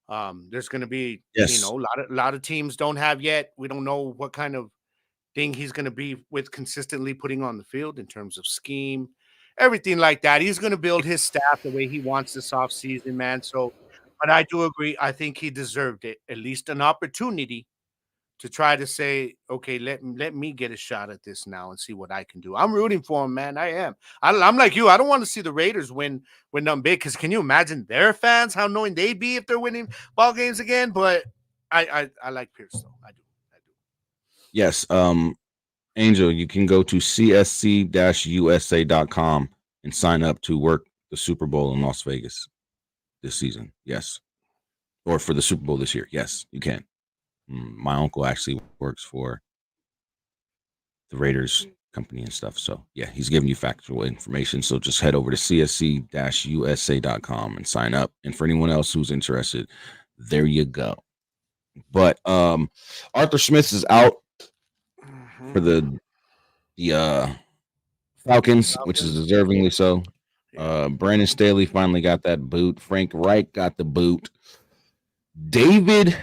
C: There's going to be,
B: Yes.
C: a lot of teams don't have yet. We don't know what kind of thing he's going to be with consistently putting on the field in terms of scheme, everything like that. He's going to build his staff the way he wants this offseason, man. So, but I do agree. I think he deserved it, at least an opportunity to try to say, okay, let me get a shot at this now and see what I can do. I'm rooting for him, man. I am. I'm like you. I don't want to see the Raiders win them big, because can you imagine their fans how annoying they'd be if they're winning ball games again? But I like Pierce though. I do.
B: Yes. Angel, you can go to csc-usa.com and sign up to work the Super Bowl in Las Vegas this season. Yes. Or for the Super Bowl this year. Yes, you can. My uncle actually works for the Raiders company and stuff. So, yeah, he's giving you factual information. So just head over to csc-usa.com and sign up. And for anyone else who's interested, there you go. But Arthur Smith is out for the Falcons, which is deservingly so. Brandon Staley finally got that boot. Frank Reich got the boot. Dave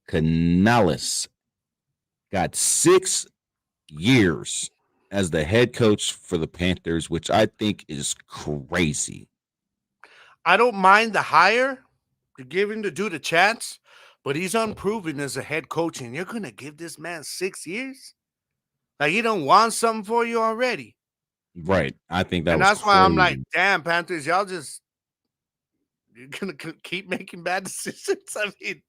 B: Canales got 6 years as the head coach for the Panthers, which I think is crazy.
C: I don't mind the hire. You're giving the dude a chance, but he's unproven as a head coach, and you're going to give this man 6 years? Like, he don't want something for you already.
B: Right. I think that
C: that's
B: crazy.
C: why I'm like, damn, Panthers, you're going to keep making bad decisions. I mean,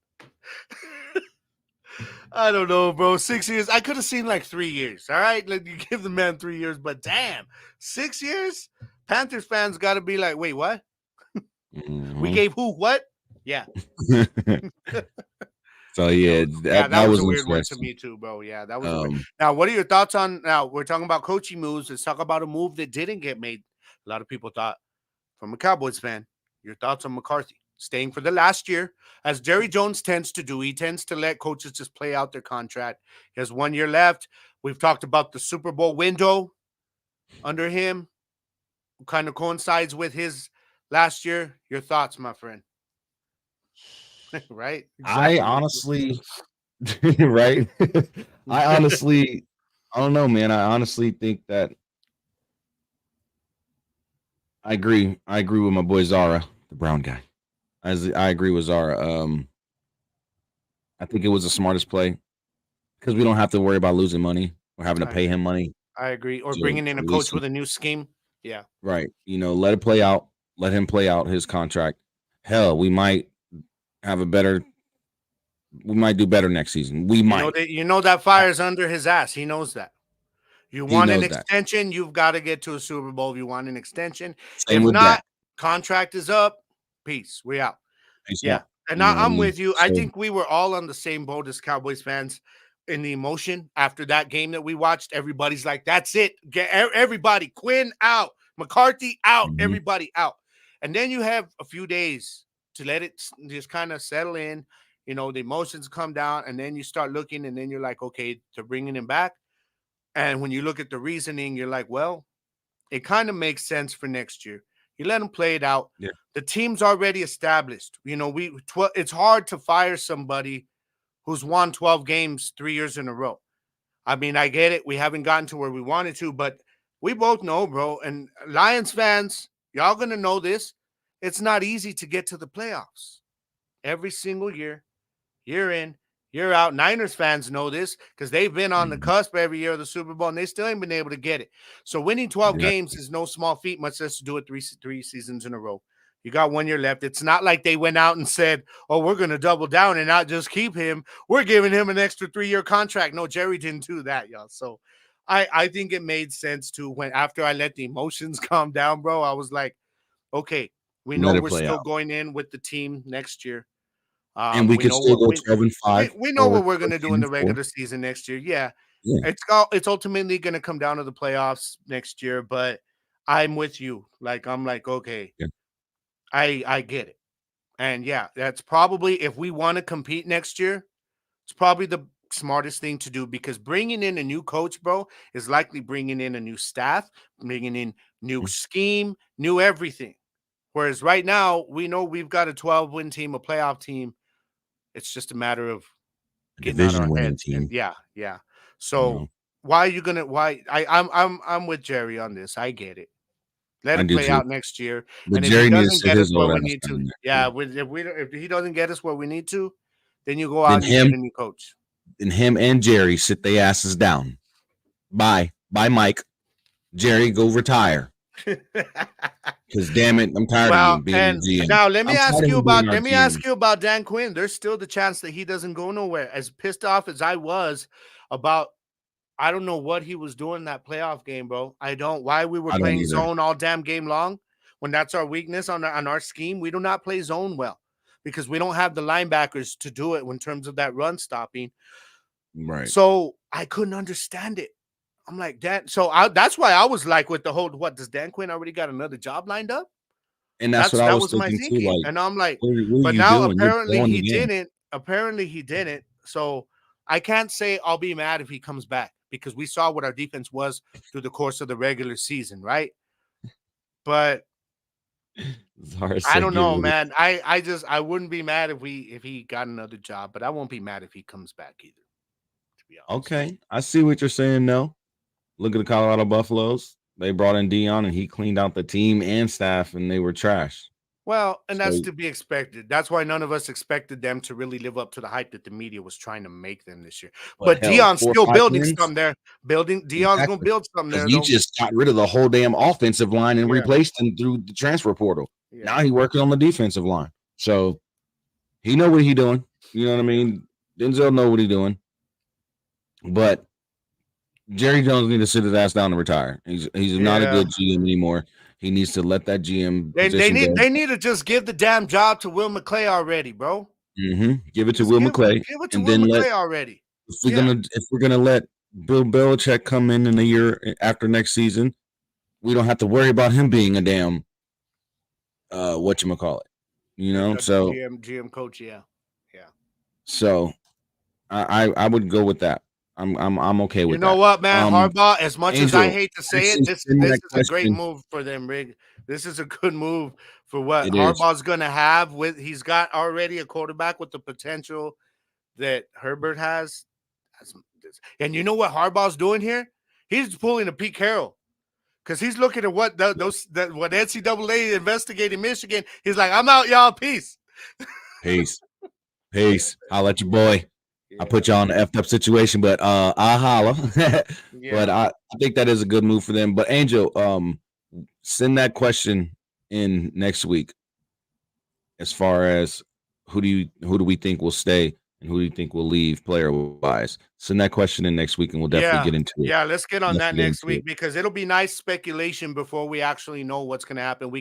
C: I don't know, bro. 6 years. I could have seen like 3 years. All right. Like, you give the man 3 years, but damn, 6 years? Panthers fans got to be like, wait, what?
B: Mm-hmm.
C: We gave who what? Yeah.
B: So, yeah,
C: that was a weird one to me too, bro. Yeah, that was weird. Now, what are your thoughts on, now we're talking about coaching moves. Let's talk about a move that didn't get made. A lot of people thought, from a Cowboys fan, your thoughts on McCarthy staying for the last year, as Jerry Jones tends to do. He tends to let coaches just play out their contract. He has 1 year left. We've talked about the Super Bowl window under him, kind of coincides with his last year. Your thoughts, my friend? Right?
B: Exactly. I honestly, right? I don't know, man. I honestly think that I agree. I agree with my boy Zara, the brown guy. I agree with Zara. I think it was the smartest play because we don't have to worry about losing money or having to pay him money.
C: I agree. Or bringing in a coach with a new scheme. Yeah.
B: Right. Let it play out. Let him play out his contract. Hell, we might do better next season. We might.
C: That fire's under his ass. He knows that. You want an extension, you've got to get to a Super Bowl. If you want an extension. If not, contract is up. Peace. We out. Yeah. And I'm with you. I think we were all on the same boat as Cowboys fans in the emotion after that game that we watched. Everybody's like, that's it. Get everybody. Quinn out. McCarthy out. Mm-hmm. Everybody out. And then you have a few days to let it just kind of settle in. The emotions come down, and then you start looking, and then you're like, okay, they're bringing him back. And when you look at the reasoning, you're like, well, it kind of makes sense for next year. You let them play it out. Yeah. The team's already established. It's hard to fire somebody who's won 12 games 3 years in a row. I mean, I get it. We haven't gotten to where we wanted to, but we both know, bro. And Lions fans, y'all going to know this. It's not easy to get to the playoffs every single year, year in, year out. Niners fans know this because they've been on the cusp every year of the Super Bowl, and they still ain't been able to get it. So winning 12 games is no small feat, much less to do it three seasons in a row. You got 1 year left. It's not like they went out and said, oh, we're going to double down and not just keep him. We're giving him an extra 3-year contract. No, Jerry didn't do that, y'all. So I think it made sense to after I let the emotions calm down, bro, I was like, okay, we know we're still going in with the team next year.
B: And we can still go 12-5.
C: We know what we're going to do in the regular season next year. Yeah. It's ultimately going to come down to the playoffs next year, but I'm with you. Like I'm like, okay,
B: Yeah.
C: I get it. And yeah, that's probably if we want to compete next year, it's probably the smartest thing to do because bringing in a new coach, bro, is likely bringing in a new staff, bringing in new
B: Mhm.
C: scheme, new everything. Whereas right now, we know we've got a 12-win team, a playoff team. It's just a matter of
B: A
C: getting out our
B: division winning
C: heads. And
B: team,
C: yeah, yeah.
B: you
C: So
B: know.
C: why are you gonna why I'm with Jerry on this. I get it. Let
B: I
C: it
B: do
C: play
B: too.
C: out next year.
B: But
C: And if he
B: Jerry needs
C: doesn't
B: to sit
C: get us
B: his
C: where
B: old
C: we
B: ass
C: need to,
B: down next
C: yeah,
B: year.
C: if he doesn't get us where we need to, then you go out
B: Then
C: and you get
B: him
C: a new coach.
B: and him and Jerry sit their asses down. Bye. Bye, Mike. Jerry, go retire. Because damn it, I'm tired of
C: Well,
B: you being
C: and
B: the GM.
C: now let me
B: I'm tired
C: ask
B: of
C: you
B: him being
C: about
B: our
C: let me ask
B: GM.
C: you about Dan Quinn. There's still the chance that he doesn't go nowhere. As pissed off as I was about, I don't know what he was doing in that playoff game, bro. I don't. Why we were
B: I don't
C: playing
B: either.
C: zone all damn game long when that's our weakness on our scheme. We do not play zone well because we don't have the linebackers to do it in terms of that run stopping.
B: Right.
C: So I couldn't understand it. I'm like, Dan. So that's why I was like, with the whole, what, does Dan Quinn already got another job lined up?
B: And that's what I
C: That
B: was
C: was my
B: thinking too.
C: thinking,
B: Like,
C: and I'm like,
B: what are
C: but
B: you
C: now
B: doing? You're
C: apparently
B: blowing
C: he
B: the game.
C: didn't. Apparently he didn't. So I can't say I'll be mad if he comes back because we saw what our defense was through the course of the regular season, right? But
B: It's hard to
C: I
B: say
C: don't
B: get
C: know,
B: rid of.
C: man. I wouldn't be mad if he got another job, but I won't be mad if he comes back either, to be honest.
B: Okay. I see what you're saying, no. Look at the Colorado Buffaloes. They brought in Dion and he cleaned out the team and staff and they were trash.
C: Well, and that's
B: So,
C: to be expected. That's why none of us expected them to really live up to the hype that the media was trying to make them this year.
B: but
C: But
B: hell,
C: Dion's
B: four or
C: still
B: five
C: building
B: wins.
C: something there. Dion's gonna
B: Exactly.
C: build something
B: Because
C: there,
B: he
C: though.
B: just got rid of the whole damn offensive line and
C: Yeah,
B: replaced them through the transfer portal.
C: yeah.
B: Now he working on the defensive line. So he know what he doing. You know what I mean? Denzel know what he doing. But Jerry Jones need to sit his ass down and retire. He's not a
C: Yeah.
B: good GM anymore. He needs to let that GM
C: They
B: position go.
C: need to just give the damn job to Will McClay already, bro.
B: Give it to
C: Just
B: Will McClay,
C: give it to
B: and
C: Will
B: then let
C: McClay already.
B: if we're gonna let Bill Belichick come in a year after next season, we don't have to worry about him being a damn whatchamacallit. You know, so
C: GM coach, yeah. Yeah.
B: so I would go with that. I'm okay
C: You
B: with
C: know
B: that.
C: what, man? Harbaugh, as much as I
B: Angel,
C: hate to say it,
B: actually send
C: this
B: that
C: is a great
B: question.
C: move for them, Rig. This is a good move for what
B: It is.
C: Harbaugh's gonna have with he's got already a quarterback with the potential that Herbert has. And you know what Harbaugh's doing here? He's pulling a Pete Carroll. Because he's looking at what what NCAA investigating Michigan. He's like, I'm out, y'all. Peace.
B: Peace. I'll let you boy.
C: Yeah.
B: I put you on an effed up situation, but I'll holla.
C: Yeah.
B: But I think that is a good move for them. But Angel, send that question in next week as far as who do we think will stay and who do you think will leave player wise. Send that question in next week and we'll definitely get into it.
C: Yeah, let's get on that next week
B: it.
C: because it'll be nice speculation before we actually know what's going to happen.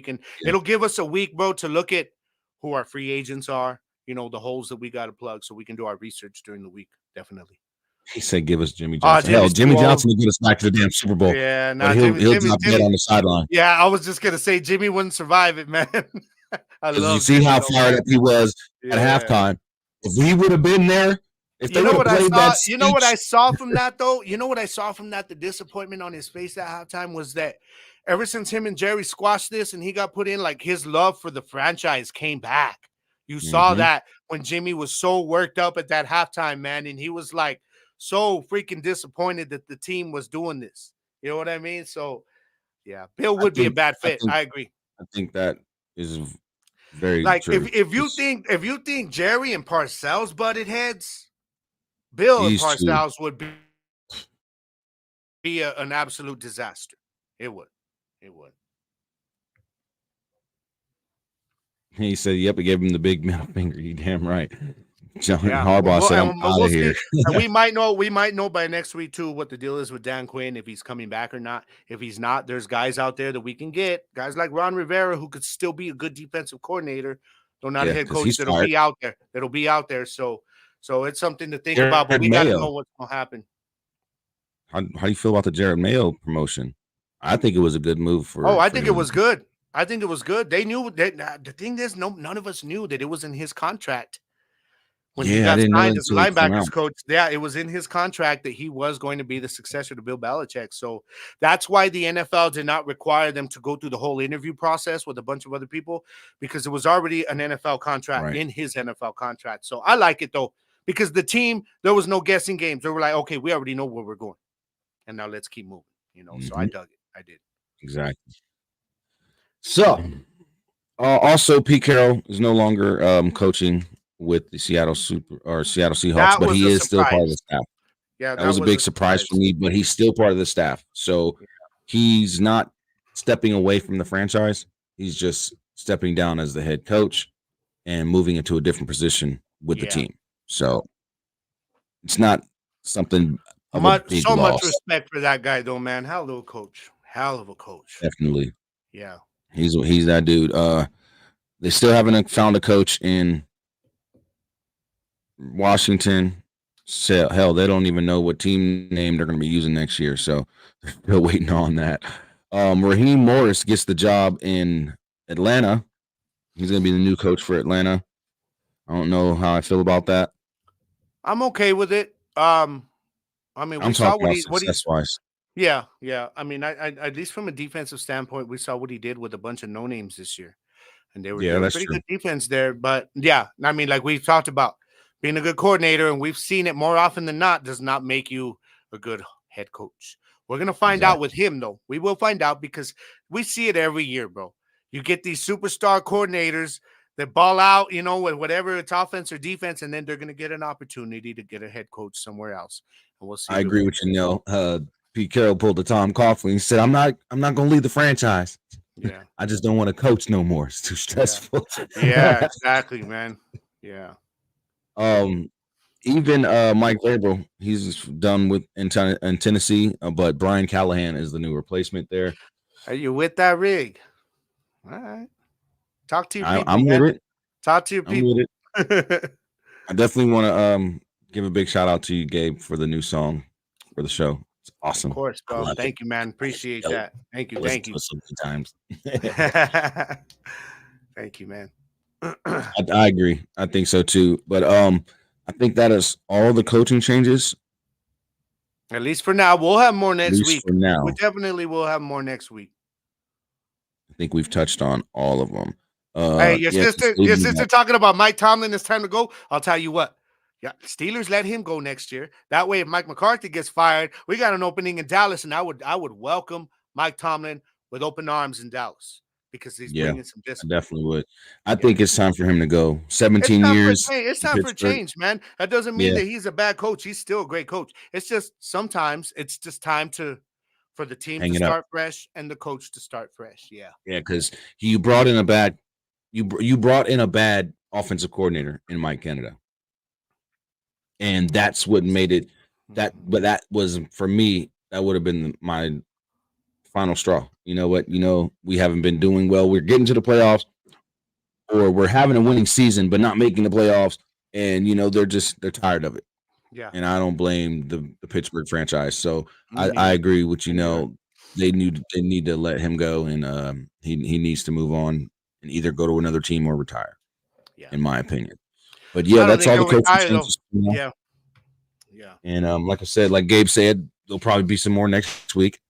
C: It'll give us a week, bro, to look at who our free agents are, you know, the holes that we got to plug so we can do our research during the week. Definitely.
B: He said, "Give us Jimmy Johnson." Hell,
C: Jimmy's
B: Jimmy
C: too
B: Johnson
C: old.
B: will get us back to the damn Super Bowl.
C: Yeah,
B: but he'll drop dead on the sideline.
C: Yeah, I was just gonna say Jimmy wouldn't survive it, man.
B: Because you see how fired up he was at halftime. If he would have been there, if they would have played that speech,
C: you know what I saw from that though? You know what I saw from that? The disappointment on his face at halftime was that ever since him and Jerry squashed this and he got put in, like his love for the franchise came back. You saw that when Jimmy was so worked up at that halftime, man, and he was like so freaking disappointed that the team was doing this. You know what I mean? So yeah, Bill would be a bad fit. I agree.
B: I think that is very
C: like
B: true.
C: if you think Jerry and Parcells butted heads, Bill and Parcells would be an absolute disaster. It would.
B: He said, "Yep." He gave him the big middle finger. You damn right. John Harbaugh said, "I'm out of here."
C: And we might know by next week too what the deal is with Dan Quinn, if he's coming back or not. If he's not, there's guys out there that we can get, guys like Ron Rivera, who could still be a good defensive coordinator, though not a head coach. That'll be out there. So it's something to think about. But we got to know what's going to happen.
B: How do you feel about the Jared Mayo promotion? I think it was a good move for.
C: I
B: for
C: think it
B: him.
C: was good. I think it was good. They knew that the thing is, none of us knew that it was in his contract when he
B: Yeah, I
C: got
B: didn't know
C: signed
B: that
C: as the
B: until it came out.
C: linebackers coach. Yeah, it was in his contract that he was going to be the successor to Bill Belichick. So that's why the NFL did not require them to go through the whole interview process with a bunch of other people, because it was already an NFL contract in his NFL contract. So I like it though, because the team, there was no guessing games. They were like, okay, we already know where we're going, and now let's keep moving. So I dug it. I did.
B: Exactly. So, also, Pete Carroll is no longer coaching with the Seattle Seahawks, but he is still part of the staff.
C: Yeah,
B: that was a big surprise for me, but he's still part of the staff. So he's not stepping away from the franchise. He's just stepping down as the head coach and moving into a different position with the team. So it's not something of a big
C: so
B: loss.
C: Much respect for that guy, though, man. Hell of a coach. Hell of a coach.
B: Definitely.
C: Yeah.
B: He's that dude. They still haven't found a coach in Washington. So, hell, they don't even know what team name they're going to be using next year. So they're still waiting on that. Raheem Morris gets the job in Atlanta. He's going to be the new coach for Atlanta. I don't know how I feel about that.
C: I'm okay with it. I mean, we saw what
B: success-wise.
C: Yeah. I mean, I at least from a defensive standpoint, we saw what he did with a bunch of no names this year, and they were pretty good defense there. But yeah, I mean, like we've talked about, being a good coordinator, and we've seen it more often than not, does not make you a good head coach. We're gonna find out with him, though. We will find out, because we see it every year, bro. You get these superstar coordinators that ball out, with whatever it's offense or defense, and then they're gonna get an opportunity to get a head coach somewhere else. And we'll see.
B: I agree with you, Neil. Pete Carroll pulled the Tom Coughlin and said, "I'm not going to leave the franchise.
C: Yeah,
B: I just don't want to coach no more. It's too stressful."
C: Yeah, exactly, man. Yeah.
B: Even Mike Vrabel, he's done with in Tennessee, but Brian Callahan is the new replacement there.
C: Are you with that rig? All right. Talk to your people.
B: I'm with it.
C: Talk to your people.
B: I'm with it. I definitely want to give a big shout out to you, Gabe, for the new song for the show. It's awesome.
C: Of course, bro. Thank you, man. Appreciate that. Thank you. Thank you.
B: So many times.
C: Thank you, man.
B: I agree. I think so too. But I think that is all the coaching changes.
C: At least for now. We'll have more next week.
B: For now.
C: We definitely will have more next week.
B: I think we've touched on all of them.
C: Hey, your sister talking about Mike Tomlin, it's time to go. I'll tell you what. Yeah, Steelers let him go next year. That way, if Mike McCarthy gets fired, we got an opening in Dallas, and I would welcome Mike Tomlin with open arms in Dallas, because he's bringing some discipline.
B: I definitely would. I think it's time for him to go. 17 years.
C: It's time for change, man. That doesn't mean that he's a bad coach. He's still a great coach. It's just sometimes it's just time for the team to start fresh and the coach to start fresh. Yeah.
B: Yeah, because you brought in a bad you brought in a bad offensive coordinator in Mike Canada. And that's what made it but that was, for me, that would have been my final straw. You know what? We haven't been doing well. We're getting to the playoffs, or we're having a winning season but not making the playoffs, and they're tired of it.
C: Yeah.
B: And I don't blame the Pittsburgh franchise. So I agree with they need to let him go, and he needs to move on and either go to another team or retire. Yeah, in my opinion. But that's all the coaching changes.
C: Yeah.
B: And like I said, like Gabe said, there'll probably be some more next week,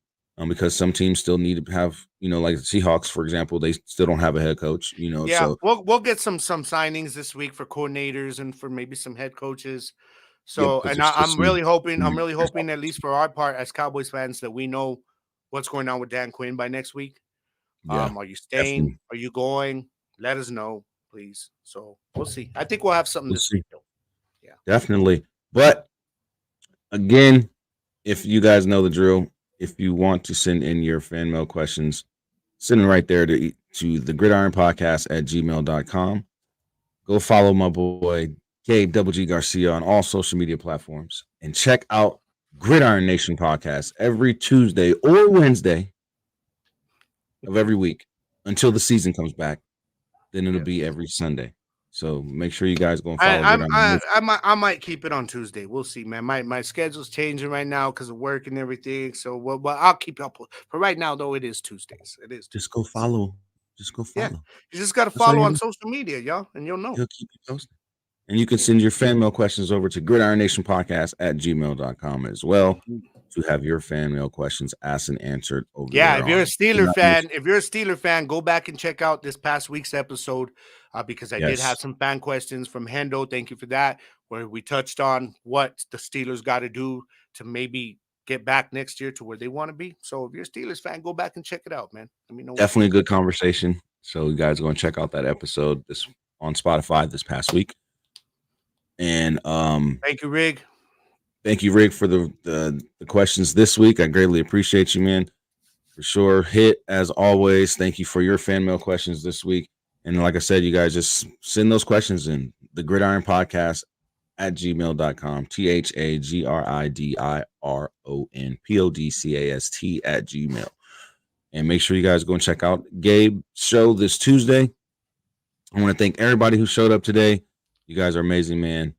B: because some teams still need to have, like the Seahawks, for example, they still don't have a head coach.
C: Yeah,
B: so
C: we'll get some signings this week for coordinators and for maybe some head coaches. So, and I'm really hoping, at least for our part as Cowboys fans, that we know what's going on with Dan Quinn by next week.
B: Yeah,
C: are you staying? Definitely. Are you going? Let us know, please. So we'll see. I think we'll have something this week, though. Yeah, definitely.
B: But again, if you guys know the drill, if you want to send in your fan mail questions, send them right there to the Gridiron Podcast at gmail.com. Go follow my boy Gabe G Garcia on all social media platforms, and check out Gridiron Nation Podcast every Tuesday or Wednesday of every week until the season comes back. Then it'll be every Sunday. So make sure you guys go and follow
C: I might keep it on Tuesday. We'll see, man. My schedule's changing right now because of work and everything. So well, I'll keep up. For right now, though, it is Tuesdays. It is
B: Just
C: Tuesdays.
B: go follow. Just go
C: Yeah,
B: follow.
C: you just got to
B: That's all
C: follow
B: you
C: on
B: do.
C: social media, y'all, and you'll know.
B: He'll keep you posted. And you can send your fan mail questions over to gridironnationpodcast@gmail.com as well to have your fan mail questions asked and answered over
C: Yeah,
B: there
C: if you're a
B: on
C: Steeler fan, go back and check out this past week's episode because I did have
B: Yes.
C: some fan questions from Hendo. Thank you for that, where we touched on what the Steelers got to do to maybe get back next year to where they want to be. So if you're a Steelers fan, go back and check it out, man. Let me know.
B: Definitely a good conversation. So you guys go and check out that episode this on Spotify this past week. And
C: thank you, Rig.
B: Thank you, Rick, for the questions this week. I greatly appreciate you, man. For sure. Hit, as always, thank you for your fan mail questions this week. And like I said, you guys just send those questions in. The Gridiron Podcast @gmail.com. THAGRIDIRONPODCAST @gmail. And make sure you guys go and check out Gabe's show this Tuesday. I want to thank everybody who showed up today. You guys are amazing, man.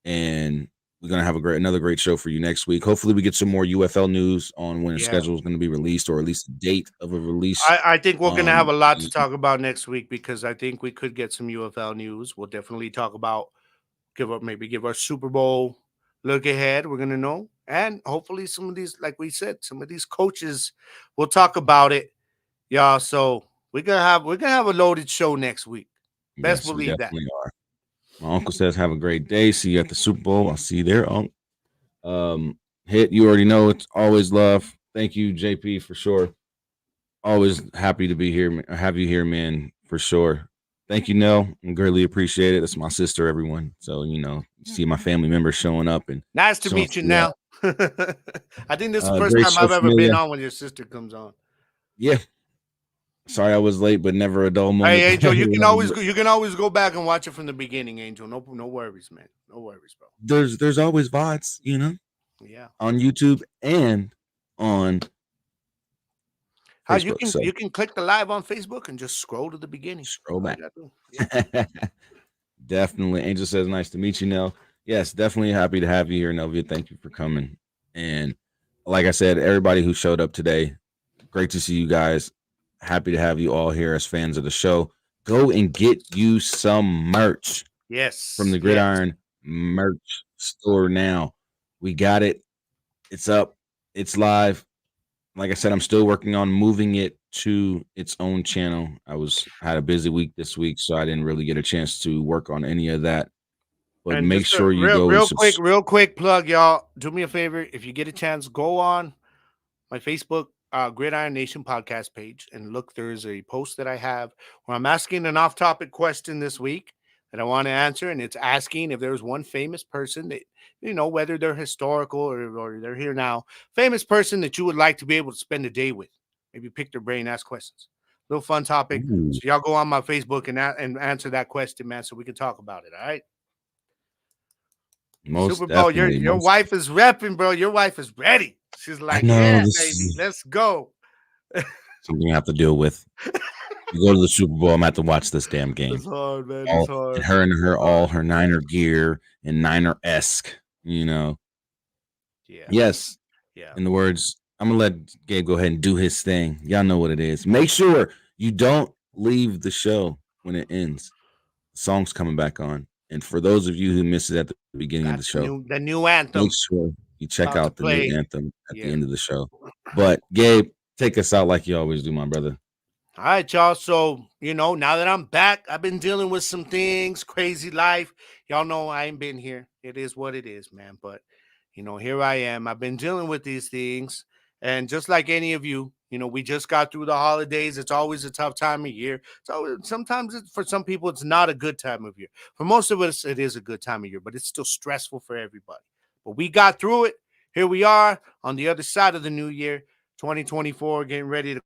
B: And we're gonna have another great show for you next week. Hopefully, we get some more UFL news on when the schedule is going to be released, or at least the date of a release.
C: I think we're gonna have a lot to talk about next week because I think we could get some UFL news. We'll definitely talk about give our Super Bowl look ahead. We're gonna know, and hopefully some of these, like we said, some of these coaches. We'll talk about it, y'all. So we're gonna have a loaded show next week. Best believe that.
B: Are. My uncle says, have a great day. See you at the Super Bowl. I'll see you there. Hit, you already know it's always love. Thank you, JP, for sure. Always happy to be here. Have you here, man, for sure. Thank you, Nell. I greatly appreciate it. That's my sister, everyone. So, see my family members showing up. And
C: nice to meet you, Nell. I think this is the first time I've ever been on when your sister comes on.
B: Yeah. Sorry I was late, but never a dull moment.
C: Hey, Angel, you can always go back and watch it from the beginning, Angel. No worries, man. No worries, bro.
B: There's always VODs,
C: Yeah.
B: On YouTube and on
C: Facebook. You can click the live on Facebook and just scroll to the beginning.
B: Scroll back. Yeah. Definitely. Angel says, nice to meet you, Nell. Yes, definitely happy to have you here, Nelvia. Thank you for coming. And like I said, everybody who showed up today, great to see you guys. Happy to have you all here as fans of the show. Go and get you some merch.
C: Yes.
B: From the Gridiron merch store now. We got it. It's up. It's live. Like I said, I'm still working on moving it to its own channel. I had a busy week this week, so I didn't really get a chance to work on any of that. But and make sure you go.
C: Real quick plug, y'all. Do me a favor. If you get a chance, go on my Facebook Gridiron Nation podcast page and look. There's a post that I have where I'm asking an off-topic question this week that I want to answer, and it's asking if there's one famous person that, whether they're historical or they're here now, famous person that you would like to be able to spend a day with. Maybe pick their brain, ask questions. Little fun topic. Ooh. So y'all go on my Facebook and answer that question, man, so we can talk about it. All right.
B: Most
C: Super Bowl, your wife is repping, bro. Your wife is ready. She's like, yeah, baby, let's go.
B: Something you have to deal with. You go to the Super Bowl, I'm going to have to watch this damn game.
C: It's hard, man. It's hard.
B: All her Niner gear and Niner-esque, Yeah. Yes.
C: Yeah.
B: In the words, I'm going to let Gabe go ahead and do his thing. Y'all know what it is. Make sure you don't leave the show when it ends. The song's coming back on. And for those of you who missed it at the beginning of the show,
C: the new anthem.
B: Make sure you check out the new anthem at the end of the show. But Gabe, take us out like you always do, my brother.
C: All right, y'all. So, now that I'm back, I've been dealing with some things, crazy life. Y'all know I ain't been here. It is what it is, man. But, here I am. I've been dealing with these things. And just like any of you, we just got through the holidays. It's always a tough time of year. So sometimes for some people, it's not a good time of year. For most of us, it is a good time of year, but it's still stressful for everybody. But we got through it. Here we are on the other side of the new year, 2024, getting ready to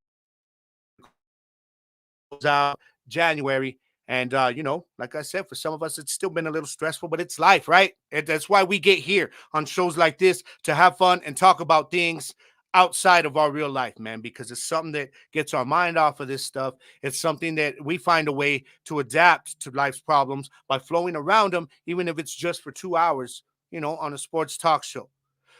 C: close out January. And, like I said, for some of us, it's still been a little stressful, but it's life, right? And that's why we get here on shows like this to have fun and talk about things outside of our real life, man, because it's something that gets our mind off of this stuff. It's something that we find a way to adapt to life's problems by flowing around them, even if it's just for 2 hours, on a sports talk show.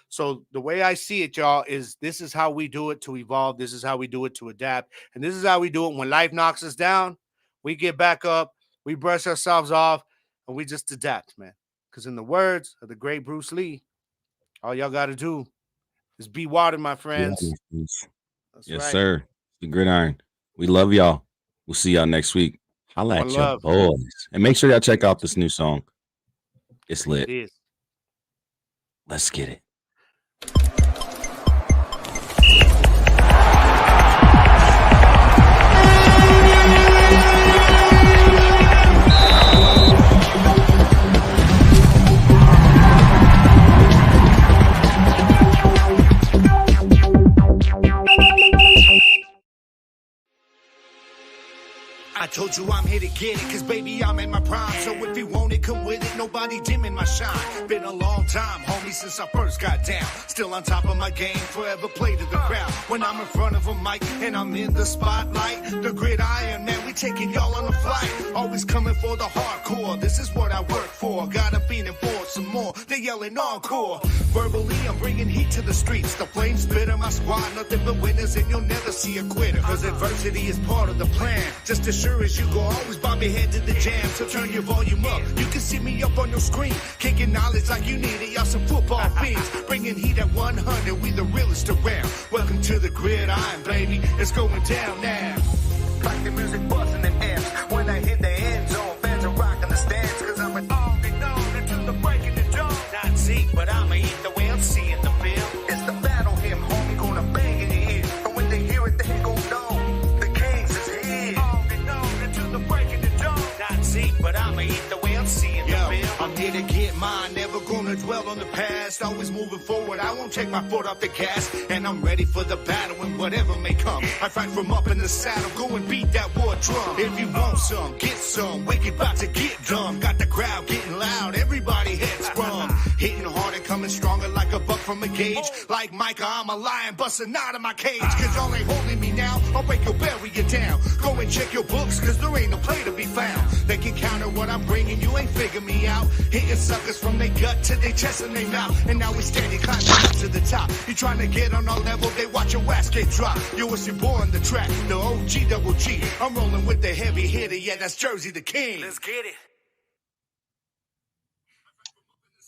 C: So the way I see it, y'all, is this is how we do it to evolve. This is how we do it to adapt. And this is how we do it when life knocks us down. We get back up, we brush ourselves off, and we just adapt, man. Because in the words of the great Bruce Lee, all y'all got to do is be water, my friends.
B: That's right. Sir. The Gridiron. We love y'all. We'll see y'all next week. Holla at your boys. And make sure y'all check out this new song. It's lit.
C: It is.
B: Let's get it.
A: I told you I'm here to get it, cause baby I'm in my prime. So if you want it, come with it, nobody dimming my shine. Been a long time, homie, since I first got down. Still on top of my game, forever play to the crowd. When I'm in front of a mic and I'm in the spotlight, the Gridiron, man, we taking y'all on a flight. Always coming for the hardcore, this is what I work for. Got a feeling for some more, they yelling encore. Verbally, I'm bringing heat to the streets. The flames spit on my squad, nothing but winners, and you'll never see a quitter. Cause adversity is part of the plan, just as sure as you go, always bob your head to the jam. So turn your volume up, you can see me up on your screen, kicking knowledge like you need it. Y'all some football fiends, bringing heat at 100, we the realest around. Welcome to the Gridiron, baby, it's going down now. Like the music busting in amps, when I hit the end zone, fans are rocking the stands. Cause I'm an all-known until the breaking the dawn. Not Zeke, but I'ma eat the way I'm seeing the film. It's the battle hymn, homie, gonna bang in your ear. And when they hear it, they gon' know the Kings is here. All-known until the breaking the dawn. Not Zeke, but I'ma eat the way I'm seeing the film. I'm here to get mine, never gonna dwell on the past. Always moving forward, I won't take my foot off the gas. And I'm ready for the battle and whatever may come. I fight from up in the saddle, go and beat that war drum. If you want some, get some, wicked about to get dumb. Got the crowd getting loud, everybody head sprung. Hitting hard and coming stronger like a buck from a cage. Like Micah, I'm a lion busting out of my cage. Cause y'all ain't holding me now, I'll break your bury you down. Go and check your books, cause there ain't no play to be found. They can counter what I'm bringing, you ain't figure me out. Hitting suckers from their gut to their chest and their mouth. And now we standing climbing up to the top. You trying to get on our level, they watch your ass get dropped. Yo, it's your boy on the track, the OG double G. I'm rolling with the heavy hitter, yeah, that's Jersey the King. Let's get it.